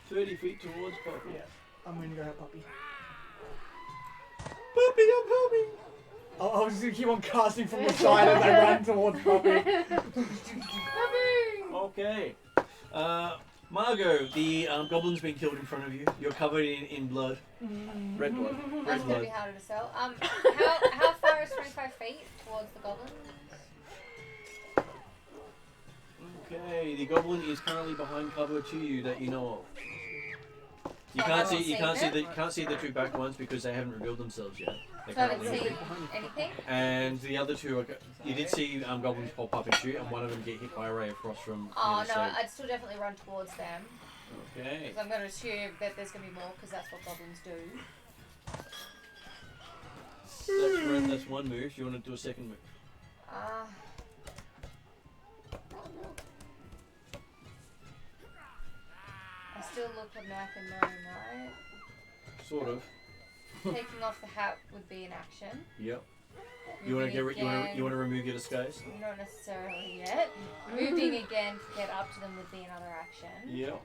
30 feet towards Poppy. Yeah, I'm gonna go help Poppy. Poppy, I'm coming. I was just gonna keep on casting from the side as I run towards Poppy. Okay. Margot, the goblin's been killed in front of you. You're covered in blood. Red blood. That's gonna blood. be harder to sell. How far is 25 feet towards the goblins? Okay, the goblin is currently behind cover to you that you know of. You So I can't see. haven't You can't see seen the. it? You can't see the two back ones because they haven't revealed themselves yet. They're So I haven't currently seen anything. And the other two, you did see goblins pop up and shoot, and one of them get hit by a ray of frost from. Oh the no, other side. I'd still definitely run towards them. Okay. Because I'm going to assume that there's going to be more, because that's what goblins do. That's one move. You want to do a second move? I still look at knife and gnome, right? Sort of. Taking off the hat would be an action. Yep. You want to Moving get. You want to again- remove your disguise? Not necessarily yet. Moving again to get up to them would be another action. Yep.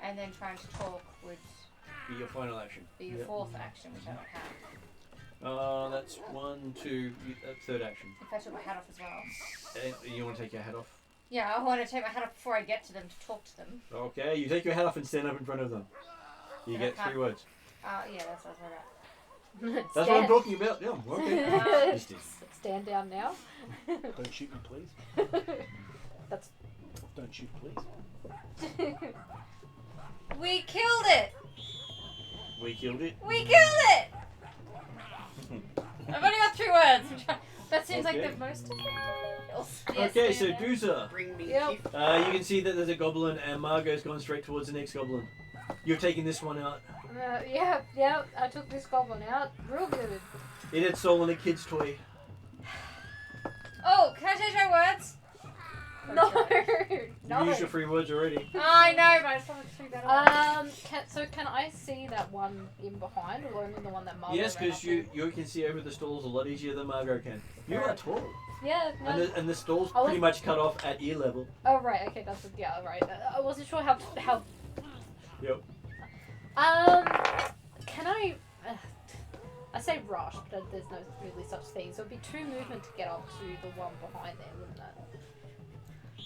And then trying to talk would Be your final action. be your Yep. fourth action, which I don't have. That's 1, 2. Third action. If I took my hat off as well. You want to take your hat off? Yeah, I want to take my hat off before I get to them to talk to them. Okay. You take your hat off and stand up in front of them. You And I get 3 can't- words. Yeah, that's what I was about. That's what I'm talking about. Yeah. Okay. Just did. Stand down now. Don't shoot me, please. That's. Don't shoot, please. We killed it! We killed it. We killed it! I've only got 3 words. That seems like Okay. the most difficult. Okay, so Dooza. Bring me Yep. gift. You can see that there's a goblin, and Margot's gone straight towards the next goblin. You're taking this one out. Yeah, I took this goblin out. Real good. It had stolen a kid's toy. Oh, can I change my words? No, You no. used your 3 words already. I know, but I just wanted to figure that out. Can I see that one in behind, or only the one that Margot Yes, ran because up you to? can see over the stalls a lot easier than Margot can. You are tall, Yeah, no. and the stalls I was- pretty much cut off at ear level. Oh right, okay, that's right. I wasn't sure how. Yep. Can I? I say rush, but there's no really such thing. So it'd be 2 movement to get up to the one behind there, wouldn't it?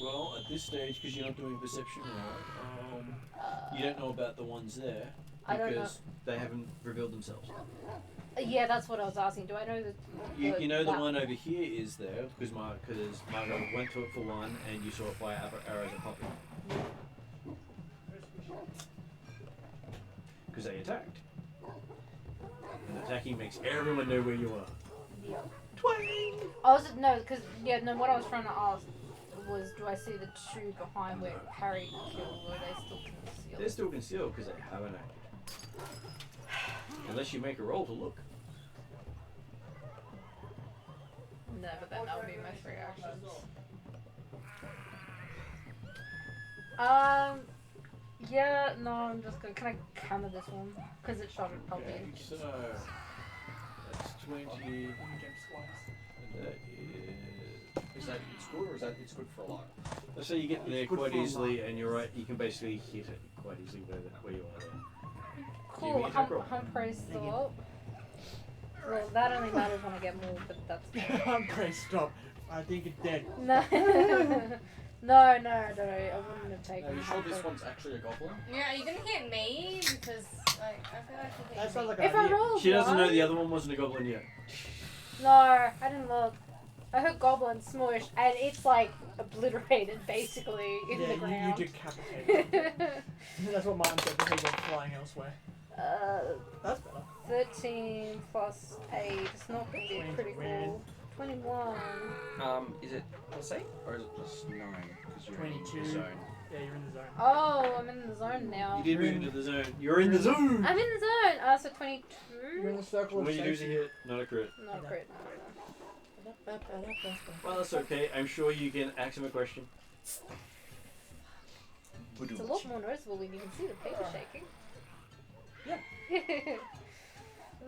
Well, at this stage, because you're not doing perception right, you don't know about the ones there I don't know. because they haven't revealed themselves. Yeah, that's what I was asking. Do I know that? You know the one over here is there because Margot went to it for one, and you saw it fire arrows at Poppy. Because they attacked. And attacking makes everyone know where you are. Yeah. Twang! What I was trying to ask was, do I see the 2 behind where Harry killed, or are they still concealed? They're still concealed because they haven't acted. Unless you make a roll to look. No, but then that would be my 3 actions. Yeah, no, I'm just gonna. Can I counter this one? Because it shot at Poppy. Okay, so that's 20. And that Is that it's good or is that it's good for a lot? let's say you get there good quite for a easily, and you're right. You can basically hit it quite easily where you are there. Cool, Give me a attack roll. hum praise the up. Well, that only matters when I get more, but that's. I'm pressed stop. I think it's dead. No. No, I wouldn't have taken Are you hum sure this praise. one's actually a goblin? Yeah, are you gonna hit me? Because, like, I feel like you That hit sounds me. like If an I idea. roll She doesn't know one- the other one wasn't a goblin yet. No, I didn't look. I heard goblin smush, and it's like obliterated basically in the Yeah, ground. you decapitated. That's what Martin said before he went flying elsewhere. That's better. 13 plus 8. It's not going to be 20 critical. ran. 21. Is it plus 8 or is it plus 9? Because you're in 22. the zone. Yeah, you're in the zone. Oh, I'm in the zone now. You did move into the zone. You're in the zone! I'm in the zone! So 22? You're in the circle of When you lose a safety. hit, not a crit. No, crit. Well, that's okay. I'm sure you can ask him a question. It's a lot more noticeable when you can see the paper shaking. Yeah. I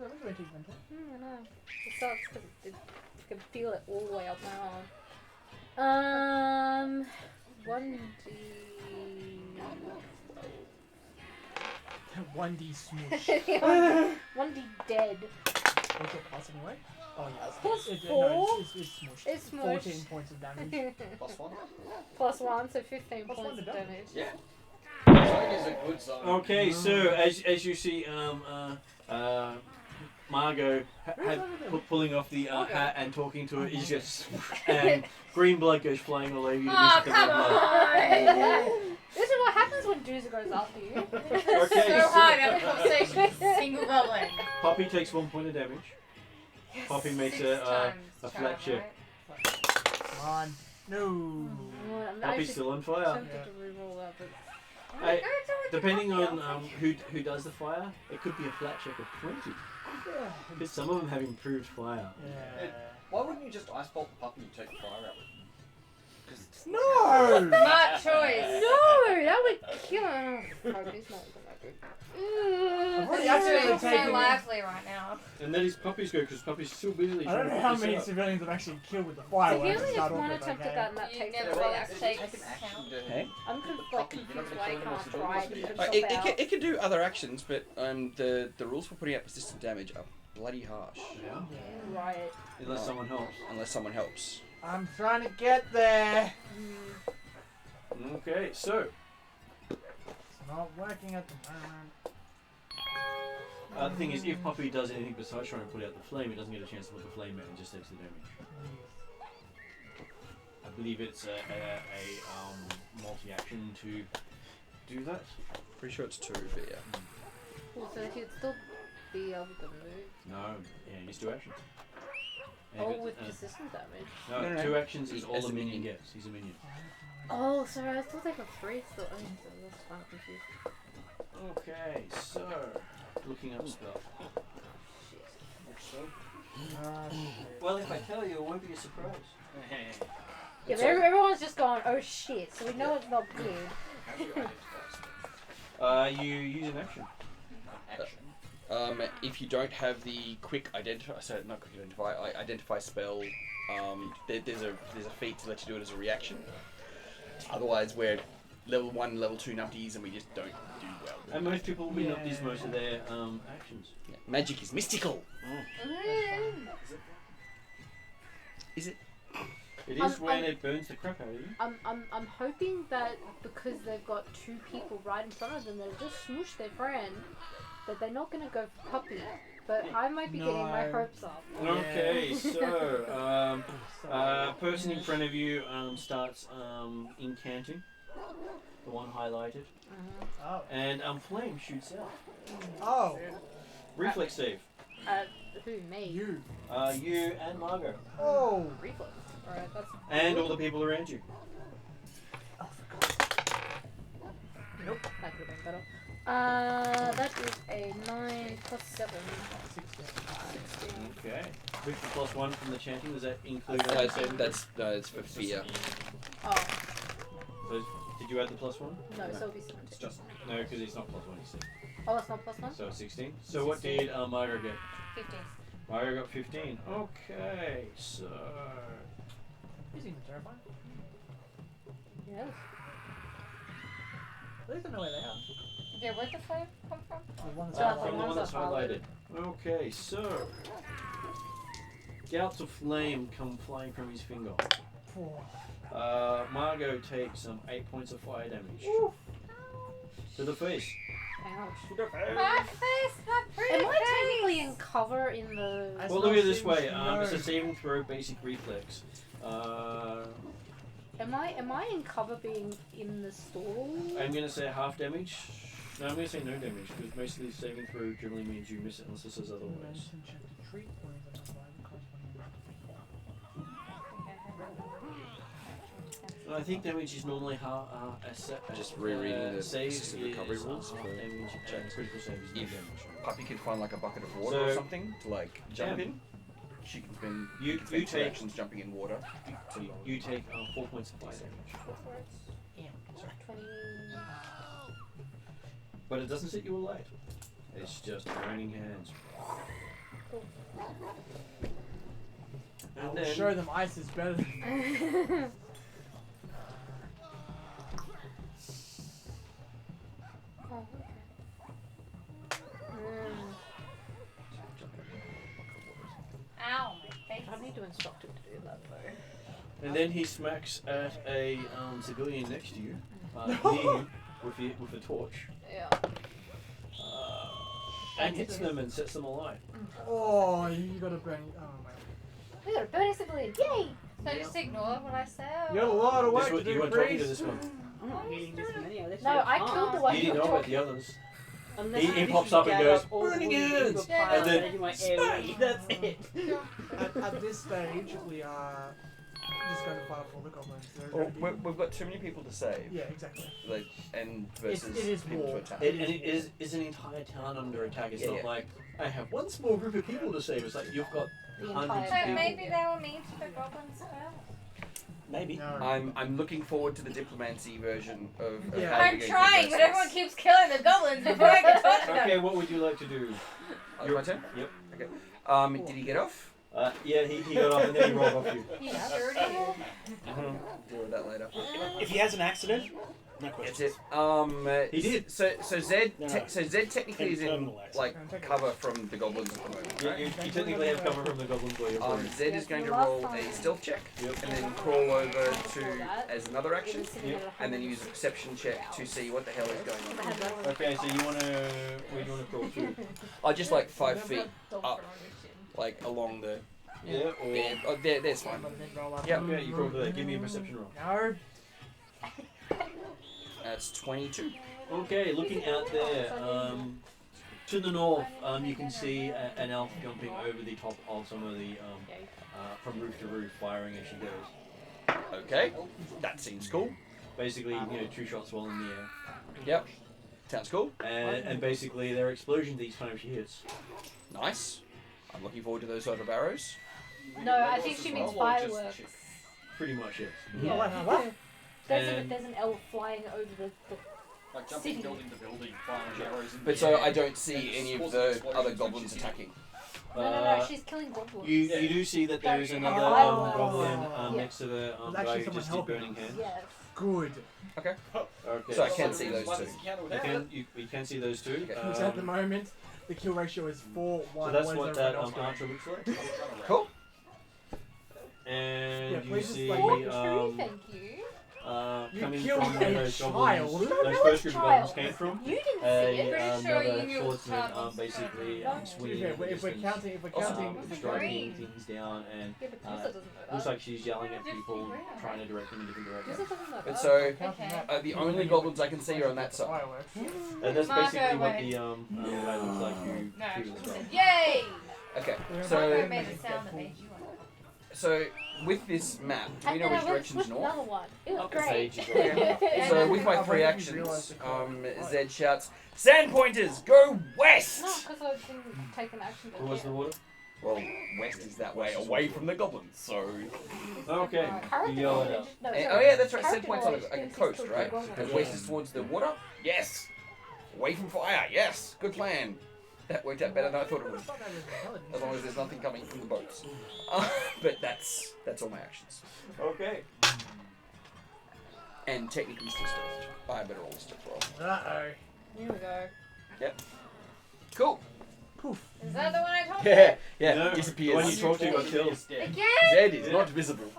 know. It sucks because I can feel it all the way up my arm. 1d. 1D smoosh. 1d dead. What's your plus anyway? Oh yeah. Plus No, 4. it's smooshed. It's smooshed. 14 points of damage. Plus 1. Plus 1, so 15 Plus points 1 of to damage. Yeah. Zone is a good zone. Okay, so as you see, Margot pulling off the hat and talking to it, is just and green blood goes flying all over you. Oh, come on! This is what happens when Doozer goes after you. Okay, So hard to have a conversation with a single goblin. Poppy takes 1 point of damage. Poppy makes a flat check. Come on. No. Poppy's still on fire. Tempted to reroll that, but Hey, depending on who does the fire, it could be a flat check of 20. Because some of them have improved fire. Yeah. Why wouldn't you just ice bolt the puppy and take the fire out with him? No! Smart choice. no, that would kill him. Oh, he's not gonna do. I've already That's accidentally doing so taken. lively right now. And that is Poppy's go, because Poppy's still busy. I don't know how many civilians I've actually killed with the So fireworks. he only to has start off one with, attempt at okay? that, and that You takes never it really away. have to Take take an action to... Hey? I'm like confused why I can't try and get It, himself out. it can do other actions, but the rules for putting out persistent damage are bloody harsh. Yeah. Right. Unless someone helps. Unless someone helps. I'm trying to get there. Okay, so It's not working at the moment. the thing is, if Poppy does anything besides trying to put out the flame, it doesn't get a chance to put the flame out and just takes the damage. I believe it's a multi-action to do that. Pretty sure it's 2, but yeah. Well, so he'd still be able to move. No, yeah, he's 2 actions. And Oh, if it- with persistent damage. no, No, no, 2 no. actions is all As the a minion minion. gets. He's a minion. Oh, sorry, I thought they got 3 still. Oh, so that's fine, confused. Okay, so looking up stuff. Well, if I tell you, it won't be a surprise. Yeah, but everyone's just going, oh shit, so we know it's not good. You use an action. If you don't have the quick identify, sorry, not quick identify spell, there's a feat to let you do it as a reaction. Otherwise, we're level 1, level 2 numpties, and we just don't do well. And most people will not use most of their actions. Yeah. Magic is mystical. Is it? It is when it burns the crap out of you. I'm hoping that because they've got 2 people right in front of them that have just smooshed their friend, that they're not gonna go for puppy. But I might be getting my hopes up. Okay, so person in front of you starts incanting, the one highlighted, Oh. and flame shoots out. Oh. Reflex save. Who, me? You. You and Margot, Oh. Reflex. Alright, that's... and all the people around you. Nope, that could have been better. That is a 9 plus 7. 16. Okay. Which plus 1 from the chanting, does that include That's for fear. Oh, So, did you add the plus 1? no, so it'll be 17. It's just no, because it's not plus 1. It's 6. Oh, that's not plus 1? So 16. So what did Margot get? 15. Margot got 15. Okay, so These things are terrifying. Yes. At least I know where they are. Yeah, where'd the flame come from? The one that's Yeah, out from the there. one that's highlighted. Okay, so gouts of flame come flying from his finger. Margot takes 8 points of fire damage to the face. Ouch. My face, my pretty Am I face. technically in cover in the... I Well, look at it this smell way. things, It's a no. saving throw, basic reflex. Am I in cover being in the stall? I'm gonna say half damage. No, I'm gonna say no damage because most of these saving throw generally means you miss it unless it says otherwise. I think damage is normally how Just rereading the save assisted recovery is, rules half for damage and critical save is no If damage. Puppy can find like a bucket of water or So- something to like jump Yeah. in, she can spend, You- can spend you 2 take- actions jumping in water. You take 4 points of fire damage. Go for it. Yeah. 20. But it doesn't set you alight. It's just raining hands. I And will then show them ice is better than Oh, okay. Ow, my face. I need to instruct him to do that though. And then he smacks at a civilian next to you, near you, with a torch, Yeah. and hits them and sets them alight. Oh, you gotta burn. Oh my. We got a burning civilian. Yay! So just ignore what I say. You got a lot of work This to one, do, you weren't talking to priest. this one. I'm not healing this many. I No, I killed the one You you didn't were know about talking. the others. Unless He I pops literally up and gather goes, up all the "Burning wounded hands!" into a Yeah. pile And then I do my AoE. That's it. At this stage, we are just going to fight off all the goblins. They're Well, gonna be- we've got too many people to save. Yeah, exactly. Like, and versus it is people war. to attack. And it is an entire town under attack. It's Yeah, not yeah. like I have one small group of people to save. It's like you've got The hundreds entire of So people. maybe they will mean to the goblins as well. Maybe. No. I'm looking forward to the diplomancy version of Yeah. how I'm you're going trying, to but address everyone this. keeps killing the goblins before I can touch them. Okay, what would you like to do? Oh, it's my turn? Yep. Okay. Did he get off? Yeah, he got off and then he rolled off you. You sure did. Deal with that later. If he has an accident, no That's questions. it. He did. So Zed, No, no. so Zed technically is in Terminal accident. like cover from the goblins at the moment, You, right? you technically have cover from the goblins while you're fighting. Zed is going to roll a stealth check Yep. and then crawl over to as another action, and then use a perception check to see what the hell is going on. Okay, so you wanna where do you wanna crawl to? I just like 5 feet up, like along the. Yeah, or There, oh, there's fine. Yep. okay, you crawl to there. Give me a perception roll. No. That's 22. Okay, looking out there, to the north, you can see an elf jumping over the top of some of the from roof to roof, firing as she goes. Okay, that seems cool. Basically, you know, 2 shots while in the air, Yep, sounds cool. and basically they're explosions each time she hits. Nice. I'm looking forward to those sort of arrows. No, I think she means fireworks. Pretty much, yes. Yeah. What? And- There's an elf flying over the Like jumping City. building to building, firing arrows in But the so air. I don't see any of the Explosions other and goblins shit. attacking. No, she's killing goblins. You do see that there is another Oh. goblin Yeah. next to the There's guy actually who someone just did helping burning hand. Yes. Good. Okay. Okay. So I can see those two. You can see those two. Okay. Which at the moment, the kill ratio is 4-1. So that's What what is that everyone else archer looks like. Cool. And Yeah, you please just, see like, make Thank you. You coming killed from where a those child. goblins, No, those no, first group of goblins child. came from. You didn't see it. Pretty sure you Another knew swordsman child. basically No. swinging Okay, in the if we're distance, counting, striking things down, and Yeah, but Tessa doesn't know that. looks like she's yelling at Just people, around. trying to direct them in different Tessa directions. doesn't know But that. so Okay. the only goblins I can see are on that side. Fireworks. And that's Marco basically what went. the guy looks like who No, threw the spell. yay! Okay. Marco So made a sound that made you with this map, do we And know then which I went direction's with north? another one. It was Okay, great. Sage is right. So with my I 3 don't think you actions, realised Zed shouts, "Sandpointers, go west!" No, because I didn't take an action. What was the water? Well, west is that way, away from the goblins. So. Okay, you yell it out. No, Oh sorry. yeah, that's right. Character Sandpoint's on knowledge a thinks coast, he's right? killed the And goblin. west is towards the water. Yes. Away from fire. Yes. Good plan. That worked out better than I thought it would. As long as there's nothing coming from the boats. But that's all my actions. Okay. And technically still stealth. I better roll a stealth roll. Uh-oh. Here we go. Cool. Is that the one I told you? Yeah. Yeah. No, Disappears. the one you talked to got killed. Again? Zed is not visible.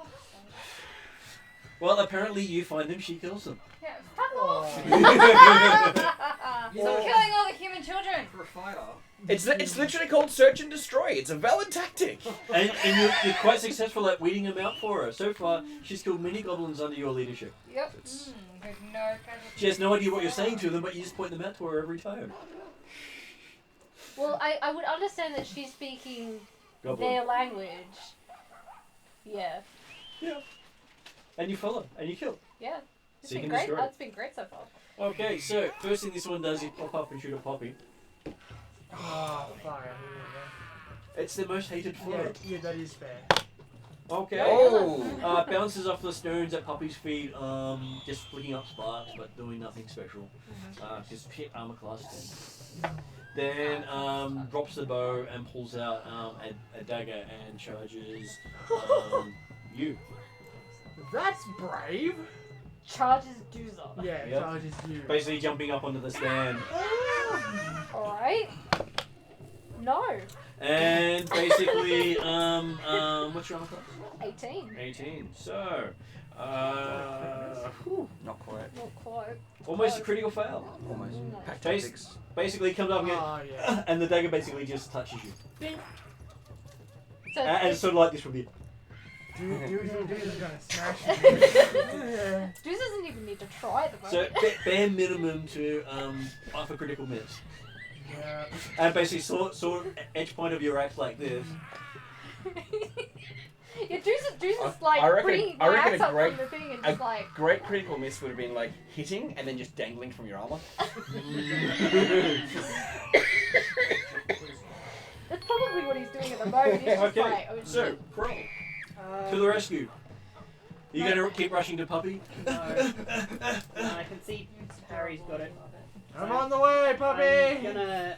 Well, apparently you find them, she kills them. Yeah, fuck off! Oh. Stop killing all the human children! For a fighter, It's literally called search and destroy. It's a valid tactic. And you're quite successful at weeding them out for her. So far, she's killed many goblins under your leadership. Yep. It's- There's no She has no idea what you're saying to them, but you just point them out to her every time. Well, I would understand that she's speaking Goblin. their language. Yeah. And you follow, and you kill. Yeah. It's Seek been and great. destroy. It's been great so far. Okay, so first thing this one does is pop up and shoot a poppy. Oh, fire. It's the most hated foe. Yeah, that is fair. Okay. Oh! Bounces off the stones at Puppy's feet, just flicking up sparks, but doing nothing special. Just hit armor class 10. Then drops the bow and pulls out a dagger and charges you. That's brave. Charges Doozer. Yeah, Yep. charges you. Basically jumping up onto the stand. Alright. No. And basically, what's your armor class? 18. 18. So, Not quite. Not quite. almost a critical fail. Almost. No. Pack Bas- tactics. Basically comes up and, Oh, yeah. and the dagger basically just touches you. So And it's sort of like this from here. Dude's gonna smash Doozer you. doesn't even need to try at the So moment. bare minimum to off a critical miss. Yeah. And basically sort edge point of your axe like this. Yeah, Doozer's like I reckon- bringing I the reckon axe a up great- from the thing and a just like... Great critical miss would have been like hitting and then just dangling from your armor. That's probably what he's doing at the moment. He's just Okay, like, oh, so shit. Crow, to the rescue. You gonna keep rushing to Puppy? No. I can see Harry's got it. I'm on the way, I'm puppy! gonna.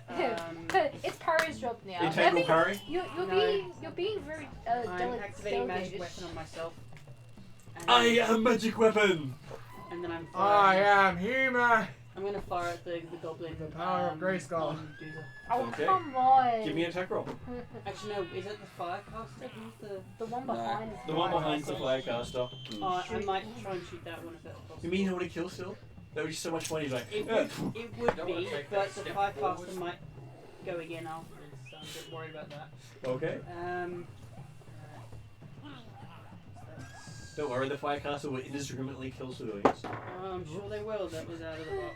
It's Parry's job now. Integral parry? You're No. being very I'm activating magic delegated. weapon on myself. And, I am magic weapon! and then I'm I firing. am human! I'm gonna fire at the goblin. The power of Grayskull. on Doozer. Oh, Okay. come on. Give me an attack roll. Actually, no. Is it the firecaster? Who's the? The one behind. The one behind the firecaster. Oh, I might try and shoot that one if that's possible. You mean you want to kill still? That would be so much fun. He's like, It "Yeah." would be, but the firecaster might go again afterwards, so I'm a bit worried about that. Okay. That's- Don't worry, the firecaster will indiscriminately kill civilians. I'm sure they will. That was out of the box.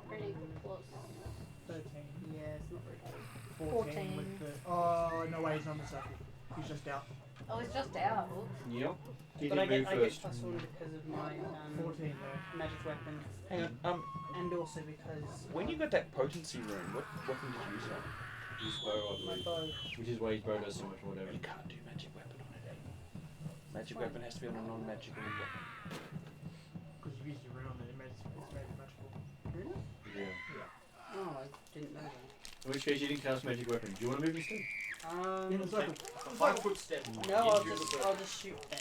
Pretty close. 13. Yeah, it's not very good. 14 with the... Oh, no way, he's on the circle. He's just out. Oh, it's just out. Yep. He But I did move get first. plus one because of my 14 there. magic weapon, Hang on. and also because When you got that potency room, what weapon did you use on? His bow, I my believe. bow. Which is why his bow does so much more You damage. can't do magic weapon on it. Magic weapon has to be on a non-magical weapon. Because you used your rune on it, it made it magical. Really? Yeah. Oh, I didn't know that. In which case you didn't cast magic weapon. Do you want to move instead? In the circle. 5 foot step. No, I'll just shoot then.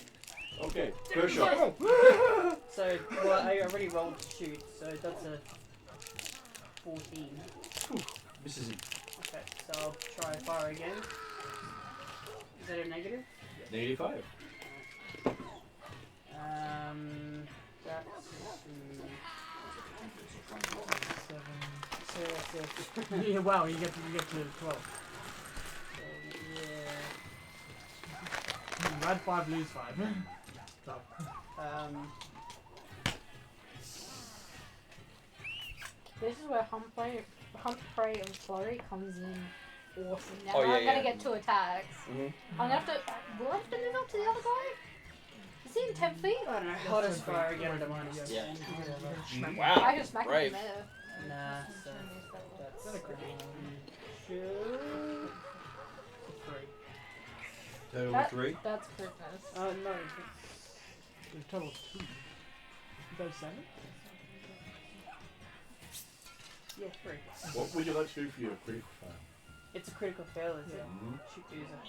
Okay. First shot. So, well, I already rolled to shoot, so that's a 14. Misses him. Okay, so I'll try fire again. Is that a negative? -5. That's 7. Yeah, wow, you get to 12. Yeah. Add 5, lose 5. So, This is where Hunt, Prey, and Flurry comes in awesome. Now Oh, yeah, I'm gonna yeah. get 2 attacks. Mhm. I'm gonna have to. Will I have to move up to the other guy? Is he in 10 feet? I don't know. Hottest fire again at a minus Yeah. 10. Wow. I just smacked brave. him there. Nah, so that's Not a critical. 2. 3. Total That- 3. That's Christmas. Oh no, the total is 2. Is that the same? yeah, 3. What would you like to do for your critical fire? It's a critical fail, is it? Mhm. Shoot Doozer.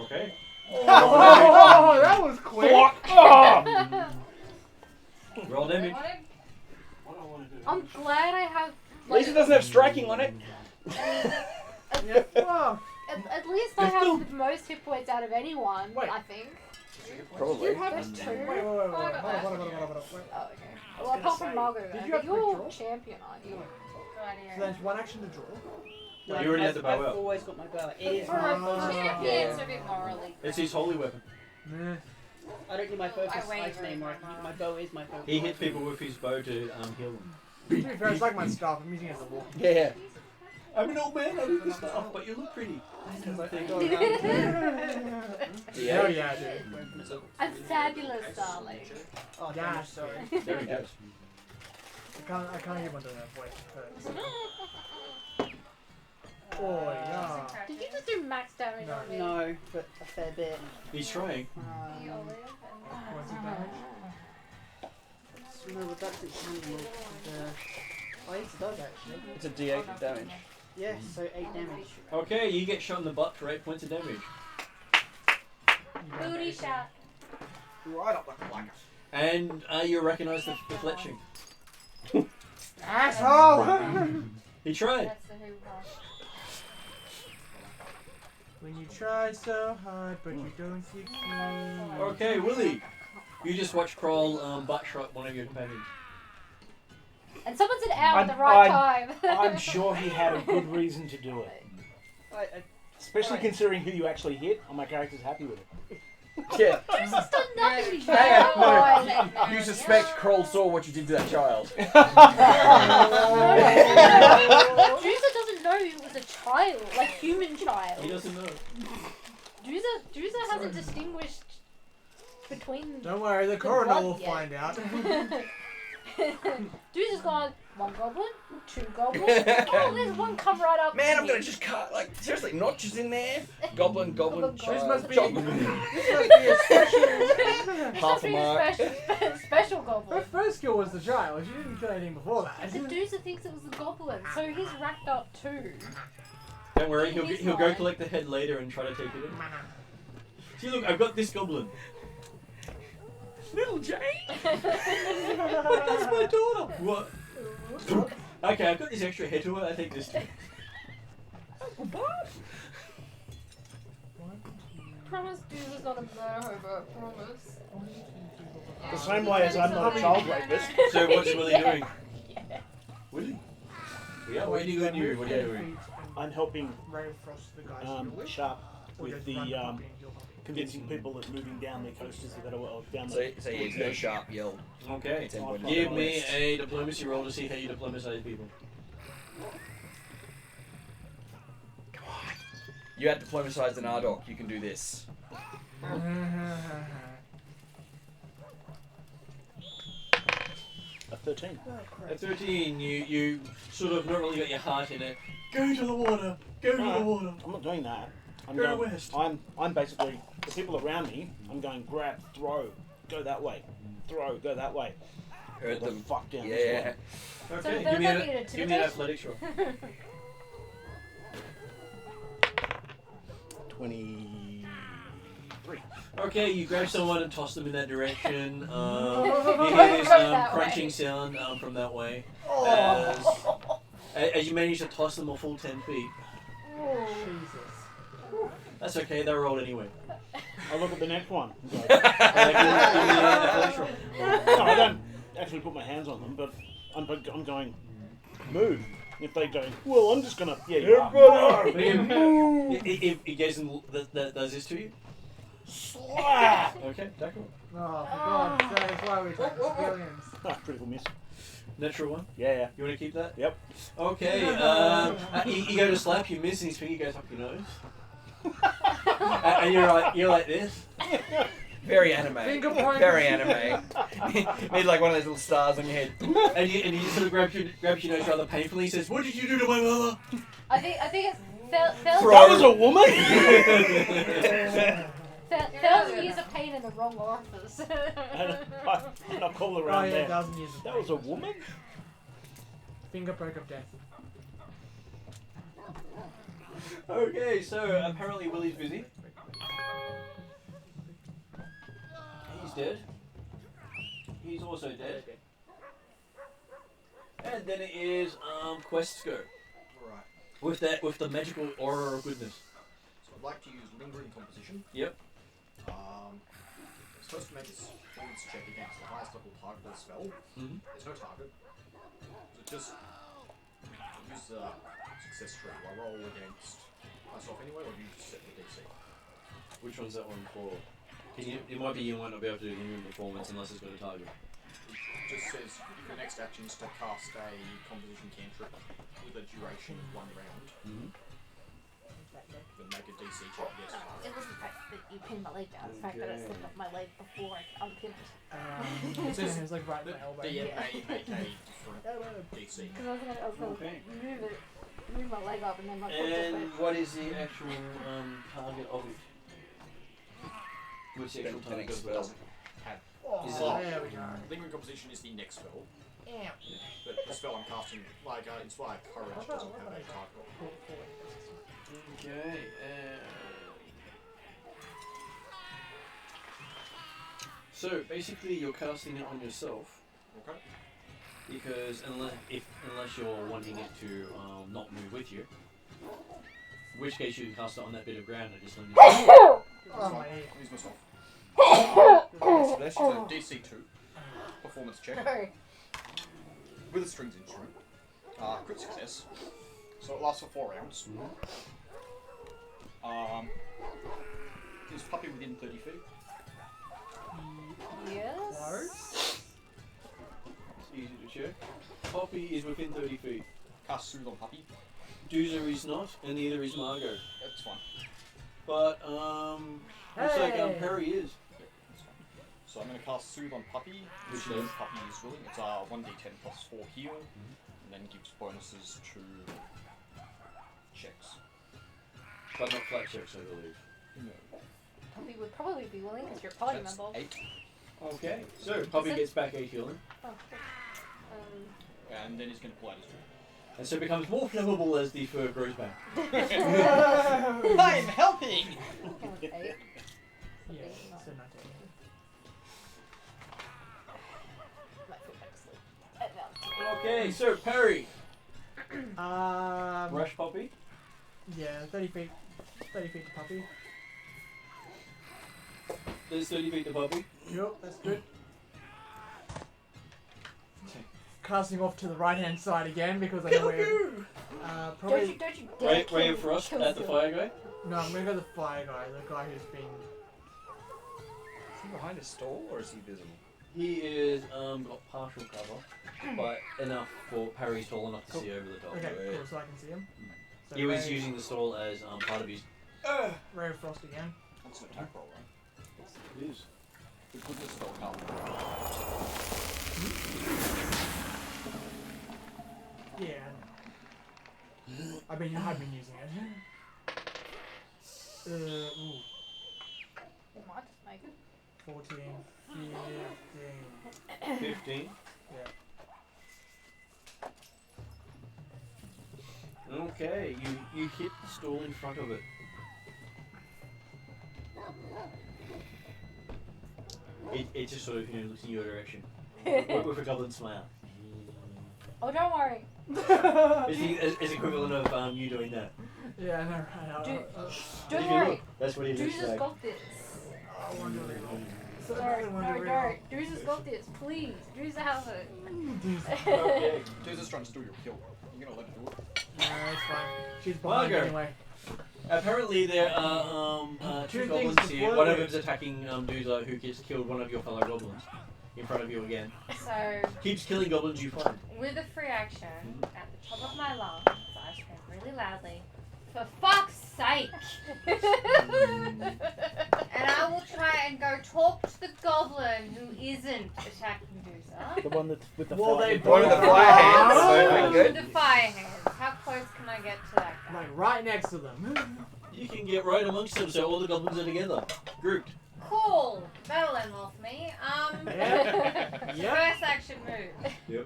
Okay. Oh, that was quick! Roll damage. I'm glad I have. At least it doesn't have striking on it. Oh, At least I have the most hit points out of anyone. Wait. I think. Probably. You have 2. wait. Oh, I got that. Hold on. Oh, okay. Well, apart from Margot, did though, you but have quick you're draw? champion, aren't you? So that's one action to draw. No, You already had I've- the bow I've out. always got my bow out. It is For my a Ah. champion's a bit morally. It's his holy weapon. Nah. I don't need my focus I waver ice name, or I can use my bow is my focus. He hits people with his bow to heal them. To be fair, it's like my scarf. I'm using it as a walk. Yeah. I'm an old man, I do this stuff, but you look pretty. Oh yeah, I do. I'm fabulous, darling. Oh yeah, sorry. There he goes. I can't get one doing that voice. Oh yeah. Did you just do max damage on me? No, but a fair bit. He's trying. What's the damage? No, but that's its handle. Oh, yes, it does actually. It's a D8 of damage. Yes, so 8 damage. Okay, you get shot in the butt for 8 points of damage. Booty shot. Right up the flank. And you recognize the fletching. Asshole! He tried. That's the who one. When you try so hard, but you don't succeed. Okay, Willie. You just watch Kroll butt shot one of your companions. And someone's an hour at the right time. I'm sure he had a good reason to do it. Especially considering who you actually hit, and my character's happy with it. Yeah. Who's just done nothing? Hang on, you suspect Kroll saw what you did to that child. Juicer doesn't know he was a child, like human child. He doesn't know. Juicer hasn't distinguished between. Don't worry, the coroner blood will yet. find out. Juicer's gone 1 goblin, 2 goblins. Oh, there's one come right up. Man, I'm gonna just cut, like, seriously, notches in there. Goblin, Goblin, child, This must be child. a special. This half must a be mark. special Her goblin. first skill was the child. She didn't kill anything before that. The Juicer thinks it was the goblin, so he's racked up 2. Don't worry, he'll He's go fine. collect the head later and try to take it in. See, look, I've got this goblin. Little Jane? That's my daughter. What? Okay, I've got this extra head to it. I take this too. Promise Juicer's not a murder hobo, promise. The same way as I'm not a child rapist. So what's Willie doing? Yeah. Willie? Yeah, what are you doing? What are you doing? I'm helping Ray Frost, the guy. Sharp Or with just the run puppy and kill puppy. convincing people that moving down their coasters that are down So yeah, go sharp, yell. Okay. 10 point Give bonus. me a diplomacy roll to see how you diplomatize people. You had diplomatized an Ardok, you can do this. A 13. At 13, you sort of not really got your heart in it. Go to the water. Go to the water. I'm not doing that. I'm Go going west. I'm basically the people around me. I'm going grab, throw, go that way, throw, go that way. Hurt Go the them. fuck down this Yeah. way. Okay, So give me that'll be an give me an intimidation? athletics roll. 23. Okay, you grab someone and toss them in that direction. You hear this That crunching way. sound from that way. Oh. As you manage to toss them a full 10 feet. Jesus. That's okay, they rolled anyway. I look at the next one. and go, Give me an athletics roll. no, I don't actually put my hands on them, but I'm going, move. If they go, well, I'm just gonna, yeah, you are. If Jason does this to you? Slap! Okay, tackle. Oh, for God's sake, that's why we're talking civilians. Ah, critical miss. Natural one. Yeah. You want to keep that? Yep. Okay. You go to slap, you miss, and his finger goes up your nose. And you're like this. Very anime. Finger point. Very anime. Need like one of those little stars on your head. And you sort of grabs your nose rather painfully. He says, "What did you do to my mother?" I think it's That was a woman? 1,000 years of pain in the wrong orifice. and I'll call Oh around yeah, there. 1,000 years of That was a woman? finger poke of death. Okay, so apparently Willie's busy. He's dead. He's also dead. And then it is quests go Right. with the magical aura of goodness. So I'd like to use Lingering Composition. Yep. It's supposed to make its performance check against the highest level target of the spell. Mhm. There's no target. So it just use the success tree. Do I roll against myself anyway, or do you just set the DC? Which one's that one for? It might be you might not be able to do lingering performance unless it's got a target. just says if your next action is to cast a composition cantrip with a duration of 1 round, then make a DC check, yes. It wasn't the fact that you pinned my leg down, it's the fact that I slipped up my leg before I unpinned it. It says it's like right in my elbow. DMA, different DC. Because I was gonna move my leg up and then my foot just And went. what is the actual target of it? What's the actual The target next of spell. it? Oh, Is it- there we go. Lingering composition is the next spell. But the spell I'm casting, like Inspire Courage, doesn't have a target. Okay. So basically, you're casting it on yourself Okay. because unless you're wanting it to not move with you, in which case you can cast it on that bit of ground and just limit it. Oh, my ear. Use myself. So DC 2. Performance check. Sorry. With a strings instrument. Crit success. So it lasts for 4 rounds. Is puppy within 30 feet? Yes. It's easy to check. Poppy is within 30 feet. Cast Soothe on puppy. Doozer is not, and neither is Margot. That's fine. But looks like Hey! Perry is. That's fine. So I'm going to cast Soothe on puppy, which Which is is? puppy is willing. It's 1d10 plus 4 heal, and then gives bonuses to checks. But not flat checks, I believe. No. Puppy would probably be willing because you're a party That's member. 8. Okay. So Poppy gets back 8 healing, Oh, good. And then he's going to pull out his and so becomes more flammable as the fur grows back. I'm helping! Okay. Yeah, so not taking Might fall back asleep. Okay, so Perry, it. rush Poppy. Yeah, 30 feet. 30 feet to puppy. There's 30 feet to Poppy. Yep, that's good. Casting off to the right hand side again because I know where. Probably. Don't you dare Ray kill- of Frost kill at the Sil. fire guy. No, I'm gonna go the fire guy, the guy who's been. Is he behind a stall or is he visible? He is got partial cover, but enough for Perry's tall enough to see over the top. Okay, cool, so I can see him. So He was Ray- using the stall as part of his. Ray of Frost again. That's an attack roll, right? It is. The goodness spell can't. Yeah. I've been using it. Ooh, You might just make it. 14, 15. 15. Yeah. Okay, you hit the stall in front of it. It just sort of looks in your direction with a goblin smile. Oh, don't worry. It's equivalent of you doing that. Yeah, I know, right? Don't If you worry. look, that's what he looks Dooza's like. got this. I wonder No, Dooza's got this. Please, Dooza has it. Okay. Dooza's trying to steal your kill. You're going to let her do it? No, it's fine. She's behind Margo. anyway. Apparently there are Two two things goblins to here. flirt One of with. them's attacking Dooza, who just killed one of your fellow goblins in front of you again. So, Keeps killing goblins you find. with a free action, at the top of my lungs, I scream really loudly, for fuck's sake! And I will try and go talk to the goblin who isn't attacking Dooza. The one that with the Well, fire. they One of the fire hands. Very With good. the fire hands. How close can I get to that guy? Like right next to them. You can get right amongst them, so all the goblins are together, grouped. Cool! That'll involve me. Yeah. Yeah. First action move. Yep.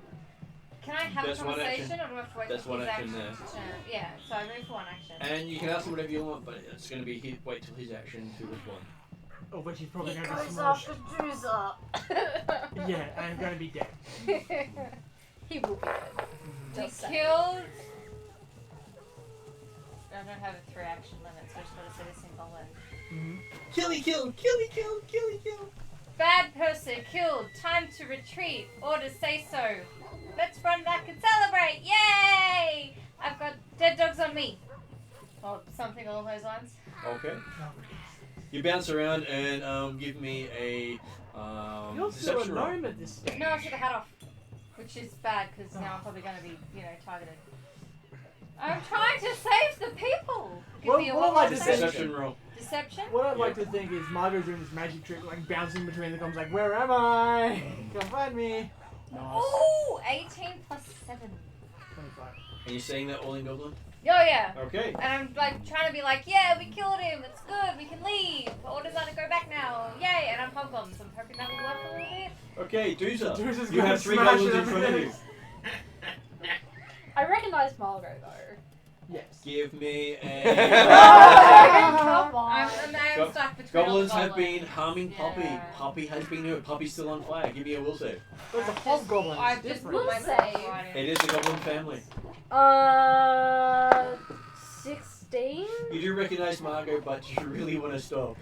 Can I have That's a one conversation action. or do I have to wait That's for one his action action there. to turn? Yeah, so I move for one action. And you can ask him whatever you want, but it's going to be wait till his action to respond. Oh, but she's probably He going to be goes smashed. after Dooza. Yeah, and I'm going to be dead. He will be dead. We Just saying. killed. I don't have a 3 action limit, so I just gotta say this in Goblin. Killy kill, killy kill, killy kill. Bad person killed. Time to retreat. Orders say so. Let's run back and celebrate. Yay! I've got dead dogs on me. Or something along those lines. Okay. You bounce around and give me a You're still a deception roll. gnome at this stage. No, I took the hat off, which is bad because now I'm probably going to be, targeted. I'm trying to save the people. Give Well, me a what I like to say- Deception roll. Deception? What I'd like to think is Margot's doing this magic trick, like bouncing between the gums, like, where am I? Come find me. Ooh, 18 plus 7. 25. And you're saying that all in Goblin? Oh yeah. Okay. And I'm like trying to be like, yeah, we killed him. It's good. We can leave. Orders are to go back now. Yay! And I'm hobgoblin, so I'm hoping that will work a little bit. Okay, Doozer. Doozer's You gonna have 3 smash goblins in it front of you. I recognize Margot though. Yes. Give me a. Come on. I am stuck between Goblins all the have been harming Poppy. Yeah. Poppy has been hurt. Poppy's still on fire. Give me a will save. There's a hobgoblin. I've It's just different. put my Say. It is the Goblin family. 16. You do recognize Margot, but you really want to stop.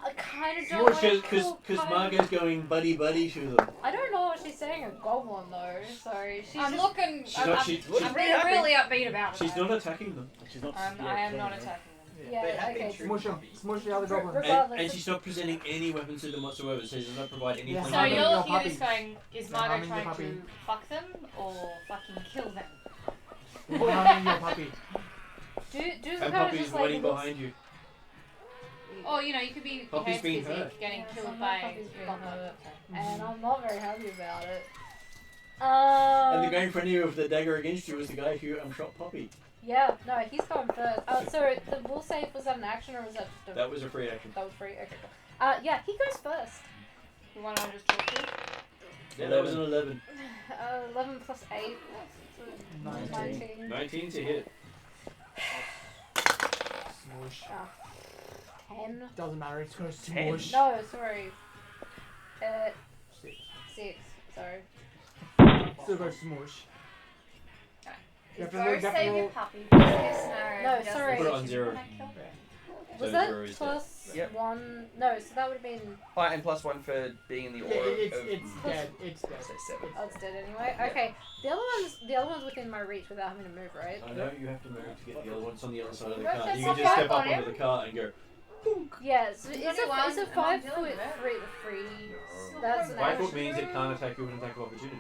I kind of don't want to Because Margot's going buddy buddy to them. I don't know what she's saying a goblin though, so she's I'm just... looking. She's I'm, not- I'm, she- I'm being really upbeat about it. She's though. not attacking them. She's not. I am not attacking them. Yeah, okay. Smush him. Smush the other goblin. Regardless. And she's not presenting any weapons to them whatsoever, so she does not provide any Yeah. So Harming you're your looking at puppy. this going, is Yeah, Margot harming your trying puppy. to fuck them or fucking kill them? Harming your puppy. Do And kind of Poppy's just like waiting looks- behind you. Or, you know, you could be Poppy's hands being busy hurt. getting Yeah, killed some by Poppy's being goblin. hurt, and I'm not very happy about it. And the guy in front of you with the dagger against you was the guy who shot Poppy. Yeah, no, he's going first. So the will save, was that an action or was that just a... That was a free action. That was free? Okay, cool. Yeah, he goes first. The one I just talked to? Yeah, that was an 11. 11 plus 8. So 19. 19 to hit. Smush. 10. Doesn't matter. It's going to smush. No, sorry. 6. 6. Sorry. Still goes smush. You have to Go roll- you have to save your roll- puppy. Worst case scenario, No, if he doesn't sorry. Put it on shoot 0. you when I kill him. Was So that zero is plus Yep. 1? No, so that would have been... Oh, and +1 for being in the Yeah, aura it's of... dead. It's dead. Say 7. Oh, it's dead anyway? Okay. The other one's within my reach without having to move, right? I know you have to move to get the other one. It's on the other side of the Let's car. just You can hop just step up up on onto him. the car and go. Yeah, so it's Only a one, 5 I'm foot not dealing with it. free. That's an 5 action. foot means it can't attack you with an attack of opportunity.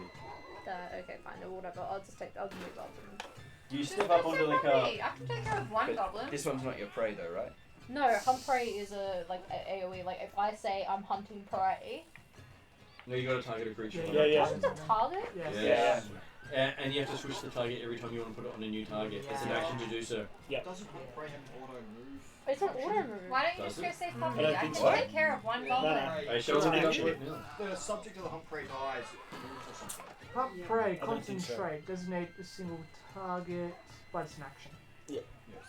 Okay, fine, or whatever. I'll move up. You Just step go up onto save the my car. puppy. I can take care of one But goblin. This one's not your prey though, right? No, hunt prey is a AoE. Like if I say I'm hunting prey, No, you got to target a creature. Yeah, yeah. that's a target. Yes. Yes. And you have to switch the target every time you want to put it on a new target. It's an action to do so. Doesn't Humphrey have an auto move? It's an auto move. Why don't you Does just go it? save I puppy? don't I think can so. take care of one goblin. No. I shall It's an look it up action. right now. The subject of the Humphrey dies, it moves or something. Pump prey, I don't think so. concentrate, designate a single target, but it's an action. Yeah.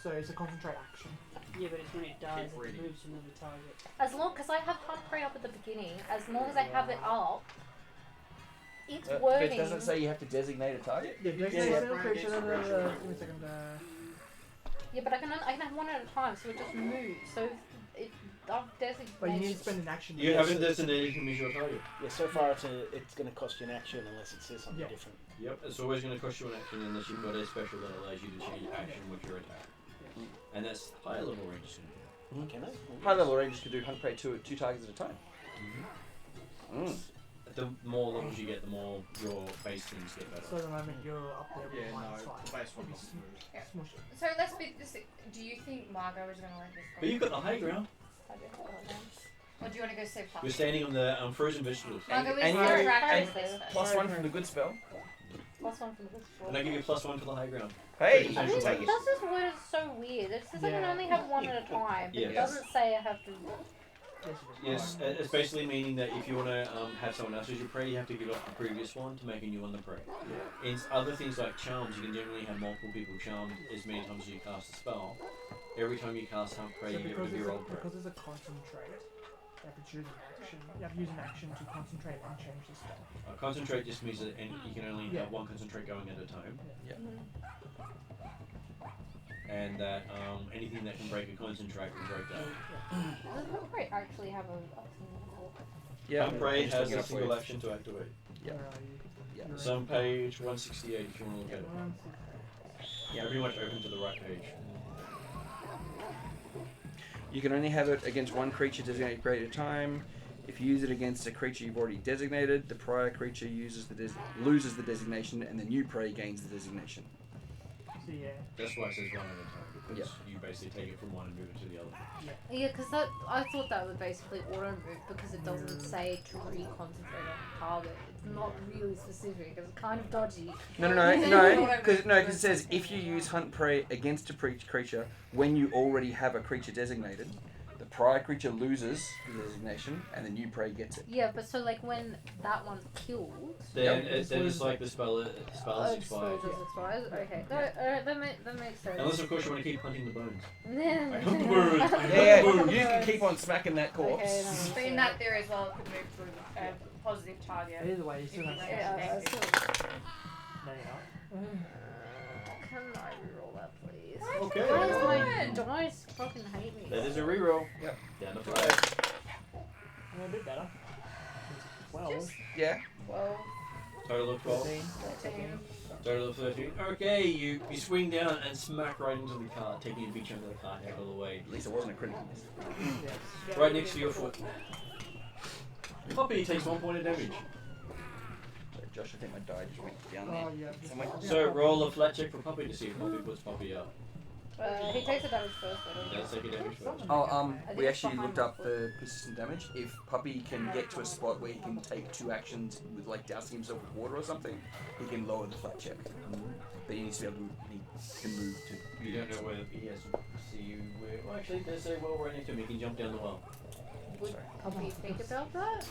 So it's a concentrate action. Yeah, but it's when it dies, Keep it reading. moves to another target. As long, because I have hunt prey up at the beginning. As long as I have it up, it's But working. it doesn't say you have to designate a target? Yeah, designate yeah. a single creature. Give me a second. Yeah, but I can have one at a time, so it just moves. So it I've designated. But you need to spend an action. You haven't designated him as your target. Yeah, so far it's going to cost you an action unless it says something Yeah. different. Yep, it's always going to cost you an action unless you've got a special that allows you to change action with your attack. And that's higher level range. Can I? High level rangers can do hunt prey two targets at a time. The more levels you get, the more your base things get better. So at the moment you're up there with Yeah, no, minus the 5. base one doesn't move. Smush it. So let's be. Do you think Margot is going to let this go? But you've got the high ground. I don't know what it is. Or do you want to go save puppy? You're standing on the frozen vegetables. Margot, is and there you- a track and- this first? +1 from the good spell. Plus one from this And I give you +1 for the high ground. Hey, I I mean, mean, take it. that's just worded so weird. It says I can Yeah. only have one at a time, but it Yes. doesn't say I have to. Yes, it's basically meaning that if you want to have someone else as your prey, you have to give up the previous one to make a new one the prey. In other things like charms, you can generally have multiple people charmed as many times as you cast a spell. Every time you cast hunt prey, So you get rid of your old prey. because it's a concentrate, you have to choose an action. You have to use an action to concentrate and change the spell. Concentrate just means that you can only Yeah. have one concentrate going at a time. Yeah. And that anything that can break a concentrate will break that. Does Hunt Prey actually have a single? Yeah. Hunt prey I'm just has looking a up for single you. action to activate. Yeah. Where are you? Yeah. You're It's on page 168 if you want to look at it. One, Yeah, pretty much open to the right page. You can only have it against one creature designated per at a time. If you use it against a creature you've already designated, the prior creature loses the designation, and the new prey gains the designation. So yeah. That's why it says one at a time, because you basically take it from one and move it to the other. Yeah, because I thought that would basically auto move because it doesn't say to re-concentrate on the target. It's not really specific. It's kind of dodgy. No. Because it says if you use hunt prey against a creature when you already have a creature designated, the prior creature loses the designation and the new prey gets it. Yeah, but so like when that one's killed, Then it's like the spell is expired. Expires. Okay, that makes sense. Unless of course you want to keep hunting the bones. You can keep on smacking that corpse. Okay, But in that theory as well, it could move to a positive target. Either way, you still have If No, you're not. Can I reroll that, please? Okay. Why does my dice fucking hate me? That is a reroll. Yep. Down to 5. A bit better. 12. Yeah. 12, Total of 12. 13. Total of 13. Okay, you swing down and smack right into the cart, taking a big chunk of the cart out of the way. At least it wasn't a critical miss. Yes. Right next to your foot. Poppy takes 1 point of damage. Sorry, Josh, I think my die just went down Oh, there. yeah. Somewhere. So roll a flat check for Poppy to see if Poppy puts Poppy up. He takes a damage first, but Does take a damage first. Oh, we actually looked up the persistent damage. If Puppy can get to a spot where he can take 2 actions with like dousing himself with water or something, he can lower the flat check. But he needs to be able to he can move to. You don't know whether he has to see you where. Well, actually, there's a well right next to him. He can jump down the well. would Poppy think about that?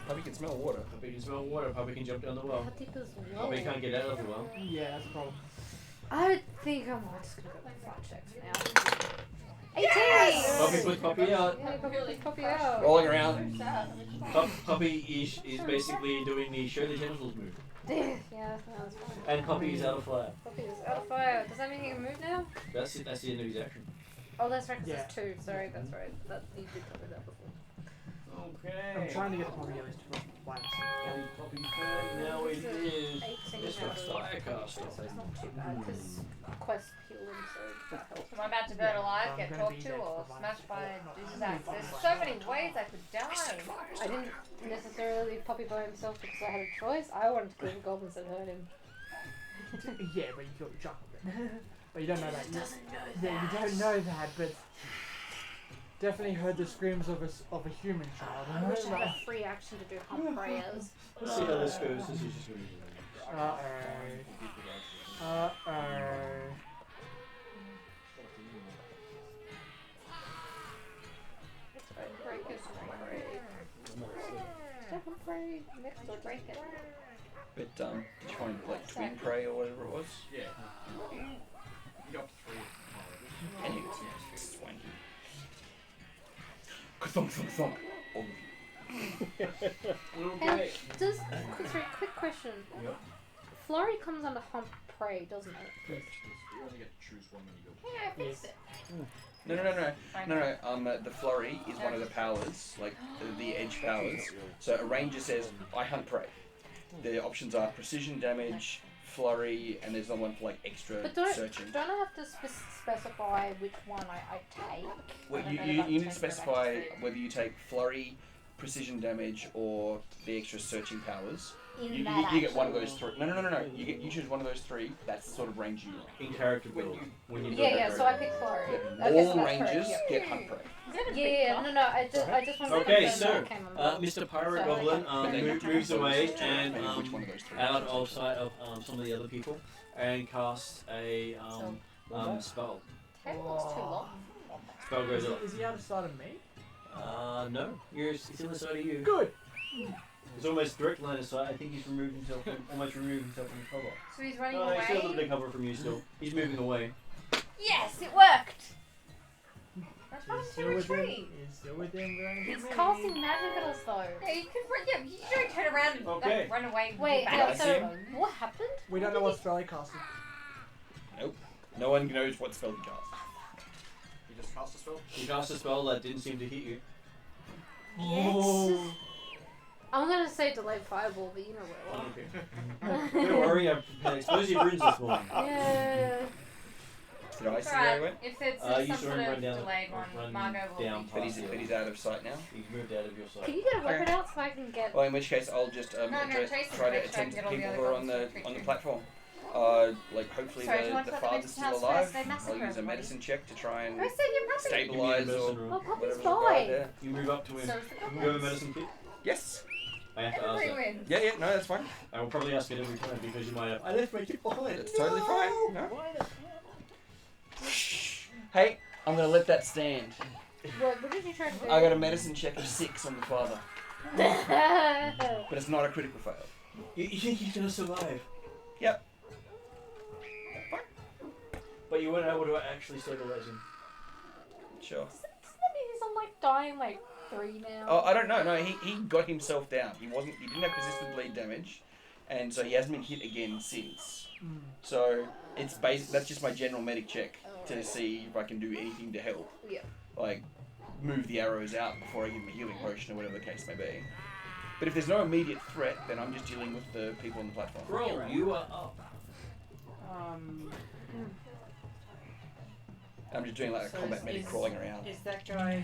Puppy can smell water. Puppy can smell water. Puppy can jump down the well. How deep is the well? Puppy can't get out of the well. Yeah, that's a problem. I think I'm just gonna go with flat check for now. 18! Puppy puts Puppy out. Yeah, Poppy out. Rolling around. Puppy is basically doing the show the genitals move. Yeah, that's fine. And Puppy is out of fire. Poppy is out of fire. Does that mean he can move now? That's it. That's the end of his action. Oh, that's right, because Yeah. it's 2. Sorry, that's right. You did cover that before. Okay. I'm trying to get the Poppy at least to flat. Puppy turn. Now it is 18 Mr. damage. Firecaster. So it's not too bad, because quest heal him, so that helps. Am I about to burn alive, get talked to, or smashed by a doozy's axe? There's so many ways I could die. I didn't necessarily leave Poppy by himself because I had a choice. I wanted to kill the goblins that hurt him. Yeah, but you killed the child. But you don't know that. You don't know that, but definitely heard the screams of a human child. I wish I had a free action to do hump prayers. Let's see how this goes. This is just going to be Break it, Stefan pray, next door break it. But did you find like twin prey or whatever it was? Yeah. You got 3. And you swing. Thunk, thunk, thunk. All of you. Okay. Does quick question. Yep. Flurry comes under hump prey, doesn't it? You only get to choose one when you go. Yeah, fix it. No. The flurry is one of the powers, like the edge powers. So a ranger says, I hunt prey. The options are precision damage, flurry, and there's another one for like extra But don't searching. I have to specify which one I take? Well, I you don't know if need I to take specify the whether you take flurry, precision damage, or the extra searching powers. In You that get one of action. those 3. No. You choose one of those 3. That's the sort of range you're in. In character build. When you do Yeah, so I pick flurry. Okay, so All that's rangers correct, yeah. get hunt prey. Yeah, no, I just wanted to Okay, confirm so that came on board. Mr. Pirate So, Goblin okay. moves away and which one of those 3? out of sight of some of the other people and casts a spell. Ten looks too long. Spell goes up. Is he out of sight of me? No, it's in the side of you. Good. It's almost direct line of sight. I think he's almost removed himself from cover. So he's running No, he's still a little away. bit cover from you still. He's moving away. Yes, it worked. That's He's running still to within. retreat. He's still within range. It's casting magic at us though. Yeah, you could run. Yeah, you don't turn around and Okay. like, run away. and Wait, get yeah, back. so what happened? We don't know what spell he casted. No one knows what spell he cast. You just cast a spell. You cast a spell that didn't seem to hit you. Yes. I'm gonna say delayed fireball, but you know where it was. Don't worry, I've prepared explosive runes this morning. Yeah. Did I see Alright, where he went? if it's You some saw sort him of run down. delayed one, run Margot will down be But past he's you. out of sight now. He's moved out of your sight. Can you get a weapon out so I can get? Well, in which case I'll just No, Tracy try to make sure I attend can to get all the people other who are on goblins the for on the Creature. platform. Like hopefully Sorry, do you the want to let the father's Vincent still House alive. first? They massacre I'll use a everybody. medicine check to try and I said your property. stabilize Give me a or medicine roll. Oh, Poppy's whatever's required fine. there. You move up to him. So is the You have a goblins. medicine kit? Yes. I have to ask Everybody that. wins. Yeah, no, that's fine. I will probably ask it every time because you might have. I left my kit behind. It's totally fine. No. Hey, I'm gonna let that stand. What did you try to do? I got a medicine check of 6 on the father, but it's not a critical fail. You think he's gonna survive? Yep. But you weren't able to actually stabilize him. Sure. Doesn't that mean he's on like dying like 3 now? Oh, I don't know. No, he got himself down. He didn't have persistent bleed damage, and so he hasn't been hit again since. So it's that's just my general medic check to see if I can do anything to help. Yeah. Like move the arrows out before I give him a healing potion or whatever the case may be. But if there's no immediate threat, then I'm just dealing with the people on the platform. Roll, you are up. I'm just doing like a So combat medic crawling around. Is that guy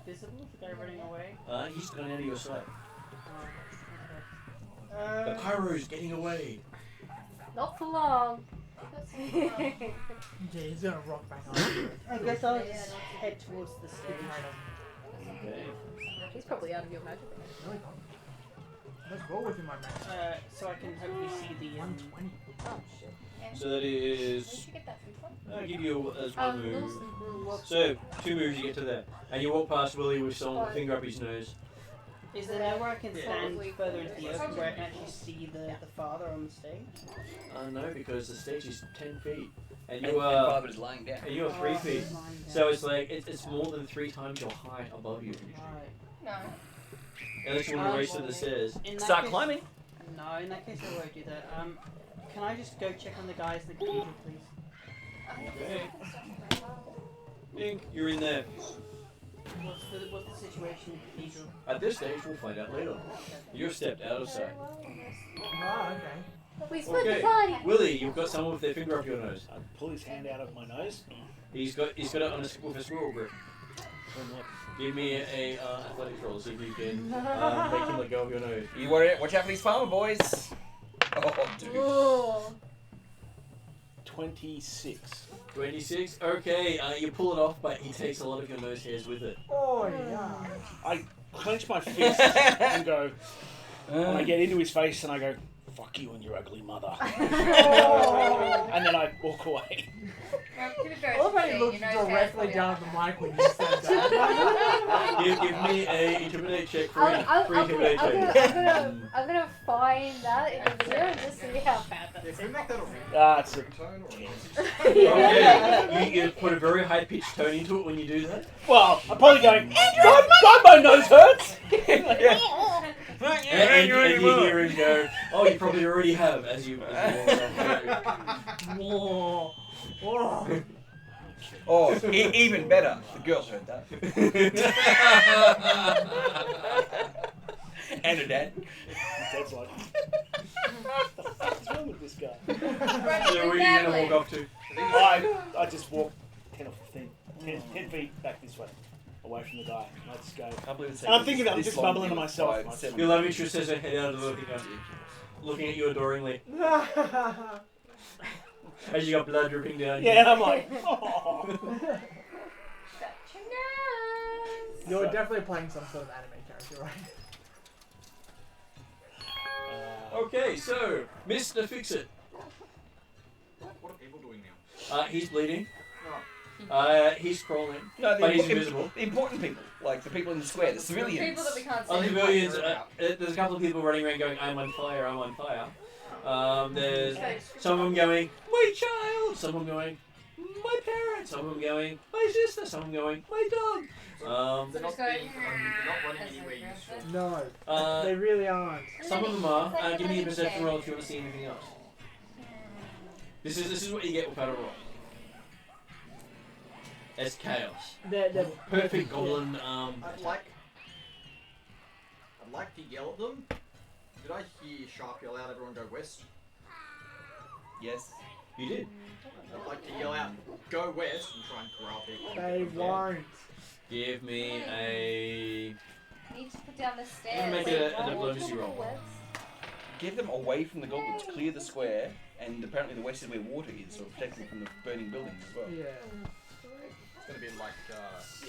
visible? The guy running away? He's gone out of your sight. Oh, The pyro's getting away. Not for long. Yeah, he's gonna rock back on. I guess I'll just head towards the stage. Okay. He's probably out of your magic. Really not. Let's roll with him, my man. So I can hopefully see the 120. Oh shit. So that Where did is. you get that food from? I'll give you as one move. Wilson. So, 2 moves you get to there. And you walk past Willie with someone with a finger up his nose. Is there nowhere I can stand Probably. further into the open where I can actually see the father on the stage? No, because the stage is 10 feet. And And you are. Barbara is lying down. And you are 3 feet. he's lying down. So it's like, it's more than 3 times your height above you. Right. No. Unless you want to race to the stairs. In that Start case- climbing. No, in that case I won't do that. Can I just go check on the guys in the cathedral, please? Okay. Bing, you're in there. What's the situation in the cathedral? At this stage, we'll find out later. You're stepped out of sight. Ah, okay. We split Okay. the party. Willie, you've got someone with their finger up your nose. I pull his hand out of my nose. He's got it on with a squirrel grip. Give me a athletics roll, see if you can make him let go of your nose. You watch out for these farmer boys. Oh, dude. Oh. 26. 26. Okay, you pull it off, but he takes a lot of your nose hairs with it. Oh, yeah. I clench my fist and go, and I get into his face and I go, fuck you and your ugly mother. And then I walk away. Well, to be fair, I love how he you looked know his hair's directly probably down up. at the mic when you said that. Give me a intimidate check for I'm intimidate check. gonna find that in the video and just see how bad Yeah, that's can we make that a ring? It's a, tone or Okay, you put a very high pitched tone into it when you do that. well, I'm probably going, God, my nose hurts! And you hear him go, oh, you probably already have, as you walk off. Whoa. Whoa. Oh, even better. The girls heard that. And her dad. Dad's like, what the fuck is wrong with this guy? So where are you going to walk off to? I just walk 10 or 15, 10 feet back this way, away from the guy. And I just go, I believe it's and I'm thinking, I'm this just long bubbling to deal myself. by 7 Your love interest has her head out of the window, looking at you adoringly, as you got blood dripping down. Yeah, and I'm like, oh. You're definitely playing some sort of anime character, right? Okay, so, Mr. Fix-It. What are people doing now? He's bleeding. He's crawling. No, But he's invisible. The important people, like the people in the square, the civilians. People that we can't see. Other civilians, there's a couple of people running around going, I'm on fire, I'm on fire. There's some of them going, my child! Some of them going, my parents! Some of them going, my sister! Some of them going, my dog! They're So not just go, being, they're not running anywhere useful. No, they really aren't. Some of them are. Give me a perception roll if you want to see anything else. This is what you get without a roll. It's chaos. They're Perfect goblin. I'd like to yell at them. Did I hear Sharp yell out, everyone go west? Yes. You did. I'd like to yell out, go west, and try and grab people. They won't. Give me a. I need to put down the I'm stairs. gonna make it a diplomacy roll. Give them away from the goblins, clear the square, and apparently the west is where water is, so protect them from the burning buildings as well. Yeah. It's going to be like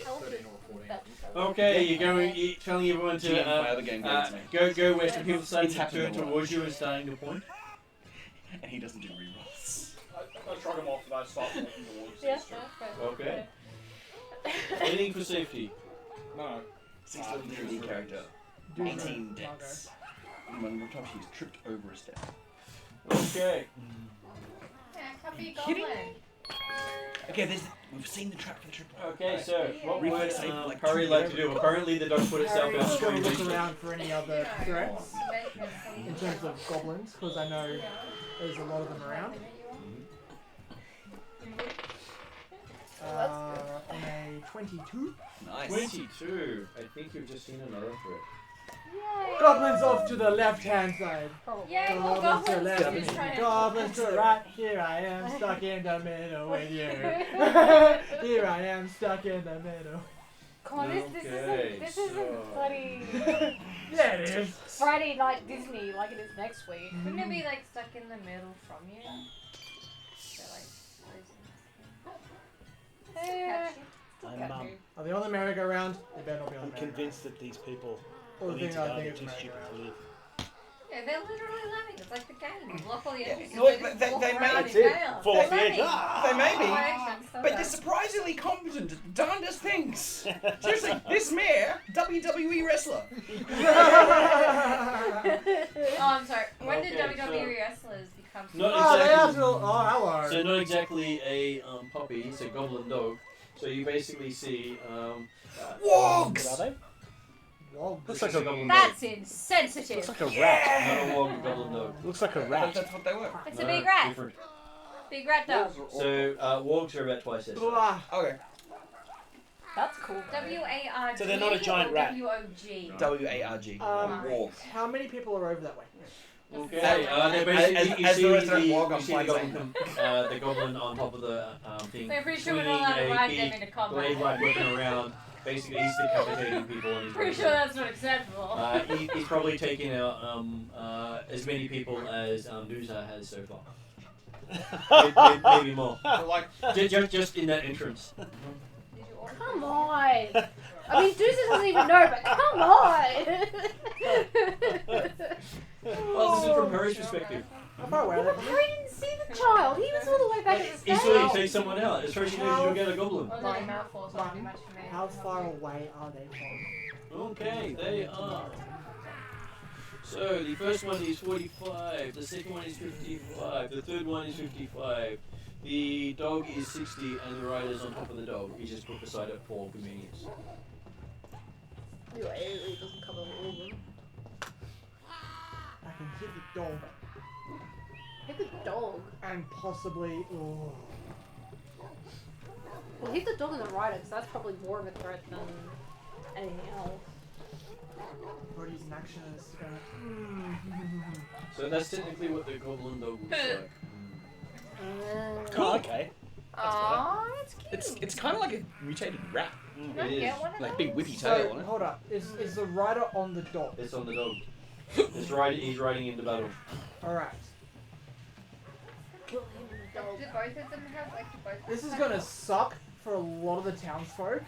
13 or 14. Okay, you're going. You're telling everyone GM of my to other game gave it to me. go west, and people starting It's to happening turn a lot. towards you and starting to point. And he doesn't do rerolls. I shrug him off and I start walking towards Yeah, this tree. Okay. Anything for safety. No. 6 level D character. Do 18 the- dex. One more time she's tripped over a step. Okay. Yeah, can't be a Kidding? goblin. Okay, we've seen the trap for the triple. Okay, so what would Reflex save, like, Curry 2 like to do? Apparently, the dog put itself Harry's out gonna strong. look around for any other threats in In terms of goblins, because I know there's a lot of them around. On a 22. Nice. 22. I think you've just seen another threat. Goblins off to the left-hand side. Yay, more Goblins to goblins. left. Just trying to- Goblins to right. Here I am, stuck in the middle with you. Here I am, stuck in the middle. Come on, this Okay, isn't so- bloody Yeah, it is. Friday Night Disney like it is next week. Wouldn't it be like stuck in the middle from you? So like Eh, catch I'm Are they on the merry-go-round? They better not be on I'm the merry-go-round. convinced that these people Or believe think I together think too it's stupid to live. Yeah, they're literally lemmings. It's like the game. You block all the Yeah, entrances. look, just they walk may- around that's in it. chaos. Fall They're off the edge. lemmings. Ah! They may be, Oh, actually, so but they're bad. surprisingly competent at darndest things. Seriously, this mayor, WWE wrestler. Oh, I'm sorry. When did Okay, WWE wrestlers become? Not Oh, they exactly. are still. Oh, hello. So not exactly a puppy. It's a goblin dog. So you basically see What Wogs! are they? Whoa. Looks like a goblin That's insensitive. looks like a rat. dog. Not a wog, a goblin dog. Looks like a But rat. that's what they were. It's a No, big rat. different. Big rat dog. So wogs are about twice as big. Blah. Okay. That's cool. W-A-R-G. So they're not a giant rat. W-O-G. W-A-R-G. Wog. How many people are over that way? Okay. As- They're basically as you the see restaurant the, wog, you I'm see the fine goblin, the goblin on top of the thing. So I'm pretty sure we're swinging not allowed to a ride big them into combat. blade like whipping around. Basically, he's decapitating people on his Pretty way. sure that's not acceptable. He's probably taken out as many people as Duza has so far. Maybe more. So like, Just in that entrance. Did you order Come on. I mean, Deuces doesn't even know, but come on. Well, this is from Harry's perspective. How far away are they from me? Harry didn't see the child. He was all the way back at the He stairs. saw you take someone out. As far as you know, you get a goblin. I was only mouthful, so not too much for me. How far away are they from? Okay, they are. So the first one is 45, the second one is 55, the third one is 55. The dog is 60 and the rider's on top of the dog. He's just put beside it for convenience. Your AoE doesn't cover all of them. I can hit the dog Hit the dog. and possibly. Oh. Well, hit the dog and the rider, because that's probably more of a threat than anything else. Already used an action as So that's technically what the goblin dog looks like. Oh, okay. Aww, that's cute. It's kind of like a mutated rat. Can I It get is. one of Like those? big whippy tail on So it. hold up. Is the rider on the dog? It's on the dog. He's riding into battle. All right. Do both of them have like both? This is gonna suck for a lot of the townsfolk.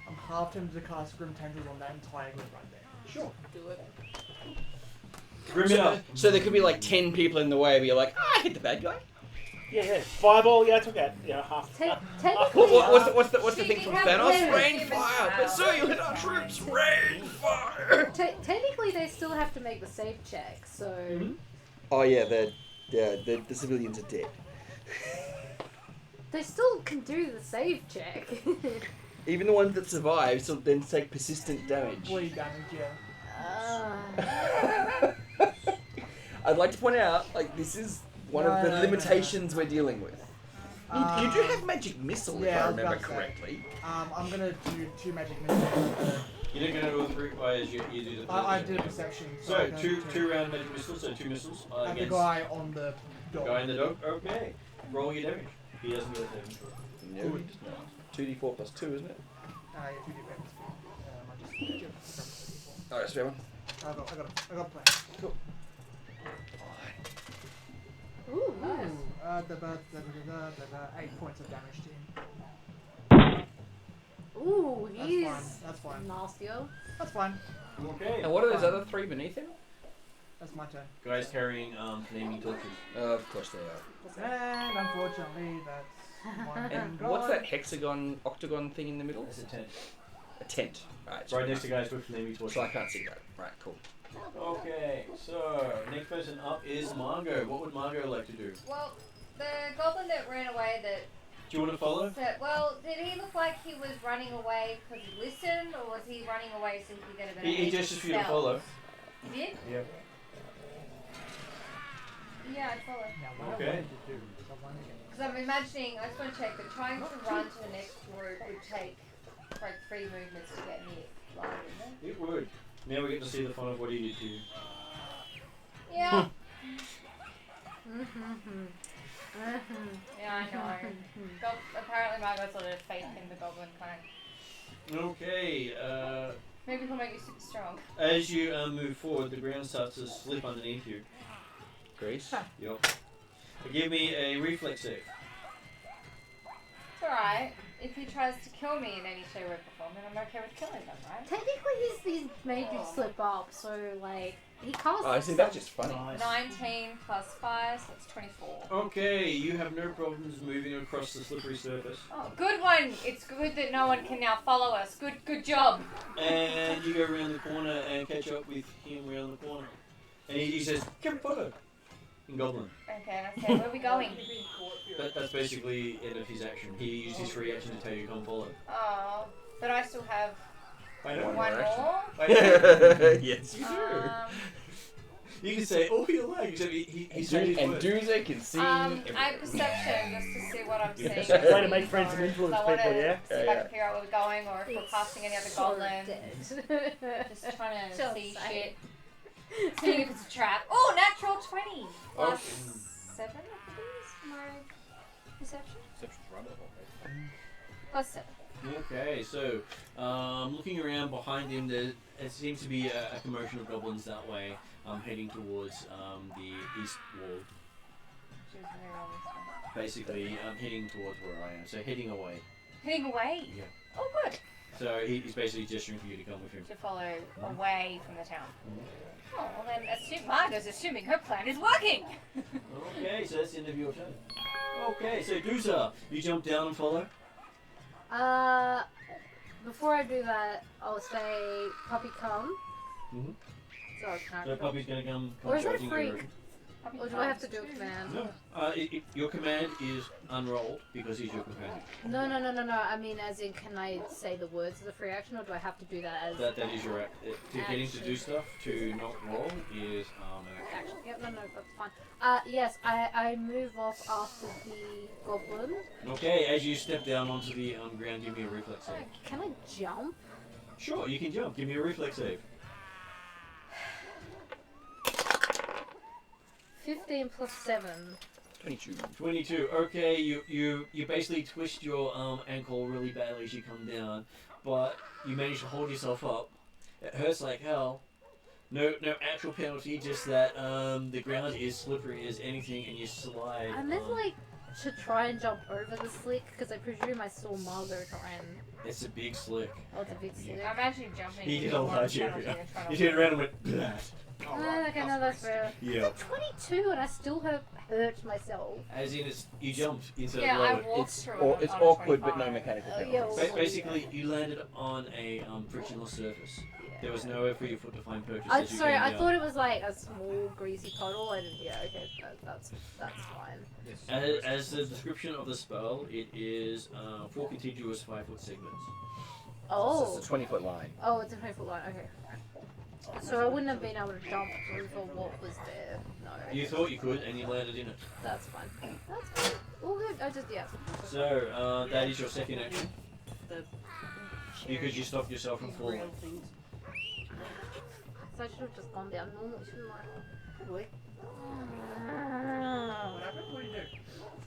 I'm half tempted to cast Grim Tendrils on that entire group right there. Sure. Do it. Grimmer. So there could be like 10 people in the way, but you're like, I hit the bad guy. Yeah. Fireball. Yeah, I took out. Yeah, half. Technically, What's the She thing can from have Thanos? players Rain even fire. now. But sir, you hit our troops. Rain fire. technically they still have to make the save check, so Oh yeah, the civilians are dead. they still can do the save check. Even the ones that survive still then take persistent damage. Bleed damage, yeah. I'd like to point out, like, this is one of the No. limitations we're dealing with. You do Um, have magic missile, yeah, if I I was remember about to say. correctly. I'm gonna do 2 magic missiles You're not going to do it requires you do the. I did a perception. So I don't two round magic missiles, so 2 missiles And the against guy on the dog. guy and the dog. Okay, roll your damage. He doesn't do a saving throw. No, it does not. 2d4 plus 2, isn't it? Yeah, 2 defense. I just Alright, spare one. I got a plan. Cool. Ooh, nice. Ooh, 8 points of damage to him. Ooh, That's he's fine. That's fine. nastier. That's fine. Okay. And what are those other 3 beneath him? That's my turn. Guys carrying flaming torches. Of course they are. And unfortunately, that's one And gone. what's that hexagon, octagon thing in the middle? That's a 10. A tent. Right. It's right next to guys with flaming torches. So I can't see that. Right, cool. Okay, so next person up is Margot. What would Margot like to do? Well, the goblin that ran away that Do you want to follow? said, well, did he look like he was running away because he listened, or was he running away so he could get a better He aim gestures with for you to spells? follow. He did? Yeah. Yeah, I'd follow. Now, what Okay. I wanted to do is I wanted to Because I'm imagining, I just want to check, but trying to run to the next group would take like 3 movements to get near flying, wouldn't it? It would. Now we get to see the fun of what he did to you. Yeah. Mm-hmm. Yeah, I know. Apparently Margot's sort of faith in the goblin kind. Okay, Maybe he'll make you super strong. as you move forward, the ground starts to slip underneath you. Grace? Yep. Give me a reflex save. It's alright. If he tries to kill me in any shape or form, then I'm okay with killing them, right? Technically, he's made you slip up, so like he casts. Oh, I see, that's just funny. 19 plus 5, so it's 24. Okay, you have no problems moving across the slippery surface. Oh, good one! It's good that no one can now follow us. Good job. And you go around the corner and catch up with him around the corner. And he says, "Come follow." In Goblin. Okay, and I say, where are we going? That's basically end of his action. He used his free action to tell you come follow. Oh, but I still have I know. one more action. more. Yes, you do. You can say all you like, except he said his And word. Doomsday can see I everything. have perception just to see what I'm seeing. That's a way to make friends and influence I want people, to yeah? see if I can figure out where we're going or if we're casting any other goblins. Just trying to So see sad. shit. Seeing if it's a trap. Oh, natural 20 plus 7, I think it is my perception. Perception's right up, Plus 7. Okay, so looking around behind him, there seems to be a commotion of goblins that way, heading towards the east wall. She was very well this one. Basically, heading towards where I am. So heading away. Heading away? Yeah. Oh, good. So he's basically gesturing for you to come with him. To follow away from the town. Oh, well then Margot's assuming her plan is working. Okay, so that's the end of your turn. Okay, so Dusa, you jump down and follow. Before I do that, I'll say, "Puppy, come." Mhm. So can I So Puppy's gonna come Or is that charging free? over. Or do I have to do a command? No, your command is unrolled because he's your companion. No. I mean, as in, can I say the words as a free action, or do I have to do that as That is your act. To get him to do stuff, to not roll, is an action. action? Yep, no, that's fine. Yes, I move off after the goblin. Okay, as you step down onto the ground, give me a reflex save. Can I jump? Sure, you can jump. Give me a reflex save. 15 plus 7. 22. 22. Okay, you basically twist your ankle really badly as you come down, but you manage to hold yourself up. It hurts like hell. No actual penalty, just that the ground is slippery as anything, and you slide. I meant like to try and jump over the slick because I presume I saw Margot try and. It's a big slick. Oh, it's a big slick. I'm actually jumping. He did to a one large penalty area. and trying to You turned win. around and went, blast. Okay, no, that's fair. Yeah. 22 and I still have hurt myself. As in, you jumped instead Yeah, of I lowered. walked It's, through or, it it's on a awkward, but no 25. mechanical Oh, penalties. yeah. Basically, you landed on a frictionless surface. There was nowhere for your foot to find purchase. I'm as you sorry, came I down. thought it was like a small greasy puddle. I didn't. Yeah, okay, that's fine. As the description of the spell, it is 4 contiguous 5-foot segments. Oh. It's a 20-foot line. Oh, it's a 5-foot line. Okay. So I wouldn't have been able to jump through for what was there. No. You thought you could, and you landed in it. That's fine. That's fine. All good. I just yeah. So that is your second action. The because you stopped yourself from falling. Real things. So I should have just gone down normal, shouldn't I? Really? What happened? What did you do?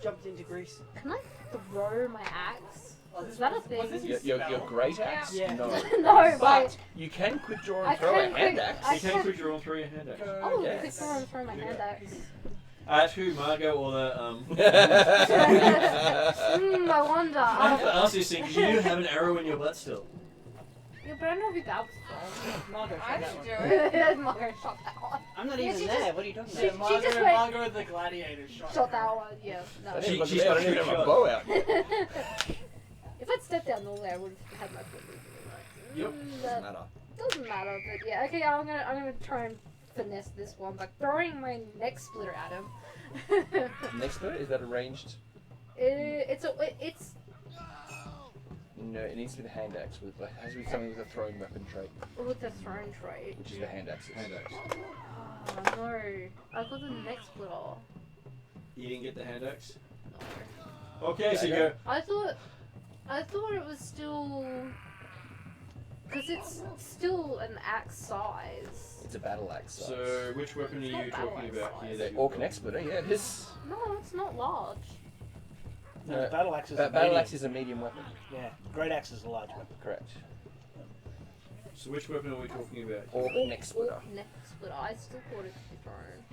Jumped into grease. Can I throw my axe? Oh, Is that a thing? was this Your spell? great axe? Yeah. No. No, But you can quick draw I and throw a can hand quick- axe. I You can can- quick draw and throw your hand axe. Oh, Yes. quick throw and throw my hand axe. Who, Margot or the I wonder. I have to ask this thing because you do have an arrow in your butt still. Yeah, but I know who that was Margot I shot that should one. do it. from. Margaret shot that one. I'm not Yeah, even she there. just- What are you talking she- about? Yeah, just Margot, went- Margot the gladiator shot that her. one, yeah. No. I She- don't she's even got have a a shot. bow out. If I'd stepped down all there, I would have had my foot moving. Yep. That Doesn't matter. doesn't matter, but yeah. Okay, I'm gonna try and finesse this one by throwing my neck splitter at him. Next to it, is that a ranged? It's No, it needs to be the hand axe. It has to be something with a thrown weapon trait, with the thrown trait. which is the hand axes. Hand axe. Oh no, I got the neck splitter. You didn't get the hand axe? No. Okay, so you Okay. go. I thought it was still, because it's still an axe size. It's a battle axe. So which weapon are It's you not battle talking axe about size. here? the That orc you've neck splitter, yeah, it is. No, it's not large. No, battle axe is a Battle medium. axe is a medium weapon. Yeah, great axe is a large weapon. Correct. got? So which weapon are we talking about? Orc neck splitter. Orc neck splitter. I still thought it could be thrown.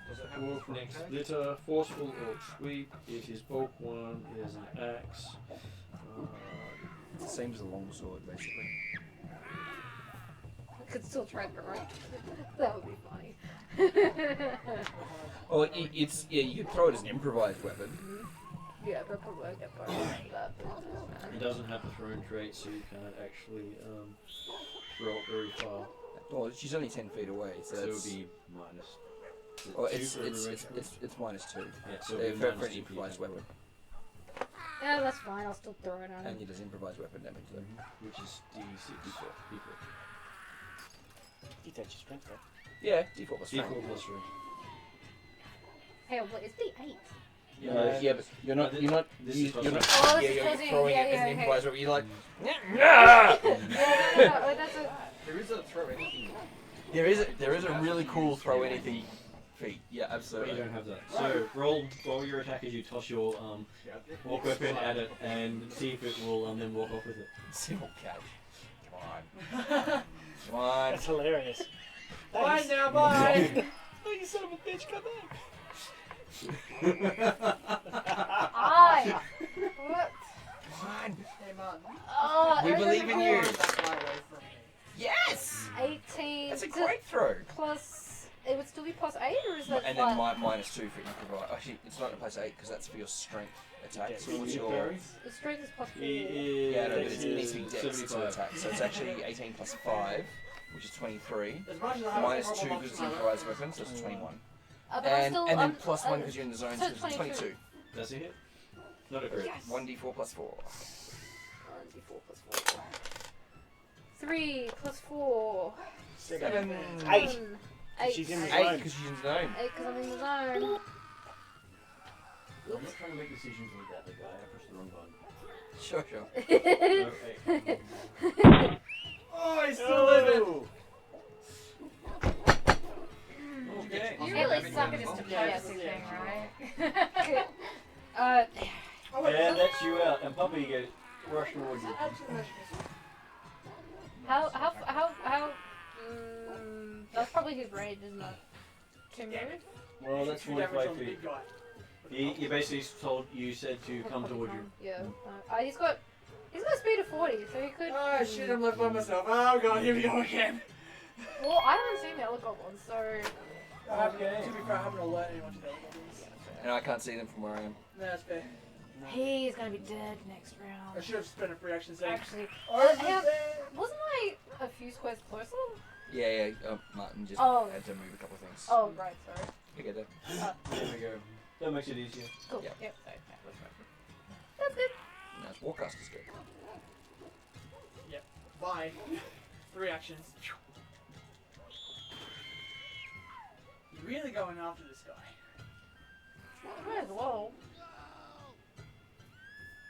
Does it have Orc neck splitter, forceful orc sweep. It is bulk one. It is an axe. It's the same as a longsword, basically. I could still try throwing. That would be funny. Oh, it's yeah. You could throw it as an improvised weapon. Yeah, but probably won't get bonus for that. But it doesn't matter. It doesn't have the thrown trait, so you can't actually throw it very far. Well, she's only 10 feet away, so So it would that's. be minus. Oh, two it's for it's every it's, range it's it's minus 2. Yeah, so For, it'd be for minus an 2 for improvised your weapon, Yeah, that's fine. I'll still throw it at and him. it does improvised weapon damage though. which is D6. D4. You take your strength, right? Yeah, default plus D4 strength. plus 3. Hey, what is D8? Yeah, but you're not But you're not this you, is you're not Oh, yeah, this is you're causing- throwing yeah, it as yeah, an okay. improvised weapon. You're like Yeah, no, that's a. There is a throw anything. there is a really cool throw anything feat. Yeah, But you absolutely. don't have that. So roll your attack as you toss your orc weapon at it and see if it will then walk off with it. Simple catch. Come on. Come on. That's hilarious. Bye Thanks. now, bye. Oh, you son of a bitch, come back. I. What? Come on. Hey, man. Oh, We it was believe in you. That's my way from me. Yes. 18. That's a to- great throw. Plus, it would still be plus 8, or is that And flat? then minus 2 for improvise. Actually, it's not a plus 8 because that's for your strength attack. So what's your The strength is plus 4. yeah, no, but it needs to be dex to 75. attack. So it's actually 18 plus 5, which is 23. As much as I have Minus a 2 problem because it's with an improvised weapon, so it's 21. But I'm And still, then I'm, plus 1 because you're in the zone, so so it's 22. Does it hit? Not a crit. Yes. 1d4 plus 4. 1d4 plus 4. 3 plus 4. 7. 8. 8. She's in the 8 zone. because she's in the zone. 8 because I'm in the zone. I'm not trying to make decisions like that, the guy. I pressed the wrong button. Sure, sure. No, 8. Oh, he's still living. Okay. You really suck at this diplomacy thing, right? Oh, wait, And that's you out, and Puppy goes rush towards you. how, that's probably his range, isn't it? 2 moves? Well, that's 2 damage 45 on the feet. big guy. He basically told you said to come towards you. Yeah. He's got speed of 40, so he could. Oh shit, I'm left by myself. Oh god, here we go again. Well, I haven't seen the other goblins, so. Okay. To be fair, I haven't alerted anyone to the other goblins. And I can't see them from where I am. No, that's fair. He's gonna be dead next I round. should have spent a free action saying. Actually, Oh, yeah, wasn't I a few squares closer? Yeah, Martin just Oh. had to move a couple of things. Oh, right, sorry. You get that? There we go. That makes it easier. Cool. Yep. Yep. Sorry. That's good. No, it's Warcaster's good. Bye. 3 actions. You're really going after this guy. Might as well.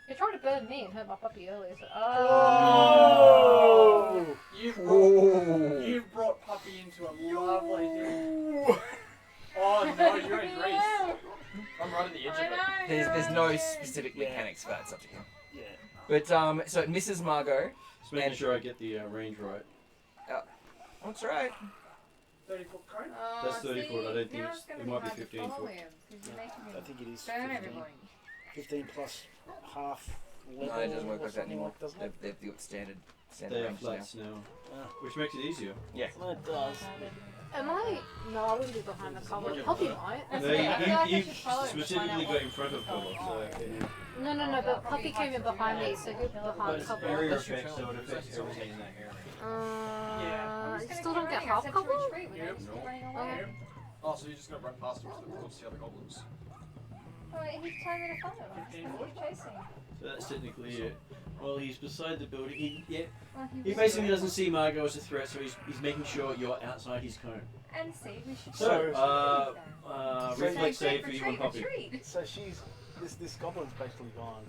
He tried to burn me and hurt my puppy earlier. So, Oh! You've brought Puppy into a lovely thing. Oh no, you're in Greece. I'm right at the edge of it. There's no specific mechanics for that. It's up to him. Yeah. But so it misses Margot. Just making sure I get the range right. That's right. 30-foot cone. That's 30 foot. I don't think now it's, gonna it might be hard to 15 follow foot. him, 'cause you're making I him think it is burn 15. everybody. 15 plus half level. No, it doesn't work or like that something anymore. doesn't it? They've got standard They are range now. flats now, which makes it easier. Yeah. No, it does. Am I? No, I wouldn't be behind the cover. Puppy might. That's No, okay. I feel like I you should follow him to find specifically out got what in front of cover, so No, but Puppy came in behind me, so he's but behind it's cover. area effect, so it affects everything in that area. You still don't get half cover? Yep. Okay. Oh, so you're just gonna run past him towards the other goblins? Oh, he's telling me to follow him. 15 He's foot. chasing. So that's technically it. Well, he's beside the building. He Well, he basically doesn't see Margot as a threat, so he's making sure you're outside his cone. And see, we should. So, So reflex say, save for you and Puppy. retreat. So this goblin's basically gone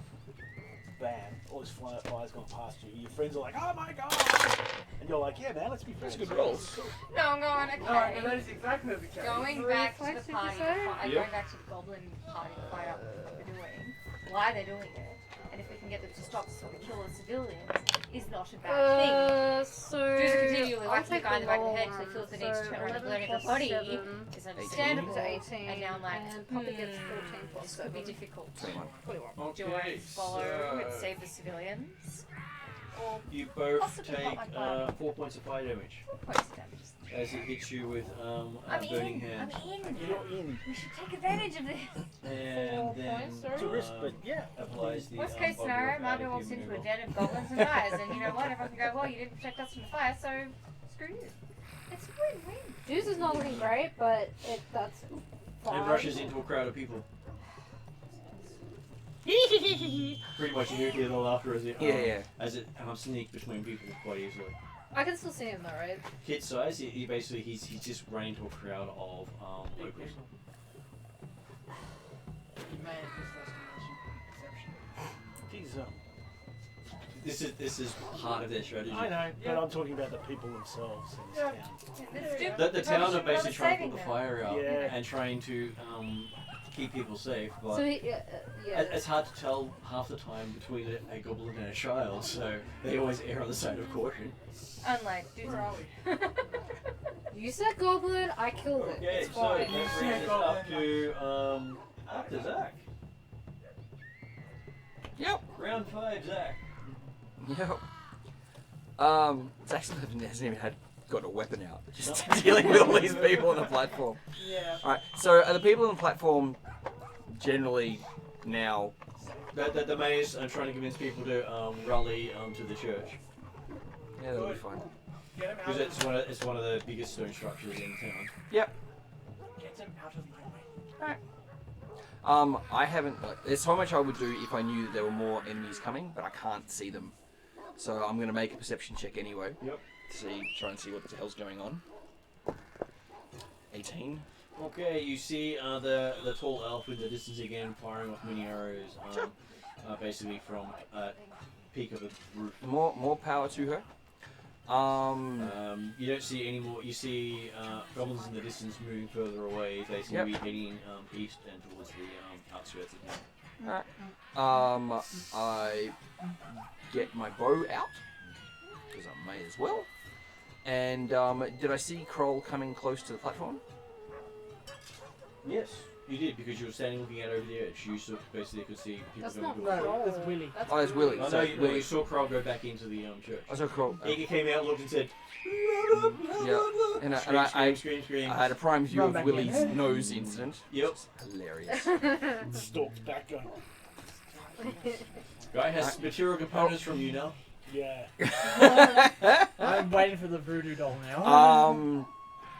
bam. All his flies gone past you. Your friends are like, oh my god! And you're like, yeah man, let's be friends. Good rolls. No, I'm going, okay. Alright, no, that is exactly the case. Going back to the Reflex, did you party, say? Yep. going back to the goblin party to find out what they're doing, why they're doing it, and if we can get them to stop so we kill the civilians, is not a bad So Just continually I'll whacking the take guy in the back of the lower head till he one. feels the need to turn around and 11 burn plus everybody 7 is understandable. to 18, And now I'm like, and Puppy gets 14 plus this could be 7. difficult. 21. 21. Do I follow and save the civilians? Or You both Possibly take not my body. 4 points of fire damage 4 points of damage? as it hits you with I'm burning in. hand. I'm in. You're in. We should take advantage of this. And then It's a risk, but yeah. applies the Worst case bubble scenario, of Margot added walks human into a removal. den of goblins and dies, and you know what? Everyone can go, well, you didn't protect us from the fire, so screw you. It's a win-win. Juice is not looking great, but that's fine. And rushes into a crowd of people. Pretty much you hear the laughter as it as it sneaks between people quite easily. I can still see him though, right? Kid size, he basically he's just running into a crowd of locals. You may have just lost an exception. He's This is part of their strategy. I know, but I'm talking about the people themselves in this town. The town are basically trying to put the fire out Yeah. and trying to keep people safe, but So he, it's hard to tell half the time between a goblin and a child, so they always err on the side of caution. Unlike dudes. You said goblin, I killed it. Okay, It's so fine. that brings us up to Zach. Yep. Round 5, Zach. Yep. Zach's hasn't even got a weapon out. Just dealing with all these people on the platform. Yeah. Alright, so are the people on the platform generally now... The mayor's trying to convince people to rally to the church. Yeah, that'll be fine. Get him out Because of it's one of the biggest stone structures in town. Yep. Get him out of my way. I haven't... There's so much I would do if I knew that there were more enemies coming, but I can't see them. So I'm going to make a perception check anyway. Yep. Try and see what the hell's going on. 18. Okay, you see the tall elf in the distance again, firing off many arrows, basically from peak of the roof. More power to her. You don't see any more. You see goblins in the distance moving further away. They seem to be heading east and towards the outskirts of town. Alright. I get my bow out because I may as well. And did I see Kroll coming close to the platform? Yes, you did because you were standing looking out over the edge. You basically could see people That's going not towards. No, that's Willy. That's Oh, it's Willy. Oh, So no, Willy. you saw Kroll go back into the church. I saw Kroll. He came out, looked, and said, Yeah. And scream. I had a prime view Run of back Willy's in. nose incident. Yep. Hilarious. Stalked back going, Guy has material components from you now. yeah. I'm waiting for the voodoo doll now.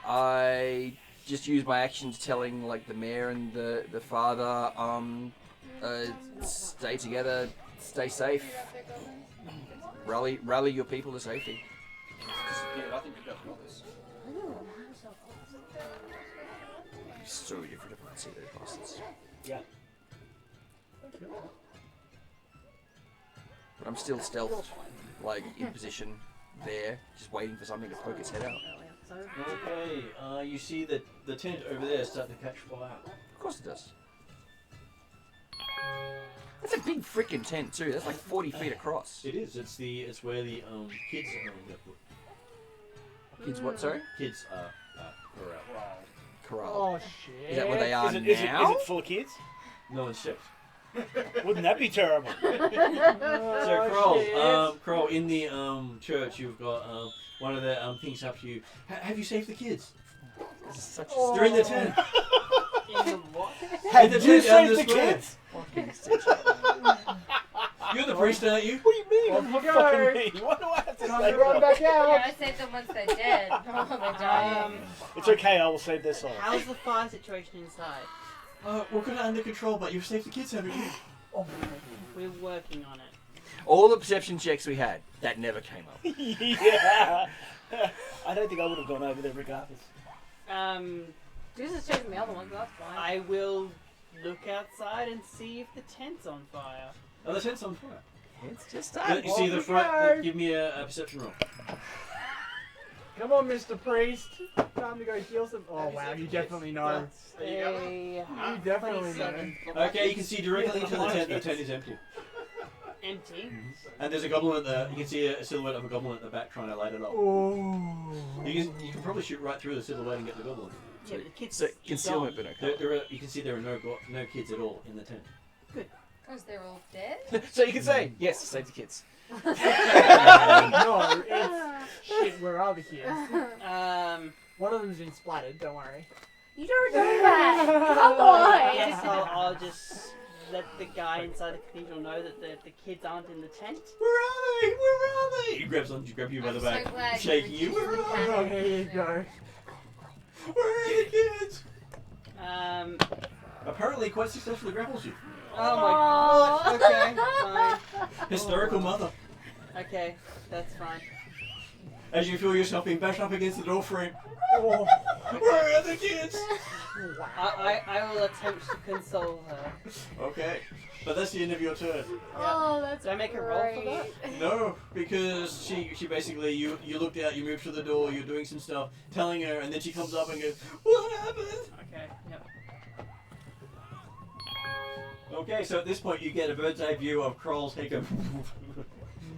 I just used my actions telling like the mayor and the father, stay together, stay safe, rally your people to safety. Yeah, I think we definitely got this. So different if I see those bastards. Yeah. but I'm still stealthed, like in position there, just waiting for something to poke its head out. Okay, you see that the tent over there starting to catch fire. Of course it does. That's a big freaking tent too. That's like 40 feet across. It is. It's where the kids are. Kids, what? Sorry. Kids are corralled. Oh shit. Is that where they are Is it now? full of kids? No one's checked. Wouldn't that be terrible? So Kroll, in the church, you've got one of the things up to you. Have you saved the kids? This is such Oh. They're in the tent. In the what? In the you tent down saved the the square. kids? fucking situation. You're the priest, aren't you? What do you mean? Off I'm you not go. fucking me. Why do I have to Time save to run them? back Yeah, out. I saved them once they're dead. Oh, they're dying. It's okay, I will save their soul. How's the fire situation inside? We've got it under control, but you've saved the kids, haven't you? We're working on it. All the perception checks we had, that never came up. Yeah. I don't think I would have gone over there regardless. This is chasing the other ones, that's fine. I will look outside and see if the tent's on fire. Oh, the tent's on fire. It's just You see the front. Give me a perception roll. Come on, Mr. Priest. Time to go heal some. Oh wow, you definitely know. A You definitely know. 27. Okay, you can see directly into the tent. The tent is empty. Empty. And there's a goblin at the. You can see a silhouette of a goblin at the back trying to light it up. Oh. You can probably shoot right through the silhouette and get the goblin. Yeah, but the kids. So concealment, but okay. You can see there are no kids at all in the tent. Because they're all dead? So you can say, yes, save the kids. No, it's shit. Where are the kids? One of them's been splattered. Don't worry. You don't know that! Come on! Yes, I'll just let the guy inside the cathedral know that the kids aren't in the tent. Where are they? Where are they? He grabs you by the I'm back, so glad shaking you you. Where reduced are the they? Oh, here you go. Where are the kids? Apparently, quite successfully grapples you. Oh my god. Okay, fine. Historical mother. Okay, that's fine. As you feel yourself being bashed up against the door frame. Oh. Where are the kids? I will attempt to console her. Okay, but that's the end of your turn. Oh, that's Do I make a roll for that? No, because she basically, you looked out, you moved to the door, you're doing some stuff, telling her, and then she comes up and goes, what happened? Okay, yep. Okay, so at this point you get a bird's eye view of Kroll's head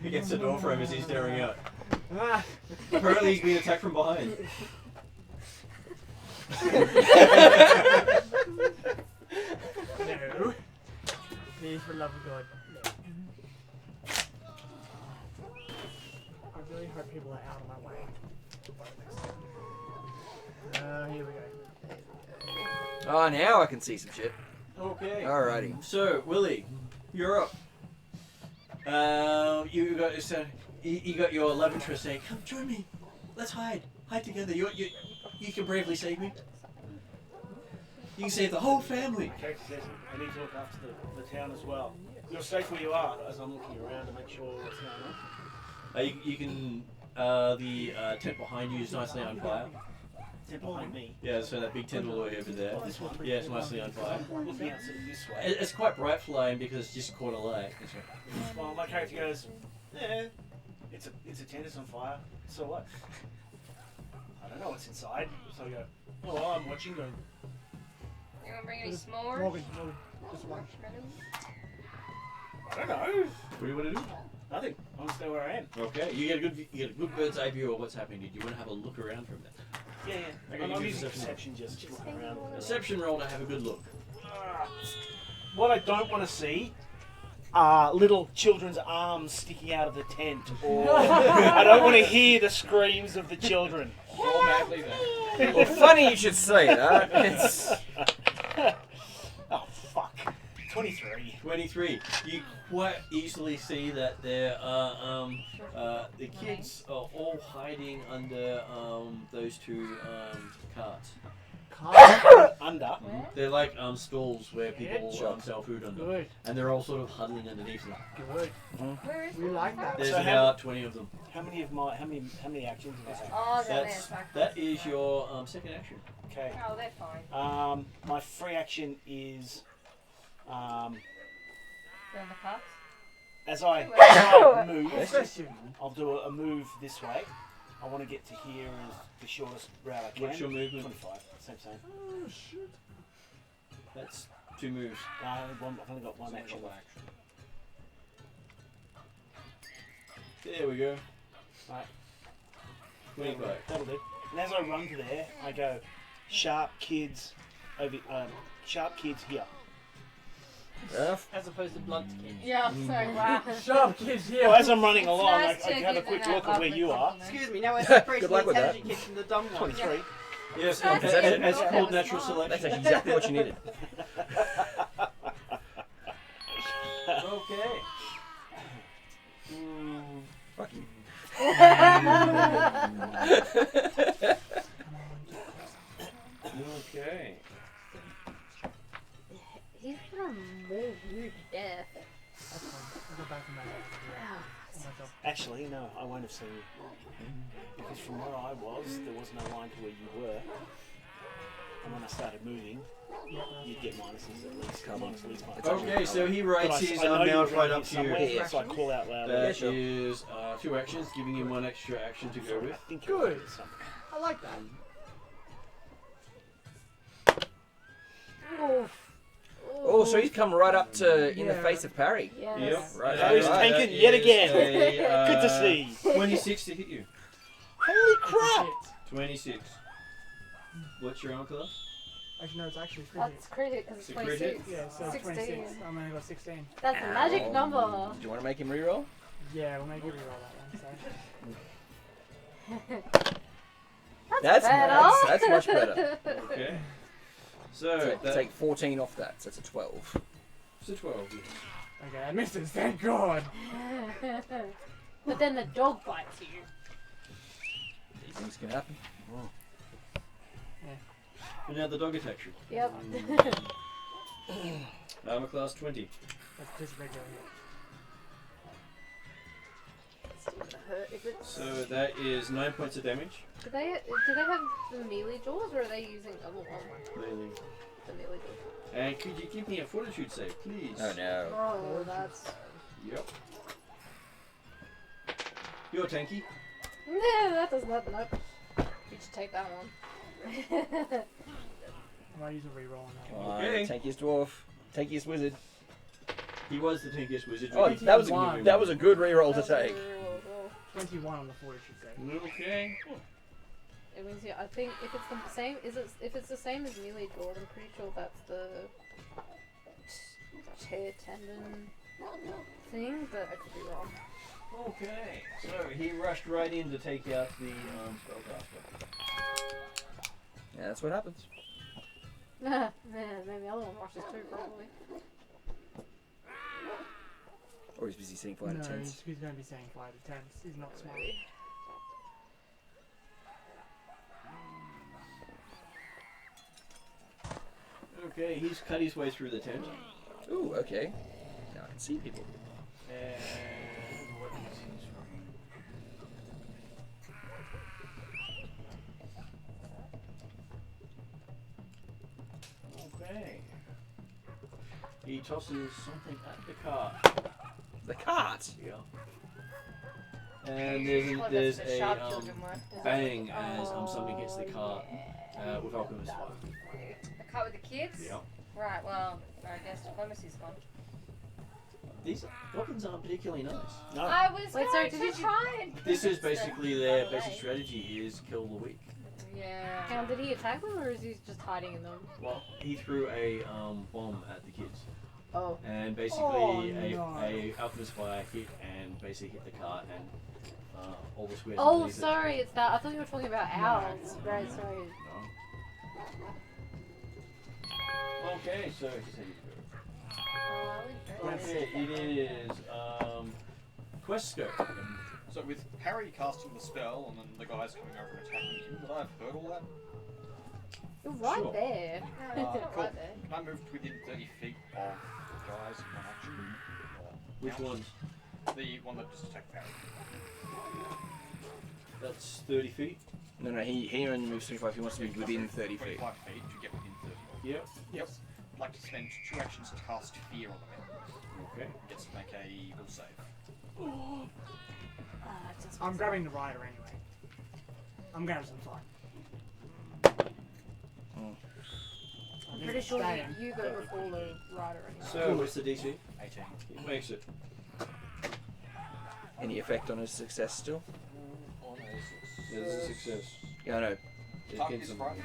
against the door frame as he's staring out. Ah. Apparently he's being attacked from behind. No. Please, for the love of God. No. I really hope people are out of my way. Here we go. Oh, now I can see some shit. Okay. Alrighty. So, Willie, you're up. You got your love interest saying, "Come join me. Let's hide together. You can bravely save me. You can save the whole family." My character says I need to look after the town as well. You're safe where you are, as I'm looking around to make sure what's going on. You can. The tent behind you is nicely on fire. Tent behind me. Yeah, so that big tent all the way over there. Oh, this one. Yeah, it's nicely on fire. Looking out this way. It's quite bright flame because it's just caught a light. Well, my character goes, yeah, it's a tent, it's on fire. So what? I don't know what's inside. So I go, oh, well, I'm watching them. You want to bring any s'mores? Morgan, just one. I don't know. What do you want to do? Nothing. I want to stay where I am. Okay, you get a good bird's eye view of what's happening. Did you want to have a look around from there? Yeah, Okay, I'm you do using perception. perception just looking around. Perception roll to have a good look. What I don't want to see are little children's arms sticking out of the tent, or I don't want to hear the screams of the children. Roll madly then. Well, funny you should say that. It's... Oh fuck! 23. 23. You quite easily see that there are the kids are all hiding under those two carts. Under. They're like stalls where people Headshot. sell food under, Good. and they're all sort of huddling underneath them. Good. Where is We like that. There's So about 20 of them. How many actions have I had? Oh, there's That is your second action. Okay. Oh, they're fine. My free action is They're on the carts? as I move, I'll do a move this way. I want to get to here as the shortest route I can. What's your movement? 25. Same. Oh shit. That's 2 moves. I've only got one action. There we go. Right. 25. That'll do. And as I run to there, I go, sharp kids over, sharp kids here. As opposed to blunt kids. Yeah, I'm sorry, wow. Sharp kids here. Well, as I'm running along, nice I to have a give quick them look that at where you are. compliment. Excuse me, now we're separating Good the luck with that. intelligent kids from the dumb ones. 23. Yes, That's that's it. called That natural was selection. That's actually exactly what you needed. Okay. Fuck you. Okay. He's gonna maul you to death. That's fine. I'll go back to my myself. Actually, no, I won't have seen you. Because from where I was, there was no line to where you were. And when I started moving, you'd get minuses at least. Minus at least minus. Okay, so he But writes I his know you were mount right running up to you. somewhere, so I call out loud. That is 2 actions, giving him 1 extra action to go with. I think Good. you're something. I like that. Oof. Oh, so he's come right up to in the Yeah. face of Parry. Yes. Yep. Right. Oh, he's right. tanking yet again. A, Good to see. 26 to hit you. Holy crap! 26. What's your armor class? Actually, no, it's actually critic. That's critic because it's It's a critic? 26. Yeah, so 16. 26. I'm only got 16. That's the magic Oh, number. Do you want to make him reroll? Yeah, we'll make you reroll that one. So. That's better. that's much better. Okay. So, Take, that, take 14 off that, so it's a 12. it's a 12. Yes. Okay, I missed it. Thank God. But then the dog bites you. These things can happen. And now the dog attacks you. Yep. Armor class 20. That's just regular. Still gonna hurt if it's. So that is 9 points of damage. Do they have the melee jaws or are they using other one? Really. The melee jaws. And could you give me a fortitude save, please? Oh no. Oh, that's. Yep. You're tanky. No, that doesn't happen. Nope. You should take that one. I might use a reroll on that one. Okay. Tankiest dwarf. Tankiest wizard. He was the tankiest wizard. Oh, that was a 21. that was a good reroll to That was a take. reroll as well. 21 on the fortitude save. Okay. It means yeah, I think if it's the same, if it's the same as melee jaws, I'm pretty sure that's the tear tendon thing, but I could be wrong. Okay. So he rushed right in to take out the spellcaster. Yeah, that's what happens. Yeah, maybe the other one rushes too, probably. Or he's busy seeing flight No, attempts. he's going to be saying flight attempts. He's not smart. Okay, he's cut his way through the tent. Ooh, okay. Now I can see people. And what is his range? Okay. He tosses something at the cart. The cart. Yeah. And there's the a sharp children work. bang as something hits the cart with alchemist fire. The cut with the kids? Yeah. Right, well, I guess diplomacy's gone. These goblins aren't particularly nice. No. I was Wait, going so to did you- try and This is resist them, basically by their the basic way. strategy is kill the weak. Yeah. Now, did he attack them or is he just hiding in them? Well, he threw a bomb at the kids, Oh. and basically Oh, a no. alchemist fire hit and basically hit the cart and all the squares. Oh, underneath it. sorry, it's that. I thought you were talking about owls. Right, sorry. No. Okay, so he's heading to Oh, I would Okay, it is quest scope. So with Harry casting the spell and then the guys coming over and attacking him, would I have heard all that? You're right Sure. there. Cool. Right there. Can I move to within 30 feet of the guys in one action? Which ones? The one that just attacked Harry. That's 30 feet. No, he only moves 25. He wants to be within 30 feet. 25 feet to get within 30. Yep. Yep. like to spend 2 actions to cast Fear on the man. Okay. He gets to make a will save. I'm grabbing the rider anyway. I'm gonna have some fun. I'm pretty sure you go before the rider anyway. So what's the DC? 18. It makes it. Any effect on his success still? Yeah, this is a success. Yeah, I know. Just Target get is some. right.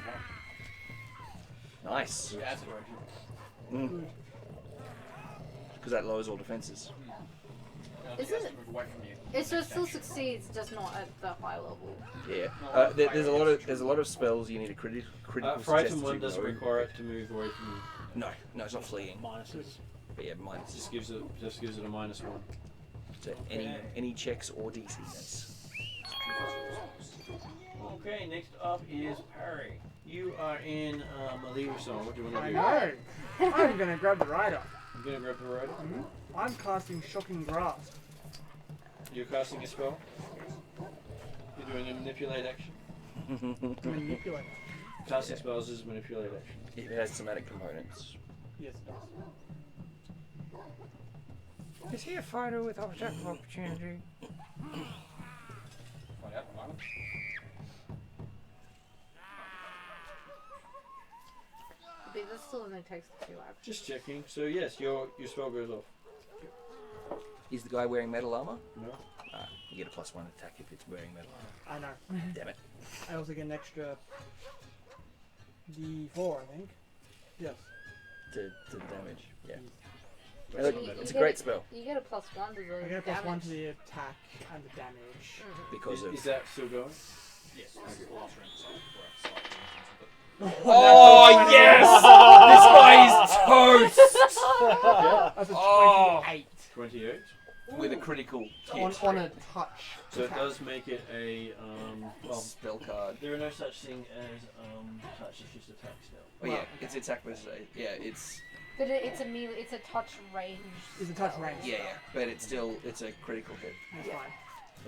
Nice. So it adds it right here. Because that lowers all defenses. He Is has it? to move away from you. It still succeeds, just not at the high level. Yeah. There's a lot of spells you need a critical success Frightened to one doesn't roll. require it to move away from you. No, it's not fleeing. Minuses. But yeah, minus. Just gives it a -1. So any checks or DCs. Okay, next up is Parry. You are in a leader song. What do you want I to do? know. I'm gonna grab the rider. I'm gonna grab the rider. I'm casting Shocking Grasp. You're casting a spell. You're doing a manipulate action. Manipulate. Casting spells is manipulate action. It has somatic components. Yes, it does. Is he a fighter with object of opportunity? Find out at the moment. But this still only takes 2 actions. Just checking. So yes, your spell goes off. Is the guy wearing metal armor? No. You get a +1 attack if it's wearing metal armor. I know. Damn it. I also get an extra D4, I think. Yes. To damage. Yeah. So It's a great spell. You get a +1 to the I get a damage. +1 to the attack and the damage. Because of Is that still going? Yes, this is the last round, so before I have slightly Oh yes! This guy is toast! That's a 28 28. With a critical hit. on a touch. So it does make it a well. Spell card. There are no such thing as touch. It's just attack still. Oh yeah, it's attack versus it's But it's a melee, it's a touch range. It's a touch range. yeah, but it's a critical hit. That's fine.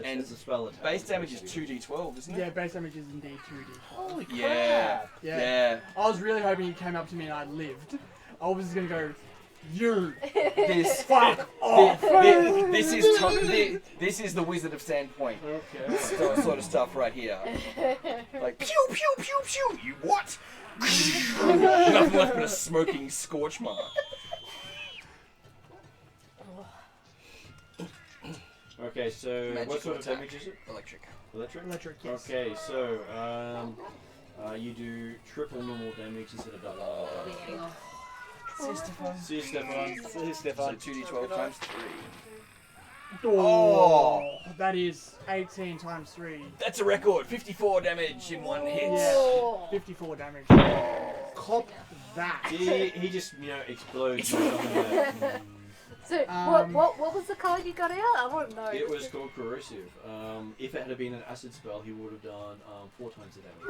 And it's a spell attack. Base damage is 2d12, isn't it? Yeah, base damage is indeed 2d. Holy crap! Yeah. Yeah. I was really hoping he came up to me and I lived. I was just gonna go, you This fuck off. this is the Wizard of Sandpoint. Okay. Sort of stuff right here. Like pew pew pew pew. You what? Nothing left but a smoking scorch mark. Okay, so Magic what sort of attack. damage is it? Electric. Electric? Electric, yes. Okay, so you do triple normal damage instead of double. See you, Stefan. See, Stefan. So 2d12 times 3. Oh, that is 18 times 3. That's a record. 54 damage in one hit. Yeah, 54 damage. Cop that. He just explodes. with something like that. So what was the card you got out? I don't know. It was called corrosive. If it had been an acid spell, he would have done 4 times the damage.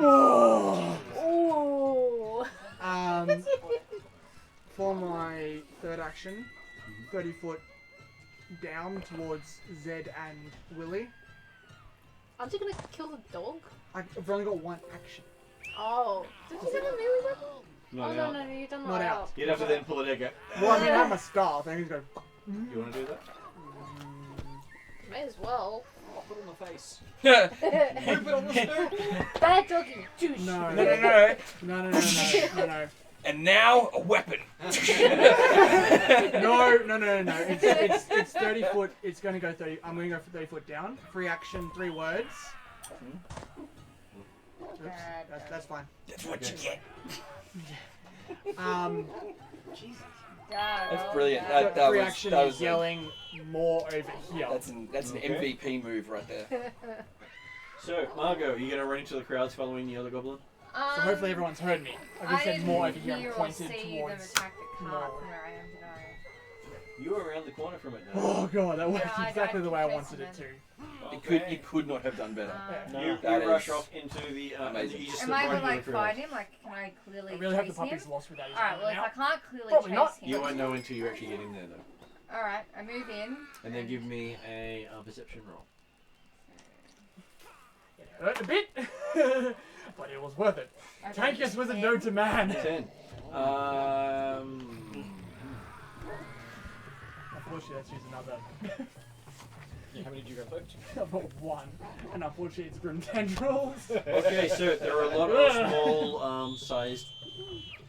Oh. For my third action, 30 foot down towards Zed and Willie. Aren't you gonna kill the dog? I've only got 1 action. Oh. Did you get a melee weapon? Not oh out. no, you done Not that out. out. You'd have to then pull a dagger. Well, I mean, I'm a staff. I can just go. You want to do that? May as well. Pop it on the face. Bad doggy. No. No. No. And now a weapon. No. It's 30 foot. It's going to go 30. I'm going to go for 30 foot down. Free action, 3 words. Oops, that's fine. That's what you get. Jesus. That's brilliant. Free That action was is yelling more over here. That's an MVP move right there. So, Margot, are you going to run into the crowds following the other goblin? So hopefully everyone's heard me. I just said more over here and hear or pointed see towards. them attack the cart more. from where I am today. You were around the corner from it now. Oh god, that worked I exactly the way I chasing wanted it to. You could not have done better. You That rush is off into the. amazing. You just Am slip I right able to into like the crowd. fight him? Like, can I clearly I really hope chase the puppy's him? lost without his Alright, well if now. I can't clearly Probably chase not. him. You won't know until you actually get in there, though. Alright, I move in. And then give me a perception roll. It hurt a bit, but it was worth it. Okay, Tankiest was a 10. no to man. 10. unfortunately, let's use another. Yeah, how many did you go first? I've got one, and unfortunately, it's grim tendrils. Okay, so there are a lot of small sized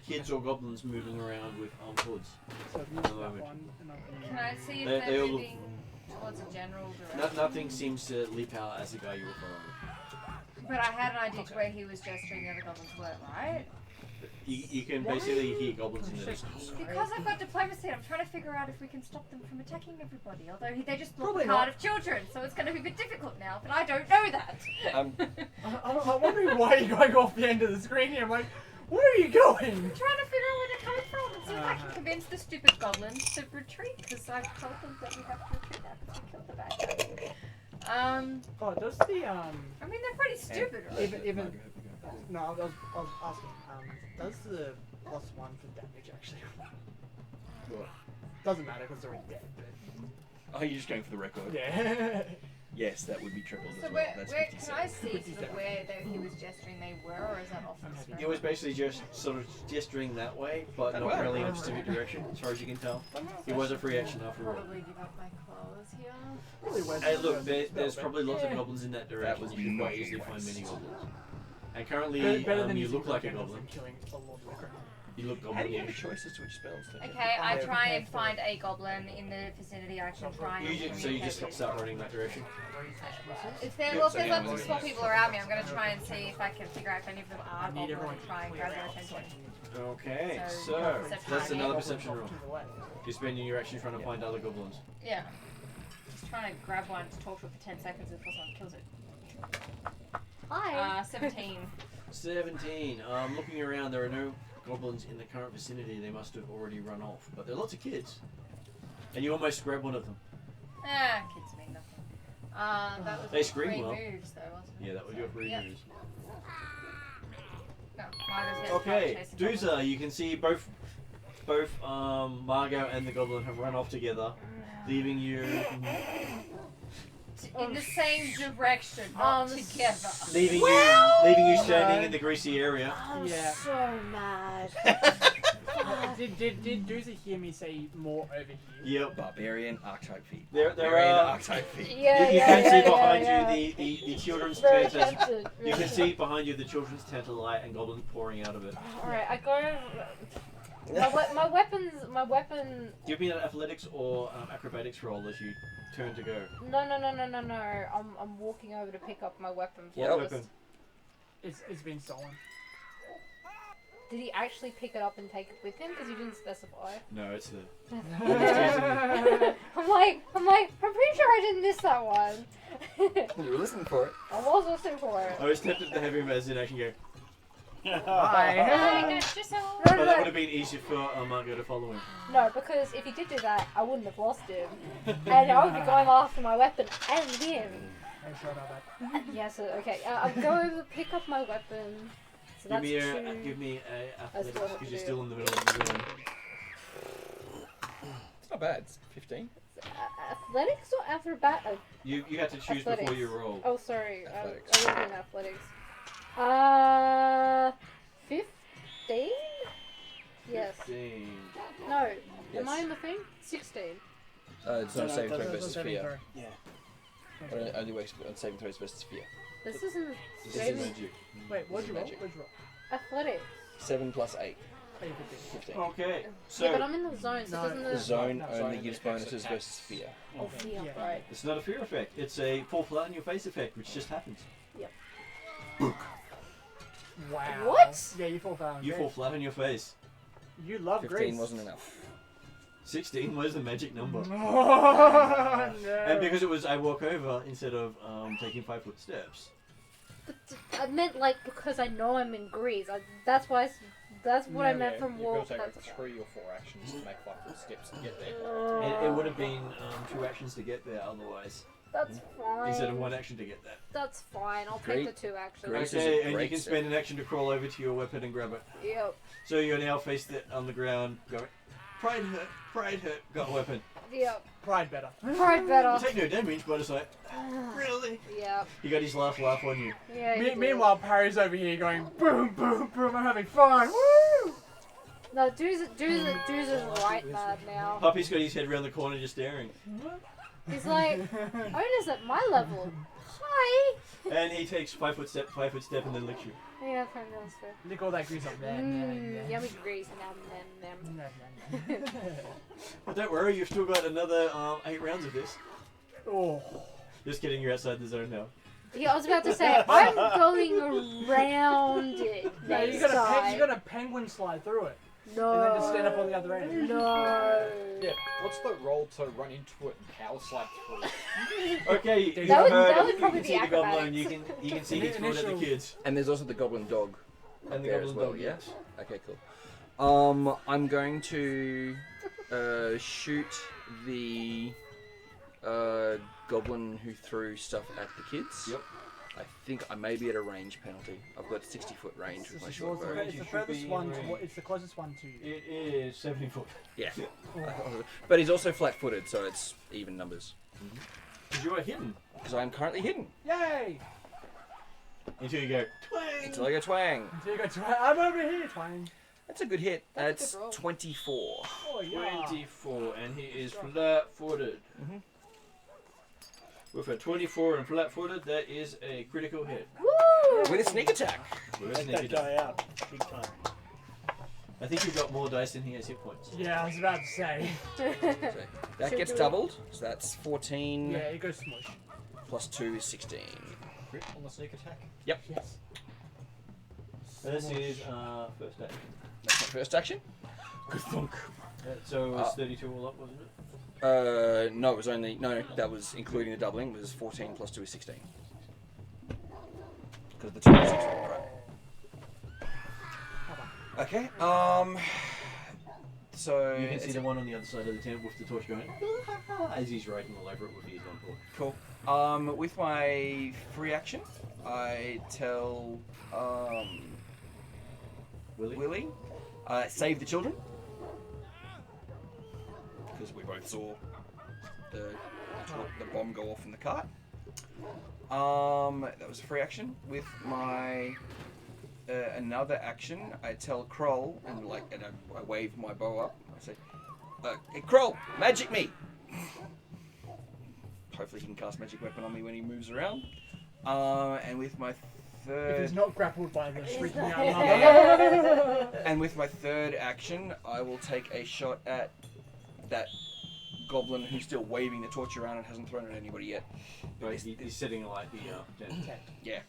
kids or goblins moving around with hoods. So I've used that one, and I'm Can I see if They they're all look- moving towards a general direction? Nothing seems to leap out as the guy you were following. But I had an idea to where he was gesturing the other goblins were, right? You can basically hear goblins in the distance. Because I've got diplomacy, I'm trying to figure out if we can stop them from attacking everybody. Although they just block Probably the card not. of children, so it's going to be a bit difficult now. But I don't know that. I'm wondering why you're going off the end of the screen here. I'm like, where are you going? I'm trying to figure out where they're coming from and see if I can convince the stupid goblins to retreat. Because I've told them that we have to retreat now because we killed the bad guy. Oh, does the I mean, they're pretty stupid, right? even no, I was asking. Does the +1 for damage actually? What? Doesn't matter because they're already dead. But Oh, you're just going for the record? yeah. Yes, that would be tripled So as well. where That's can I 57. see sort of where he was gesturing they were, or is that off the screen? It was basically just sort of gesturing that way, but not wow. really in a specific direction, as far as you can tell. It was a free action after all. Probably give up my clothes here. Probably Wes- Hey, look, there's probably lots of Yeah. goblins in that direction. was You can not quite easily your find advice. many goblins. And currently, Better than you using look like a Candles goblin. and killing a lot of the ground. You look How do you have a goblin-ish. choice as to which spells to Okay, I Yeah. try and find a goblin in the vicinity. I can try and So you just communicate with. start running that direction. If there, Yeah, well, if so there's yeah, lots of well, small yeah. people around me, I'm going to try and see if I can figure out if any of them are I need goblin everyone and try and grab their attention. Okay, So, so perception that's check. another perception roll. To the left. You're spending your action trying to find other goblins. Yeah. Just trying to grab one to talk to it for 10 seconds before someone kills it. Hi. 17. 17. Looking around, there are no goblins in the current vicinity. They must have already run off. But there are lots of kids. And you almost grab one of them. Kids mean nothing. That was They with scream 3 well. moves though, wasn't it? Yeah, that was your free Yep. moves. No, Margo's getting Okay, chasing goblins. Dooza, you can see both Margot and the goblin have run off together, leaving you In the same direction, not together. leaving you standing in the greasy area. I'm Yeah. so mad. Did Doozy hear me say more over here? Yep. Barbarian archetype feet. There Barbarian are. archetype feet. Yeah, You yeah, can see yeah, behind yeah, you the children's Very tent. tempted. You can see behind you the children's tent alight and goblins pouring out of it. Alright, I go. My weapon. Give me an athletics or acrobatics roll as you turn to go. No. I'm walking over to pick up my weapon. What first. weapon? It's been stolen. Did he actually pick it up and take it with him? Because he didn't specify. No, it's the. I'm like, I'm pretty sure I didn't miss that one. You were listening for it. I was listening for it. I was tempted to have him as in action go. Hi. But that would have been easier for Margot to follow him. No, because if he did do that, I wouldn't have lost him. And I would be going after my weapon and him. I'm sure about that. Yeah, so, okay. I'll go over, pick up my weapon. So that's Give me a athletics what I have because to you're do. still in the middle of the zone. It's not bad. It's 15. Athletics or acrobatics? You had to choose Athletics. before you roll. Oh, sorry. Athletics. I was in athletics. 15? Yes. 15. No. Yes. Am I in the thing? 16. It's not a saving throw that's versus saving fear. Yeah. It only works on saving throws versus fear. This isn't This saving- is magic. Wait, what'd you roll? Magic. What'd you roll? athletics. 7 plus 8. 15. Okay, so Yeah, but I'm in the zone, so No, doesn't The the... zone No, only sorry. gives bonuses versus fear. Oh, fear, Yeah. right. it's not a fear effect. It's a fall flat in your face effect, which just happens. Wow. What? Yeah, you fall down. You fall flat on your face. You love 15 Greece. wasn't enough. 16 was the magic number. Oh, no. And because it was I walk over instead of taking 5-foot steps. I meant like because I know I'm in Greece. That's why. That's what I meant from You've walk. got to That's take 3 or 4 actions to make 5 steps to get there. It would have been 2 actions to get there otherwise, That's fine. instead of 1 action to get there. That's fine. I'll Great. take the 2 actions. Great. This is Okay, a and you great can step. spend an action to crawl over to your weapon and grab it. Yep. So you're now faced on the ground, going, pride hurt, got a weapon. Yep. Pride better. Right better. You take no damage, but it's like, really? Yep. He got his laugh on you. Yeah. you do. Meanwhile, Parry's over here going boom, boom, boom. I'm having fun. Woo! No, Dude's is right bad now. Puppy's got his head around the corner just staring. He's like, Ona's at my level. Hi. And he takes 5 foot step, and then licks you. Yeah, fine, that's fair. Lick all that grease up there. Yummy grease. Nom. But don't worry, you've still got another 8 rounds of this. Oh. Just kidding, you're outside the zone now. Yeah, I was about to say, I'm going around it. No, Next you got time. a penguin slide through it. No. And then just stand up on the other end. No. Yeah, what's the roll to run into it and power slide through? Okay, you that would probably can be see the goblin, acrobatics. you can see he's thrown at the kids. And there's also the goblin dog. And the there goblin as well, dog, yeah? yes. Okay, cool. I'm going to shoot the goblin who threw stuff at the kids. Yep. I think I may be at a range penalty. I've got 60-foot range with my short bow. It's the furthest one. It's the closest one to you. It is 70 foot. Yeah. But he's also flat-footed, so it's even numbers. Because you are hidden. Because I'm currently hidden. Yay! Until you go twang. Until I go twang. Until you go twang. I'm over here, twang. That's a good hit. That's a That's good roll. 24. Oh yeah. 24, and he is flat-footed. With a 24 and flat-footed, that is a critical hit. Woo! With a sneak attack. With a Take sneak that attack. guy out. Big time. I think you've got more dice than he has hit points. Yeah, I was about to say. So that Should gets we- doubled. So that's 14 Yeah, it goes smush. plus 2 is 16. Crit on the sneak attack. Yes. This is first action. That's my first action. Good thunk. So it was 32 all up, wasn't it? No, it was only that was including the doubling. It was 14 plus 2 is 16. Because the 2 is 16, right? Okay. So You can see the one on the other side of the tent with the torch going as he's raking all over it with his own torch. cool. With my free action, I tell Willie, save the children. Because we both saw the bomb go off in the cart. That was a free action. With my another action, I tell Kroll and I wave my bow up. I say, "Hey Kroll, magic me!" Hopefully he can cast magic weapon on me when he moves around. And with my If he's third not grappled by the shrieking out mother. and with my third action, I will take a shot at that goblin who's still waving the torch around and hasn't thrown it at anybody yet. Right, he's sitting like the tent. Yeah.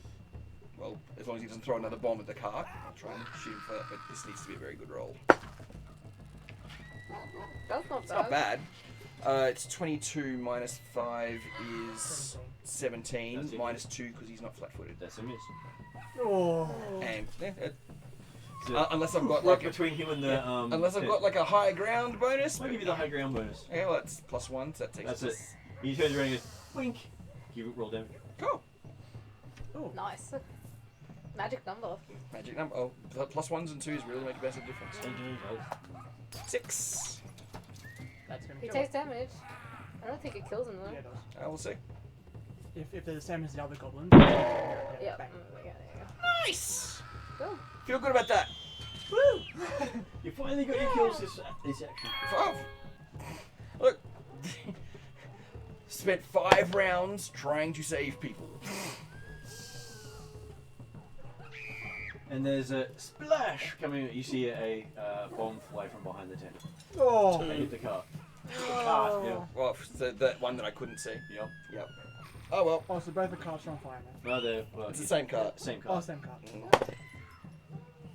Well, as long as he doesn't throw another bomb at the cart, I'll try and shoot him for that, but this needs to be a very good roll. That's not It's not bad. It's 22 minus 5 is 17, That's it. minus 2 because he's not flat-footed. That's a miss. Oh. And So, unless I've got work like a, between him and the unless I've tent. got like a high ground bonus. I'll give you the high ground bonus. Okay, well that's +1, so that takes That's us it. He turns around and goes, wink. Give it roll damage. Cool. Nice. Magic number. Magic number. Oh, +1s and 2s really make a massive difference. 6. That's gonna He kill takes him. damage. I don't think it kills him though. Yeah, it does. I will see. If they're the same as the other goblins. Yeah. Bang. There you go. Nice. Cool. Feel good about that. Woo! You finally got your kills this action. 5. Look. Spent 5 rounds trying to save people. And there's a splash coming. You see a bomb fly from behind the tent. Oh. And hit the car. Oh. Yeah. Well, the one that I couldn't see. Yep. Yep. Oh well. Oh, so both the carts are on fire now. No, they're well, It's the same card. Same Oh, card. same cart.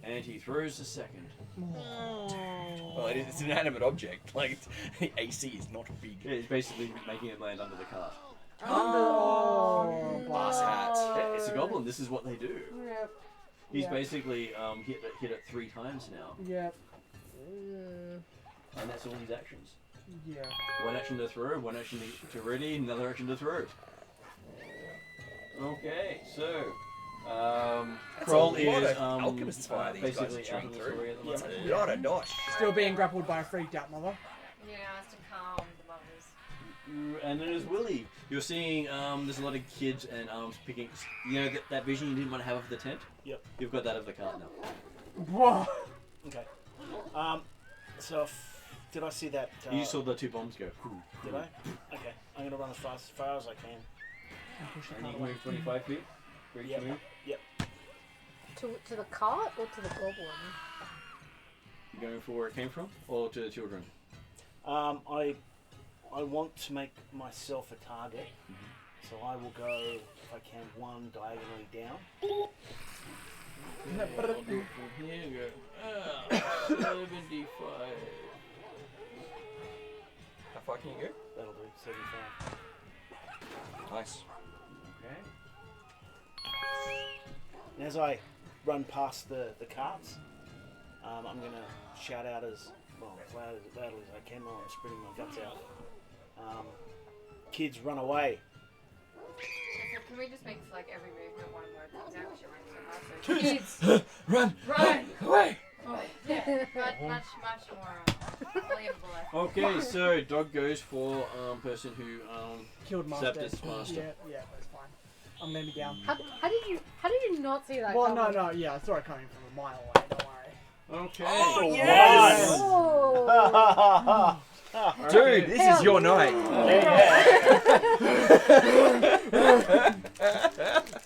And he throws the second. Well, it's an inanimate object. Like the AC is not big. Yeah, it's basically making it land under the cart. Oh. Glass hat. Yeah, it's a goblin. This is what they do. Yep. He's Yeah. basically hit it 3 times now, Yep. and that's all his actions. Yeah. One action to throw, one action to ready, another action to throw. Okay, so Kroll a lot is of alchemist's fire these guys are basically chewing out of the through. story at the It's moment. a lot of dosh. Still being grappled by a freaked out mother. Yeah, it's to calm the mothers. And then there's Willie. You're seeing there's a lot of kids and picking. You know that vision you didn't want to have of the tent. Yep. You've got that of the cart now. Whoa. Okay. So, did I see that? You saw the 2 bombs go. Did I? Okay, I'm gonna run as far as I can. And you can move 25 feet for each move. Yep. To the cart or to the goblin? You going for where it came from, or to the children? I want to make myself a target, so I will go, if I can, 1 diagonally down. I'll do it from here and go. 75. How far can you go? That'll do, 75. Nice. Okay. And as I run past the carts, I'm going to shout out as loudly as I can while I'm spitting my guts out. Kids, run away. So can we just make like every movement one word comes out because you're running so hard? So kids, Run! Away! yeah, much more believable. Okay, so dog goes for person who Killed Master. zapped its master. Yeah, that's fine. I'm gonna be down. How did you not see that? Well, coming? no, yeah, I saw it coming from a mile away. Don't worry. Okay. Oh, yes! Oh. Dude, this is your night.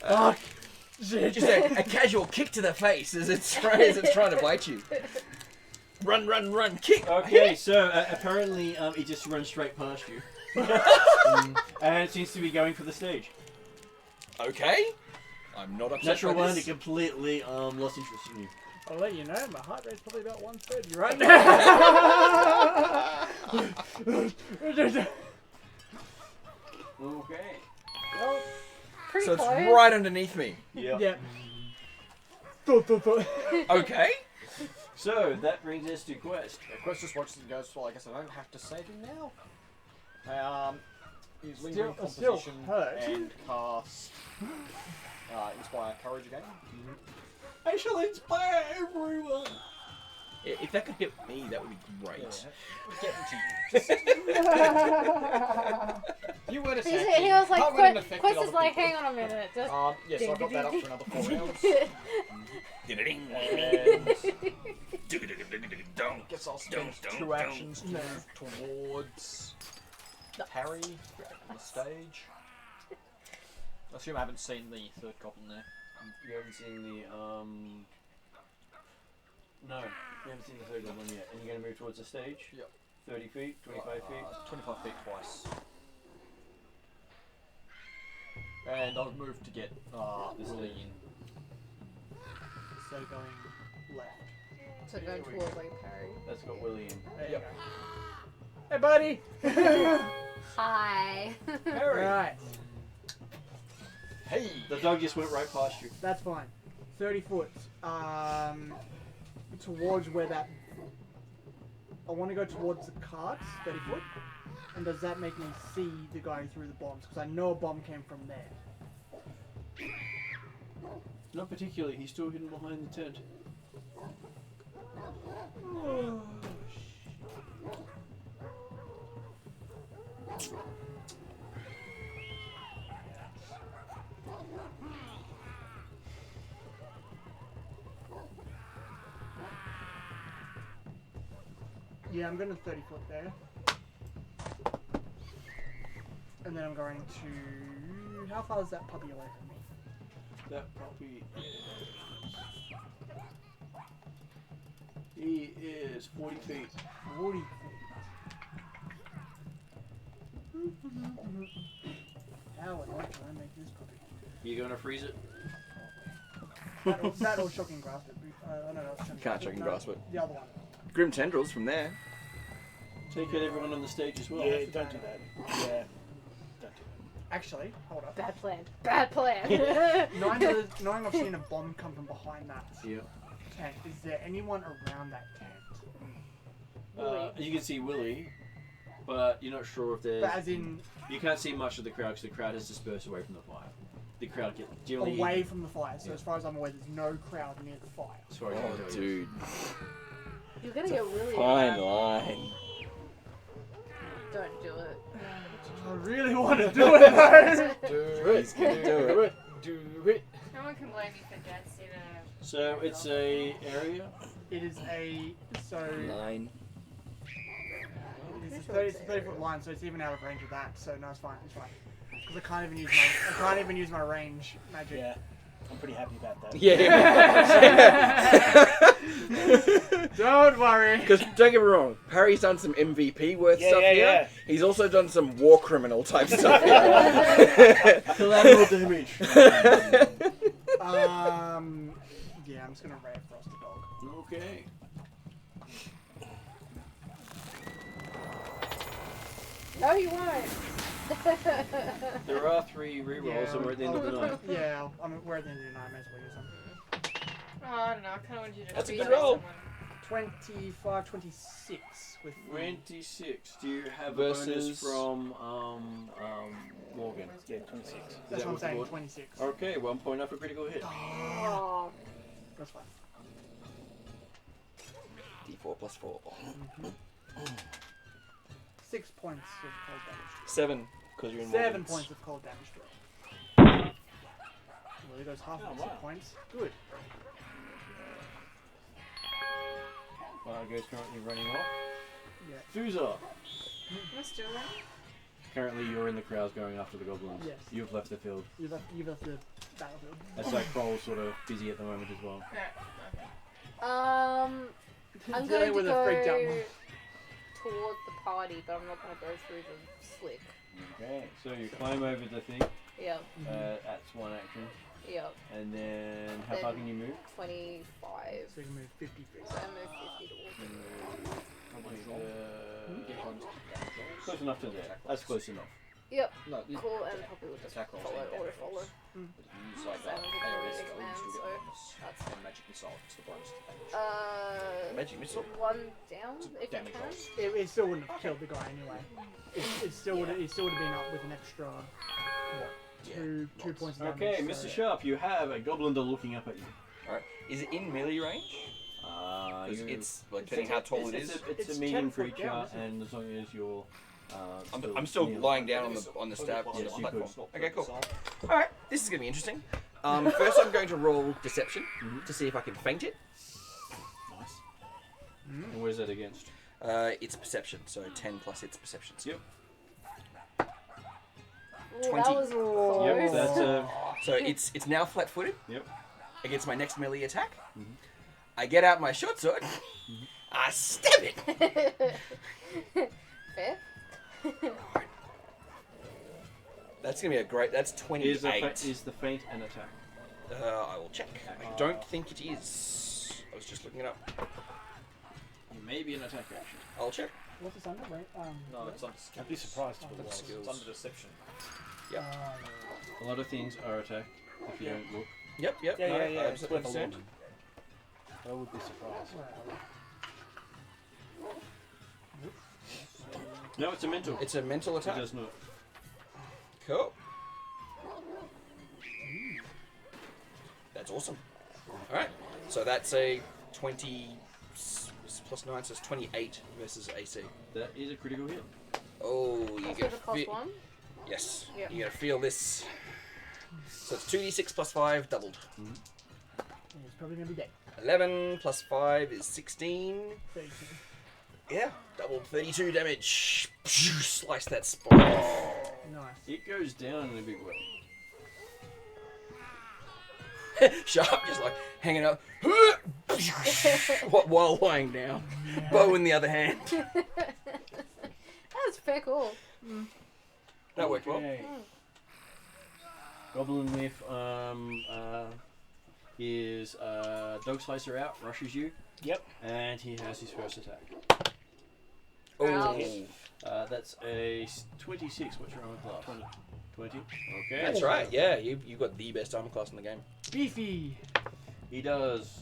Fuck. Shit. Just a casual kick to the face as it's trying to bite you. Run, kick. Okay, so apparently it just runs straight past you. And it seems to be going for the stage. Okay. I'm not upset Natural by one, it this. completely lost interest in you. I'll let you know, my heart rate's probably about 130 right now. Okay. Well, pretty So it's close. right underneath me. Yeah. Okay. So that brings us to Quest. Quest just watches and goes, well, I guess I don't have to save him now. He's lingering Still composition hurt. and cast Inspire Courage again. I shall inspire everyone. If that could get me, that would be great. You would He was like, Quest is like, hang on a minute. Just Yes, I've got that up for another 4 rounds. And Guess I'll spend 2 actions to move towards Harry on the stage. I assume I haven't seen the 3rd goblin there. You haven't seen the no, you haven't seen the 3rd one yet. And you're going to move towards the stage? Yep. 30 feet, 25 feet? 25 feet twice. And I'll move to get this Willie in. So going left. So going towards like Perry. That's got Willie in. There you go. Hey, buddy! Hi. Right, Hey! The dog just went right past you. that's fine. 30 foot. Towards where that... I want to go towards the carts, 30 foot. And does that make me see the guy through the bombs? Because I know a bomb came from there. Not particularly, he's still hidden behind the tent. Oh, yeah, I'm going to 30 foot there. And then I'm going to... How far is that puppy away from me? That puppy he is 40 feet. 40 feet. How and what can I make this puppy? You gonna freeze it? That or shocking grasp it. No, that's shocking Can't shocking grasp it. The other one. Grim Tendrils from there. Take out everyone on the stage as well. Yeah, don't do that. Yeah. Don't do Actually, hold up. Bad plan. Bad plan. Knowing I've seen a bomb come from behind that Yeah. tent, is there anyone around that tent? You can see Willie, but you're not sure if there's. But as in, You can't see much of the crowd because the crowd has dispersed away from the fire. The crowd get generally away from the fire. So Yeah. as far as I'm aware, there's no crowd near the fire. As far as I can tell you. Dude. You're gonna get really Fine bad. line. Don't do it. I really want to do it though. Do it. Do it. Do it. No one can blame me for deaths in a. So it's a area It is a 9. It's a 30-foot line, so it's even out of range of that. So no, it's fine. It's fine. Because I can't even use my range magic. Yeah, I'm pretty happy about that. Yeah. Don't worry. Because don't get me wrong, Harry's done some MVP worth stuff here. Yeah. He's also done some war criminal type stuff. Collateral damage. Yeah, I'm just gonna Ray of Frost the dog. Okay. No, you won't. There are 3 rerolls and we're at the end of the night. Yeah, we're at the end of the night. I may as well use them. Oh, I don't know. I kind of wanted you to. That's a freeze good roll. someone. 25, 26 with 26. Do you have Versus- a bonus from Morgan? Yeah, 26. That's that what I'm what saying. you 26. Okay, 1 point up a critical hit. Oh. That's fine. D4 plus 4. 6 points of cold damage. 7, because you're in 7 Morgan's. points of cold damage to it. Well, there goes half of the 6 points. Good. Fargo's currently running off. Yeah. Thuza! Am I still running? Currently you're in the crowds going after the goblins. Yes. You've left the field. You've left the battlefield. As that Kroll's sort of busy at the moment as well. I'm Dealing going to with a go freaked out toward the party, but I'm not going to go through the slick. Okay, so you climb over the thing. Yep. That's one action. Yep. And then how far can you move? 25. So you can move 50 feet. So I move 50 towards it. Close enough to there. That's close enough. Yep. No, Cool, and probably will just attack rolls follow, ain't auto damage follow. rolls. But you use like So that, I'm and gonna it do is Mega still Man, you still get so bonus. And magic missile, it's the bonus to damage. Magic missile? One down, if you Damage can. rolls. It still wouldn't have killed the guy anyway. It still would have been up with an extra two points of damage. Okay, so- Mr. Sharp, you have a goblin looking up at you. Alright. Is it in melee range? Because it's like depending how tall it is. It's It's a medium 10 foot creature, down, isn't it? and as long as you're. I'm still kneeling. lying down on the stab Yes, you platform. could. Okay, cool. Alright, this is gonna be interesting. First I'm going to roll deception to see if I can feint it. Nice. And where's that against? It's perception, so 10 plus its perception. Yep. Ooh, 20. that was close. Yep, that's So it's now flat-footed. Yep. Against my next melee attack. I get out my short sword. I stab it. Fair. That's gonna be a great. That's 28. Is the feint an attack? I will check. I don't think it is. I was just looking it up. Maybe an attack action. I'll check. What's this under? Wait, No, it's under I'd be surprised if it It's was. skills. It's under deception. Yep. A lot of things are attack if you don't look. Yep. Yeah, no, yeah, I yeah. It's absolutely worth a look. understand. I would be surprised. No, it's a mental. It's a mental It attack. does not. Cool. That's awesome. Alright, so that's a 20 plus 9, so it's 28 versus AC. That is a critical hit. Oh, you That's get with a plus 1. Yes, Yep. you're gonna feel this. So it's 2d6 plus 5 doubled. It's probably gonna be dead. 11 plus 5 is 16. 32. Yeah, doubled 32 damage. Slice that spine off. Nice. It goes down in a big way. Sharp just like hanging up while lying down. Bow in the other hand. That's fair cool. That worked well. Okay. Goblin with his dog slicer out, rushes you. Yep. And he has his first attack. Oh, That's a 26. What's your armor class? 20. Okay. that's right. Yeah, you got the best armor class in the game. Beefy. He does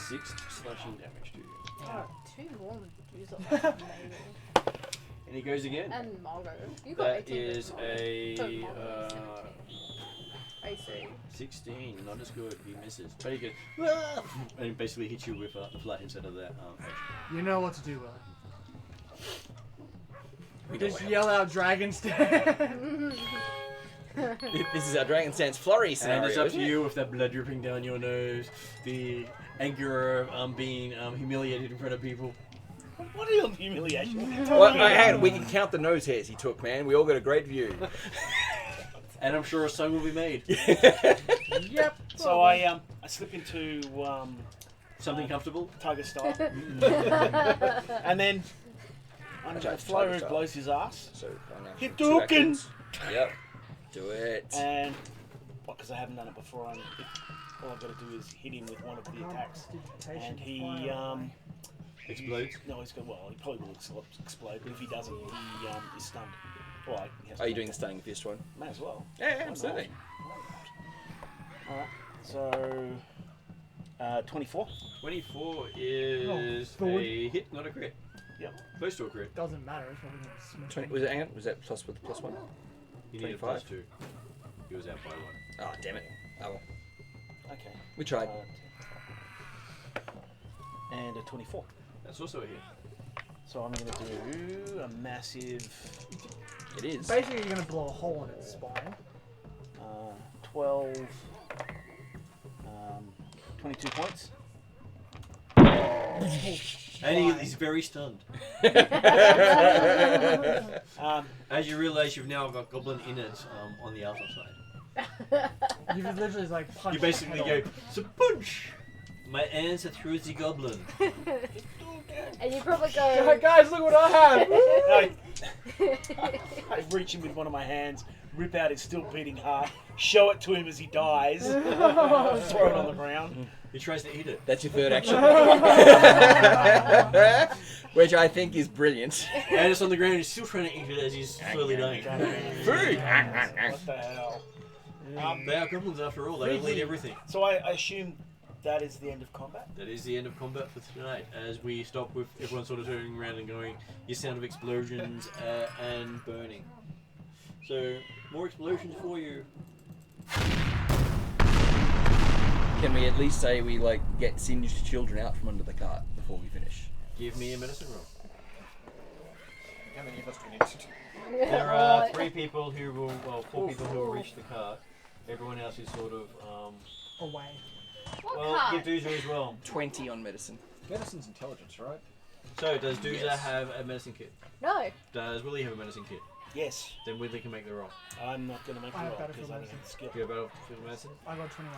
6 slashing damage to you. Oh, 2 more Medusa. Amazing. And he goes again. And Margot. You got That 18 is versus Margot. a Margot is 17. AC. 16. Not as good. He misses. But he goes, and basically hits you with a flat instead of that edge. You know what to do, Will. We know Just what yell out Dragon's Den. This is our Dragonstance Flurry scenario. And it's up isn't to it? you with that blood dripping down your nose, the anger of being humiliated in front of people. What are humiliation? Well, hey, we can count the nose hairs he took, man. We all got a great view. And I'm sure a song will be made. Yep. So I slip into Something comfortable? Tiger style. And then I'm going to flow who blows his ass. So, Hit two Dawkins! actions. Yep. Do it. And, because I haven't done it before, all I've got to do is hit him with one of the attacks. And he, Explodes? No, he probably will explode, but if he doesn't, he is stunned. Well, he has Are to you doing make the stunning fist one? May as well. Yeah, absolutely. Alright, so 24. 24 is a hit, not a crit. Yep. Close to a crit. Doesn't matter. It's probably gonna smash 20, him. was it? Hang on, was that plus with plus one? You need a 25? +2. He was out by 1. Oh, damn it. Oh well. Okay. We tried. And a 24. That's also a hit. So I'm going to do a massive... It is. Basically, you're gonna blow a hole in its spine. 12... 22 points. And he's very stunned. As you realise, you've now got goblin innards on the outer side. You just literally like punch. You basically go, punch! My answer through the goblin. And you probably go. Guys, look what I have! I reach in with one of my hands, rip out his still beating heart, show it to him as he dies, throw it on the ground. He tries to eat it. That's your third action. Which I think is brilliant. And it's on the ground, he's still trying to eat it as he's slowly dying. Food! What the hell? They are goblins after all, they will eat everything. So I assume that is the end of combat? That is the end of combat for tonight, as we stop with everyone sort of turning around and going, your sound of explosions and burning. So, more explosions for you. Can we at least say we like get singed children out from under the cart before we finish? Give me a medicine roll. How many of us do we need to do? There are 4 people who will reach the cart. Everyone else is sort of, Away. give Doozer as well. 20 on medicine. Medicine's intelligence, right? So, does Doozer have a medicine kit? No. Does Willie have a medicine kit? Yes. Then Willie can make the roll. I'm not going to make the I have roll battlefield because I don't medicine. have the skill. Do you have battlefield medicine? I got 21.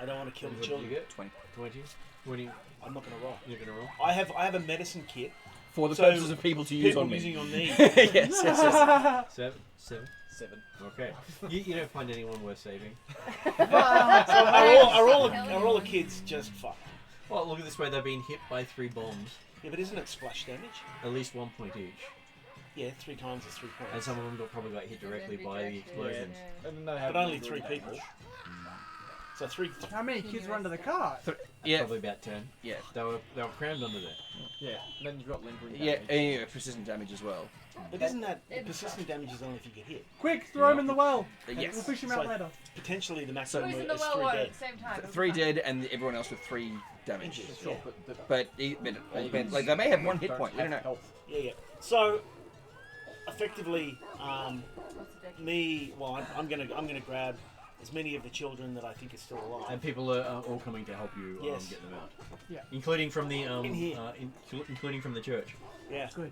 I don't want to kill What the did you children. get? 20. 20? 20. I'm not going to roll. You're going to roll? I have a medicine kit. For the So, purposes of people to use people on me. using on me. yes. 7? 7. Okay. You don't find anyone worth saving. Are all the kids just fucked? Well, look at this way. They've been hit by 3 bombs. Yeah, but isn't it splash damage? At least 1 point each. Yeah, 3 times is 3 points. And some of them probably got hit directly by the explosions. And then they have But only 3 people. So 3... How many kids were under the cart? Yeah. Probably about 10. Yeah. They were crammed under there. Yeah. And then you've got lingering Yeah, damage. and persistent damage as well. But isn't that... persistent damage is only if you get hit. Quick, throw him in the well. Yes. We'll fish him It's out like- later. Potentially the maximum Who's is in the 3 well water dead. at the same time? 3 dead and everyone else with 3 damage. Yeah. But like they may have 1 hit point. We don't know. Health. Yeah. So, effectively, I'm gonna grab as many of the children that I think are still alive. And people are all coming to help you Yes. get them out. Yeah. Including from the In here. including from the church. Yeah. Good.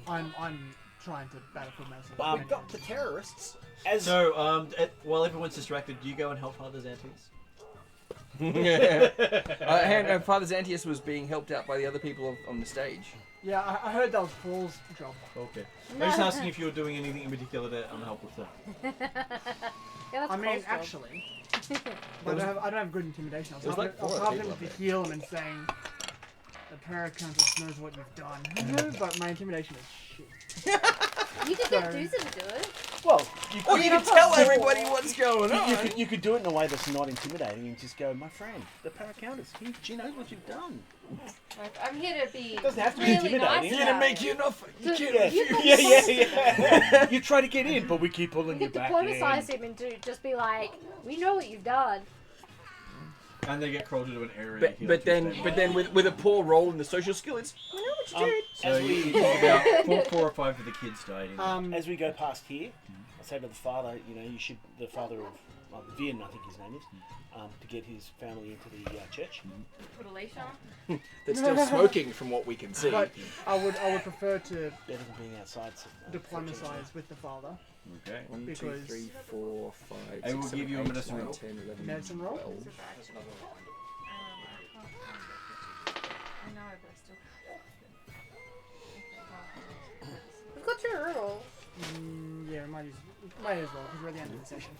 I'm trying to battlefield medicine. We've got the terrorists. As So, while everyone's distracted, do you go and help Father Xantius? And Father Xantius was being helped out by the other people on the stage. Yeah, I heard that was Paul's job. Okay. I'm just asking if you're doing anything in particular to help with that. Yeah, that's I mean, Paul's job. actually, I don't have good intimidation. I was There's like helping 4 him people up to there. heal him and saying, the Paracountess knows what you've done. But my intimidation is shit. You could get Doozer to do it. well, you Or could, you can tell everybody what's going on. you could do it in a way that's not intimidating and just go, my friend, the Paracountess, she knows what you've done. I'm here to be Doesn't have to be really intimidating. nice You're gonna about make it. you an offer. You Yeah, can't yeah. You try to get in, but we keep pulling You you could back diplomatize in. him and just be like, we know what you've done. And they get crawled into an area. But then with a poor roll in the social skill, it's we know So As you we- think about four or five of the kids died. In As we go past here, I say to the father, you know, you should, the father of Vin, I think his name is, to get his family into the church. Put a leash on. They're still smoking from what we can see. But I would prefer to Better than being outside. diplomatize with the father. Okay. 1, 2, Because- 3, 4, 5, I 6, will 7, give you a 8, medicine 9, roll. 10, 11, Medicine roll? 12. I know, but I still We've got 2 rolls. Yeah, might as well because we're at the end of the session.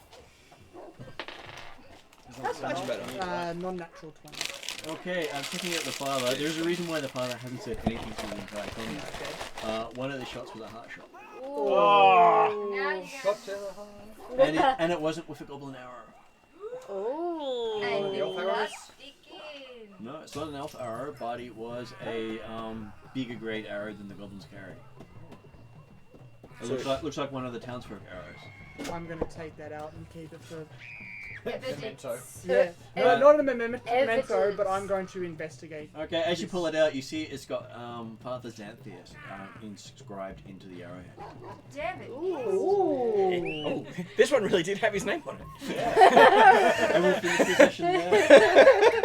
That's Much better. Non-natural 20. Okay, I'm checking out the father. There's a reason why the father hasn't said anything to the entire thing. One of the shots was a heart shot, Oh. Now you Shot to the heart. and it wasn't with a goblin arrow. Oh. And the elf not arrows? stick in. No, it's not an elf arrow, but it was a bigger grade arrow than the goblins carry. It looks like one of the townsfolk arrows. I'm gonna take that out and keep it for. Memento. Yeah. No, Ev- not a memento, evidence. but I'm going to investigate. Okay, as you pull it out, you see it's got Father Xanthias inscribed into the arrowhead. Damn it. Ooh. Oh, this one really did have his name on it. And we'll finish the session there.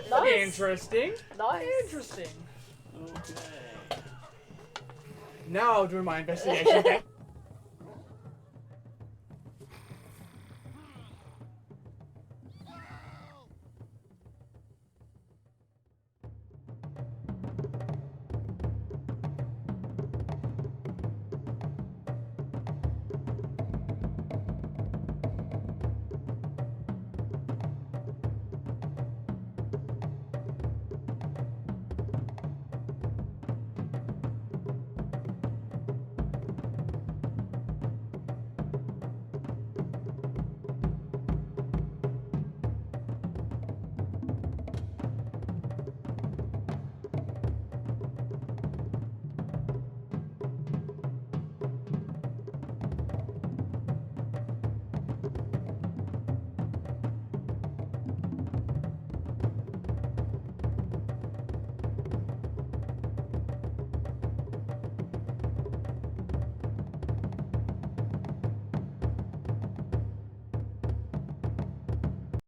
Nice. Interesting. Nice. Interesting. Okay. Now I'll do my investigation.